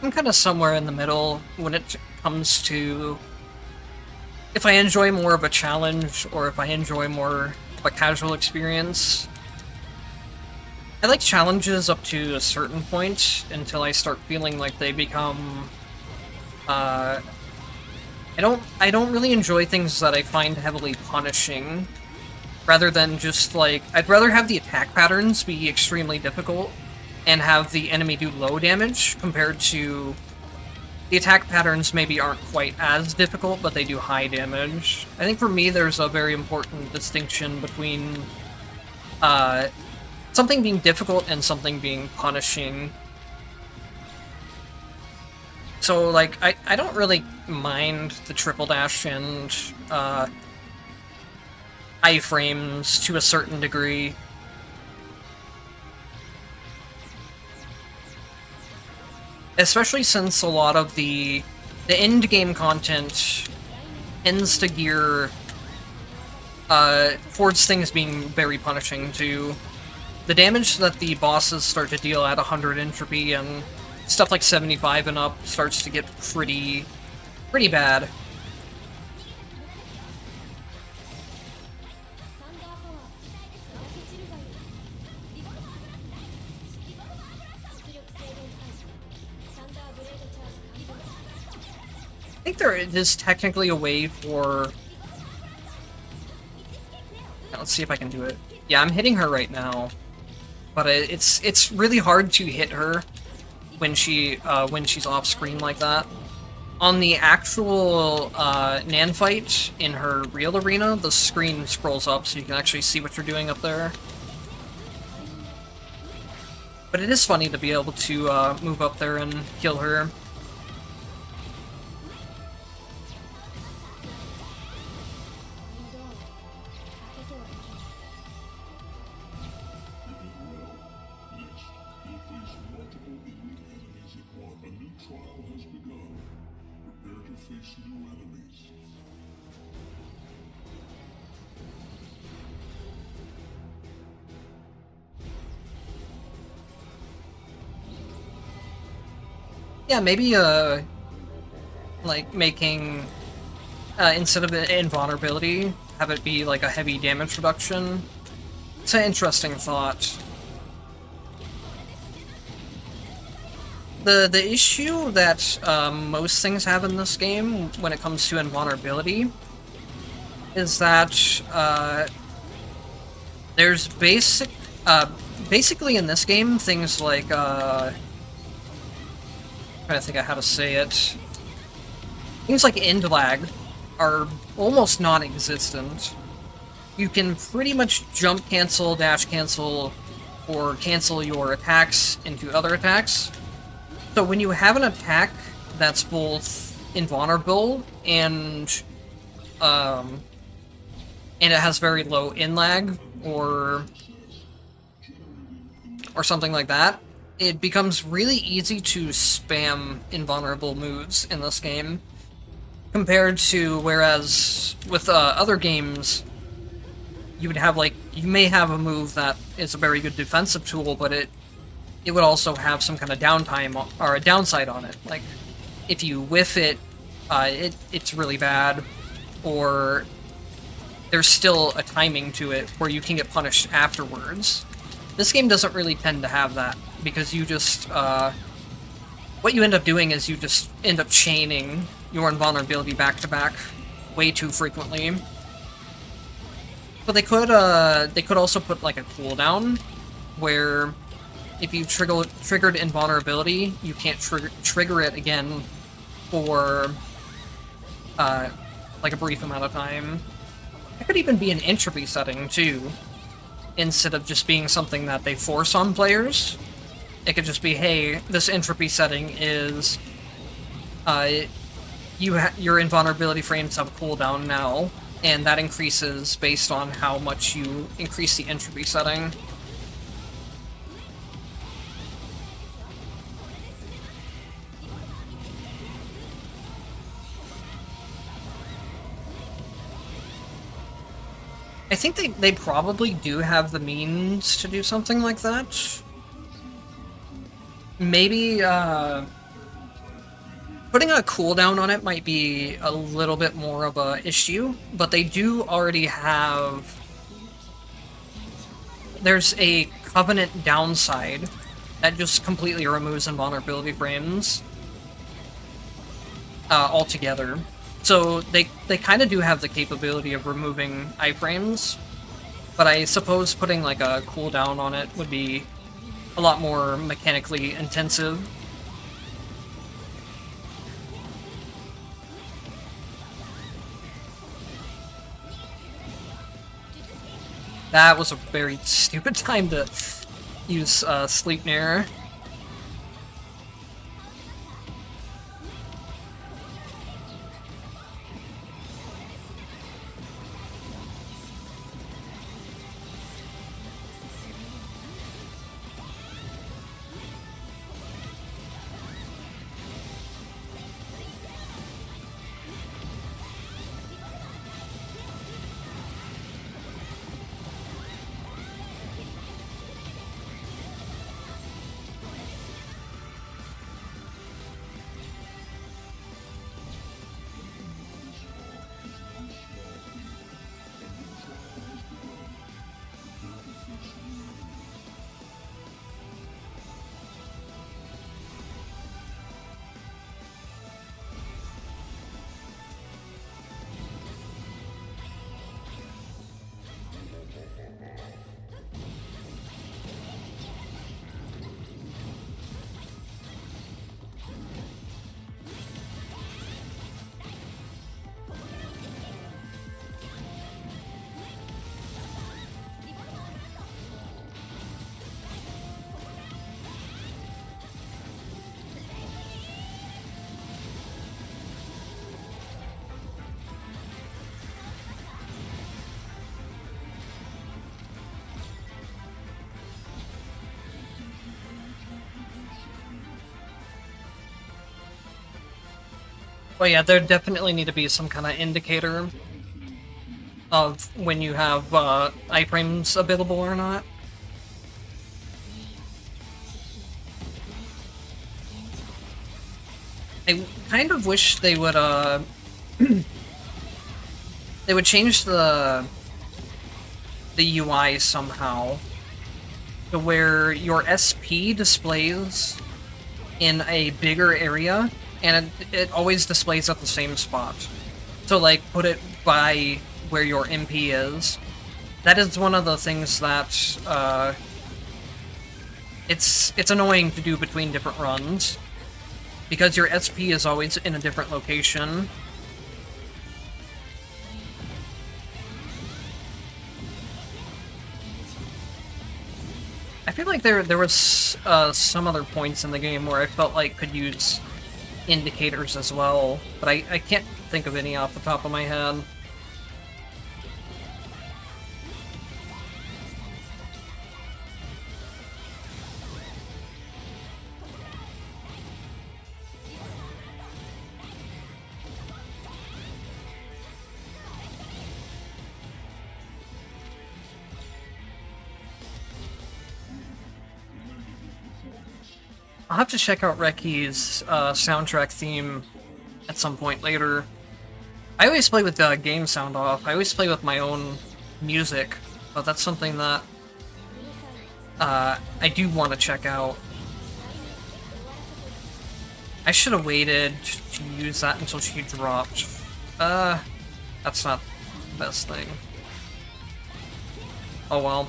I'm kind of somewhere in the middle when it comes to if I enjoy more of a challenge or if I enjoy more of a casual experience. I like challenges up to a certain point until I start feeling like they become I don't really enjoy things that I find heavily punishing, rather than just like I'd rather have the attack patterns be extremely difficult and have the enemy do low damage compared to The attack patterns maybe aren't quite as difficult, but they do high damage. I think for me there's a very important distinction between something being difficult and something being punishing. So, like, I don't really mind the triple dash and iframes to a certain degree. Especially since a lot of the end game content tends to gear towards things being very punishing too. The damage that the bosses start to deal at 100 entropy and stuff like 75 and up starts to get pretty bad. I think there is technically a way for... Let's see if I can do it. Yeah, I'm hitting her right now, but it's really hard to hit her when she's off screen like that. On the actual Nan fight in her real arena, the screen scrolls up so you can actually see what you're doing up there. But it is funny to be able to move up there and kill her. Yeah, maybe, like, making, instead of invulnerability, have it be, like, a heavy damage reduction. It's an interesting thought. The issue that, most things have in this game, when it comes to invulnerability, is that, there's basically in this game, things like, I'm trying to think of how to say it. Things like end lag are almost non-existent. You can pretty much jump cancel, dash cancel, or cancel your attacks into other attacks. So when you have an attack that's both invulnerable and it has very low end lag or something like that, it becomes really easy to spam invulnerable moves in this game, compared to whereas with other games, you would have, like, you may have a move that is a very good defensive tool, but it would also have some kind of downtime or a downside on it. Like, if you whiff it, it's really bad, or there's still a timing to it where you can get punished afterwards. This game doesn't really tend to have that, because you just, what you end up doing is you just end up chaining your invulnerability back-to-back way too frequently. But they could also put, like, a cooldown, where if you triggered invulnerability, you can't trigger it again for, like, a brief amount of time. It could even be an entropy setting, too, instead of just being something that they force on players. It could just be, hey, this entropy setting is, your invulnerability frames have a cooldown now, and that increases based on how much you increase the entropy setting. I think they probably do have the means to do something like that. Maybe, putting a cooldown on it might be a little bit more of a issue, but they do already have... There's a Covenant downside that just completely removes invulnerability frames altogether. So they kind of do have the capability of removing iframes, but I suppose putting, like, a cooldown on it would be a lot more mechanically intensive. That was a very stupid time to use Sleep Nair. Well, yeah, there definitely need to be some kind of indicator of when you have iframes available or not. I kind of wish they would they would change the UI somehow to where your SP displays in a bigger area, and it always displays at the same spot. So, like, put it by where your MP is. That is one of the things that, it's annoying to do between different runs, because your SP is always in a different location. I feel like there was some other points in the game where I felt like could use indicators as well, but I can't think of any off the top of my head. I'll have to check out Reki's soundtrack theme at some point later. I always play with the game sound off. I always play with my own music, but that's something that I do want to check out. I should have waited to use that until she dropped. That's not the best thing. Oh well.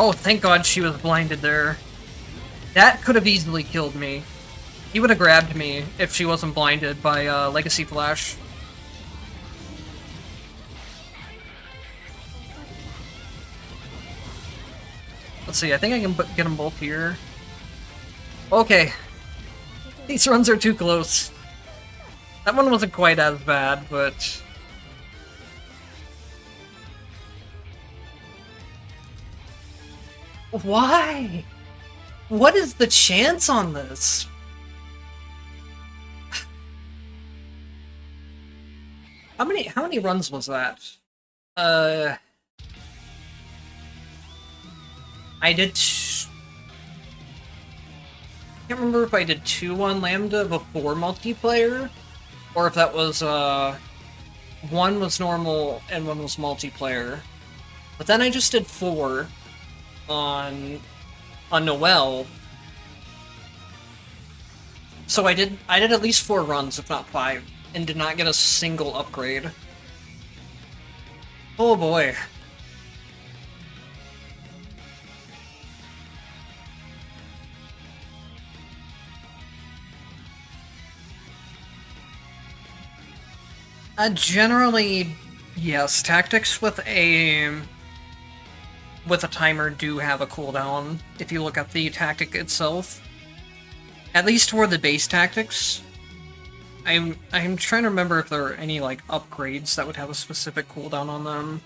Oh, thank God she was blinded there. That could have easily killed me. He would have grabbed me if she wasn't blinded by Legacy Flash. Let's see, I think I can get them both here. Okay. These runs are too close. That one wasn't quite as bad, but... Why? What is the chance on this? How many runs was that? Uh, I did. I can't remember if I did 2 on Lambda before multiplayer, or if that was, 1 was normal and 1 was multiplayer. But then I just did 4 on Noel. So I did at least 4 runs, if not 5, and did not get a single upgrade. Oh boy. Generally, yes. Tactics with a timer do have a cooldown. If you look at the tactic itself, at least for the base tactics, I'm trying to remember if there are any like upgrades that would have a specific cooldown on them.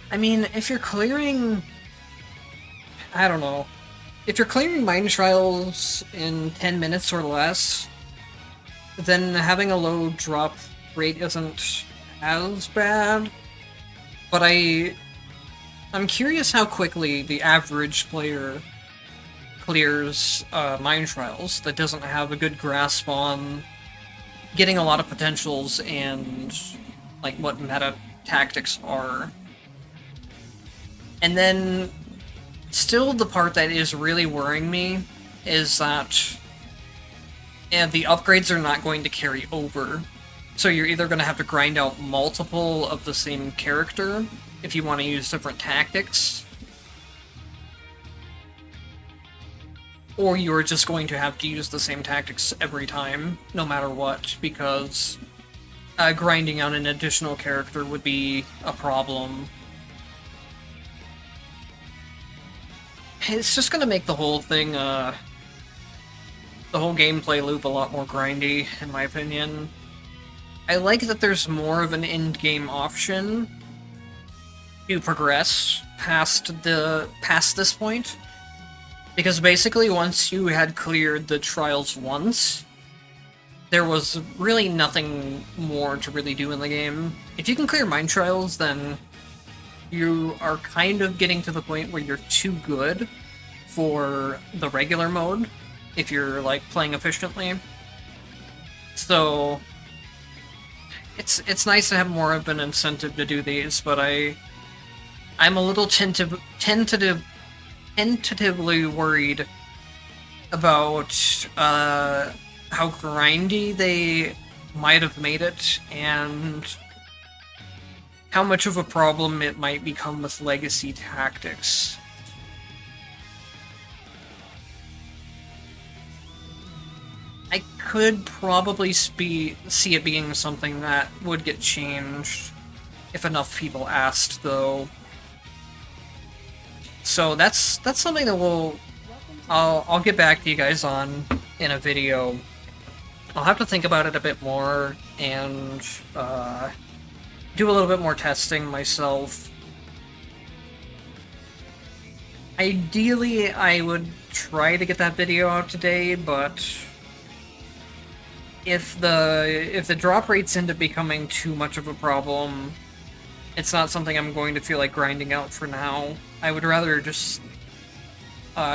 I mean, if you're clearing... I don't know. If you're clearing mine trials in 10 minutes or less, then having a low drop rate isn't as bad. But I'm curious how quickly the average player clears mine trials that doesn't have a good grasp on getting a lot of potentials and like what meta tactics are. And then, still the part that is really worrying me is that the upgrades are not going to carry over. So you're either going to have to grind out multiple of the same character if you want to use different tactics, or you're just going to have to use the same tactics every time, no matter what, because grinding out an additional character would be a problem. It's just gonna make the whole thing, the whole gameplay loop a lot more grindy, in my opinion. I like that there's more of an end-game option to progress past this point, because basically once you had cleared the trials once, there was really nothing more to really do in the game. If you can clear mine trials, then you are kind of getting to the point where you're too good for the regular mode, if you're, like, playing efficiently. So, it's nice to have more of an incentive to do these, but I'm a little tentatively worried about how grindy they might have made it, and how much of a problem it might become with legacy tactics. I could probably see it being something that would get changed if enough people asked, though. So that's something that I'll get back to you guys on in a video. I'll have to think about it a bit more and do a little bit more testing myself. Ideally, I would try to get that video out today, but if the drop rates end up becoming too much of a problem, it's not something I'm going to feel like grinding out for now. I would rather just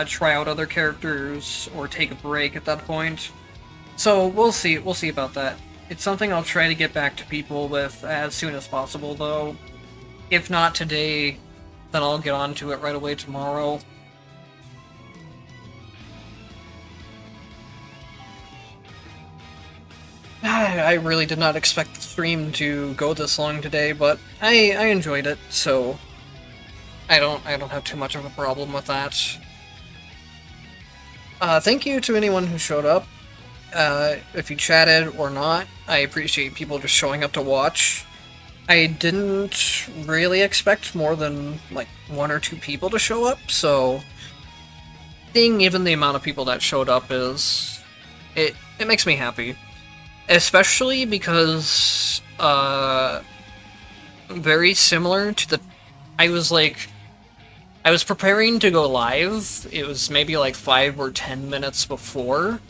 try out other characters or take a break at that point. So we'll see about that. It's something I'll try to get back to people with as soon as possible, though. If not today, then I'll get on to it right away tomorrow. I really did not expect the stream to go this long today, but I enjoyed it, so I don't have too much of a problem with that. Thank you to anyone who showed up. If you chatted or not, I appreciate people just showing up to watch. I didn't really expect more than, like, 1 or 2 people to show up, so seeing even the amount of people that showed up it makes me happy. Especially because, very similar to the... I was preparing to go live. It was maybe like 5 or 10 minutes before,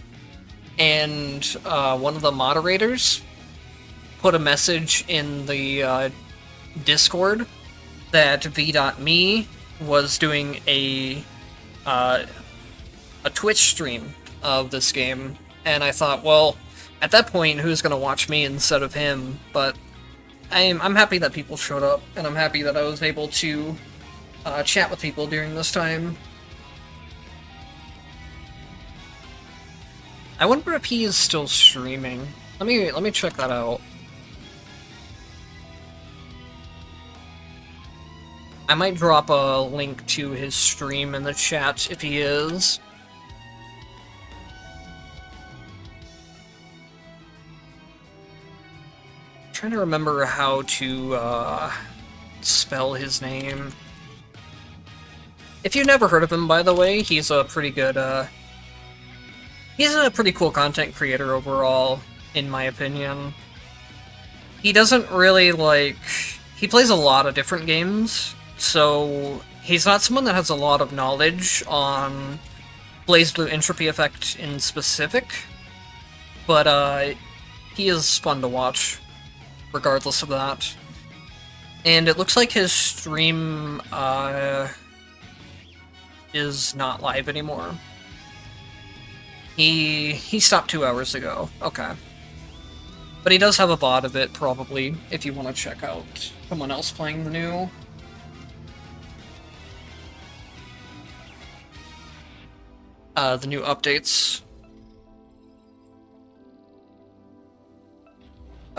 and one of the moderators put a message in the Discord that v.me was doing a Twitch stream of this game, and I thought, well, at that point, who's gonna watch me instead of him? But I'm happy that people showed up, and I'm happy that I was able to chat with people during this time. I wonder if he is still streaming. Let me check that out. I might drop a link to his stream in the chat if he is. I'm trying to remember how to spell his name. If you've never heard of him, by the way, he's a pretty good, he's a pretty cool content creator overall, in my opinion. He doesn't really, he plays a lot of different games, so he's not someone that has a lot of knowledge on Blazblue Entropy effect in specific, but, he is fun to watch, regardless of that. And it looks like his stream, is not live anymore. He stopped 2 hours ago. Okay. But he does have a VOD of it, probably, if you want to check out someone else playing the new updates.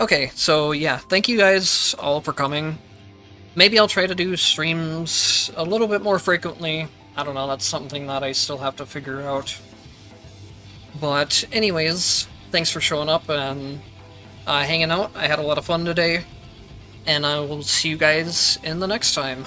Okay, so yeah, thank you guys all for coming. Maybe I'll try to do streams a little bit more frequently. I don't know, that's something that I still have to figure out. But anyways, thanks for showing up and hanging out. I had a lot of fun today, and I will see you guys in the next time.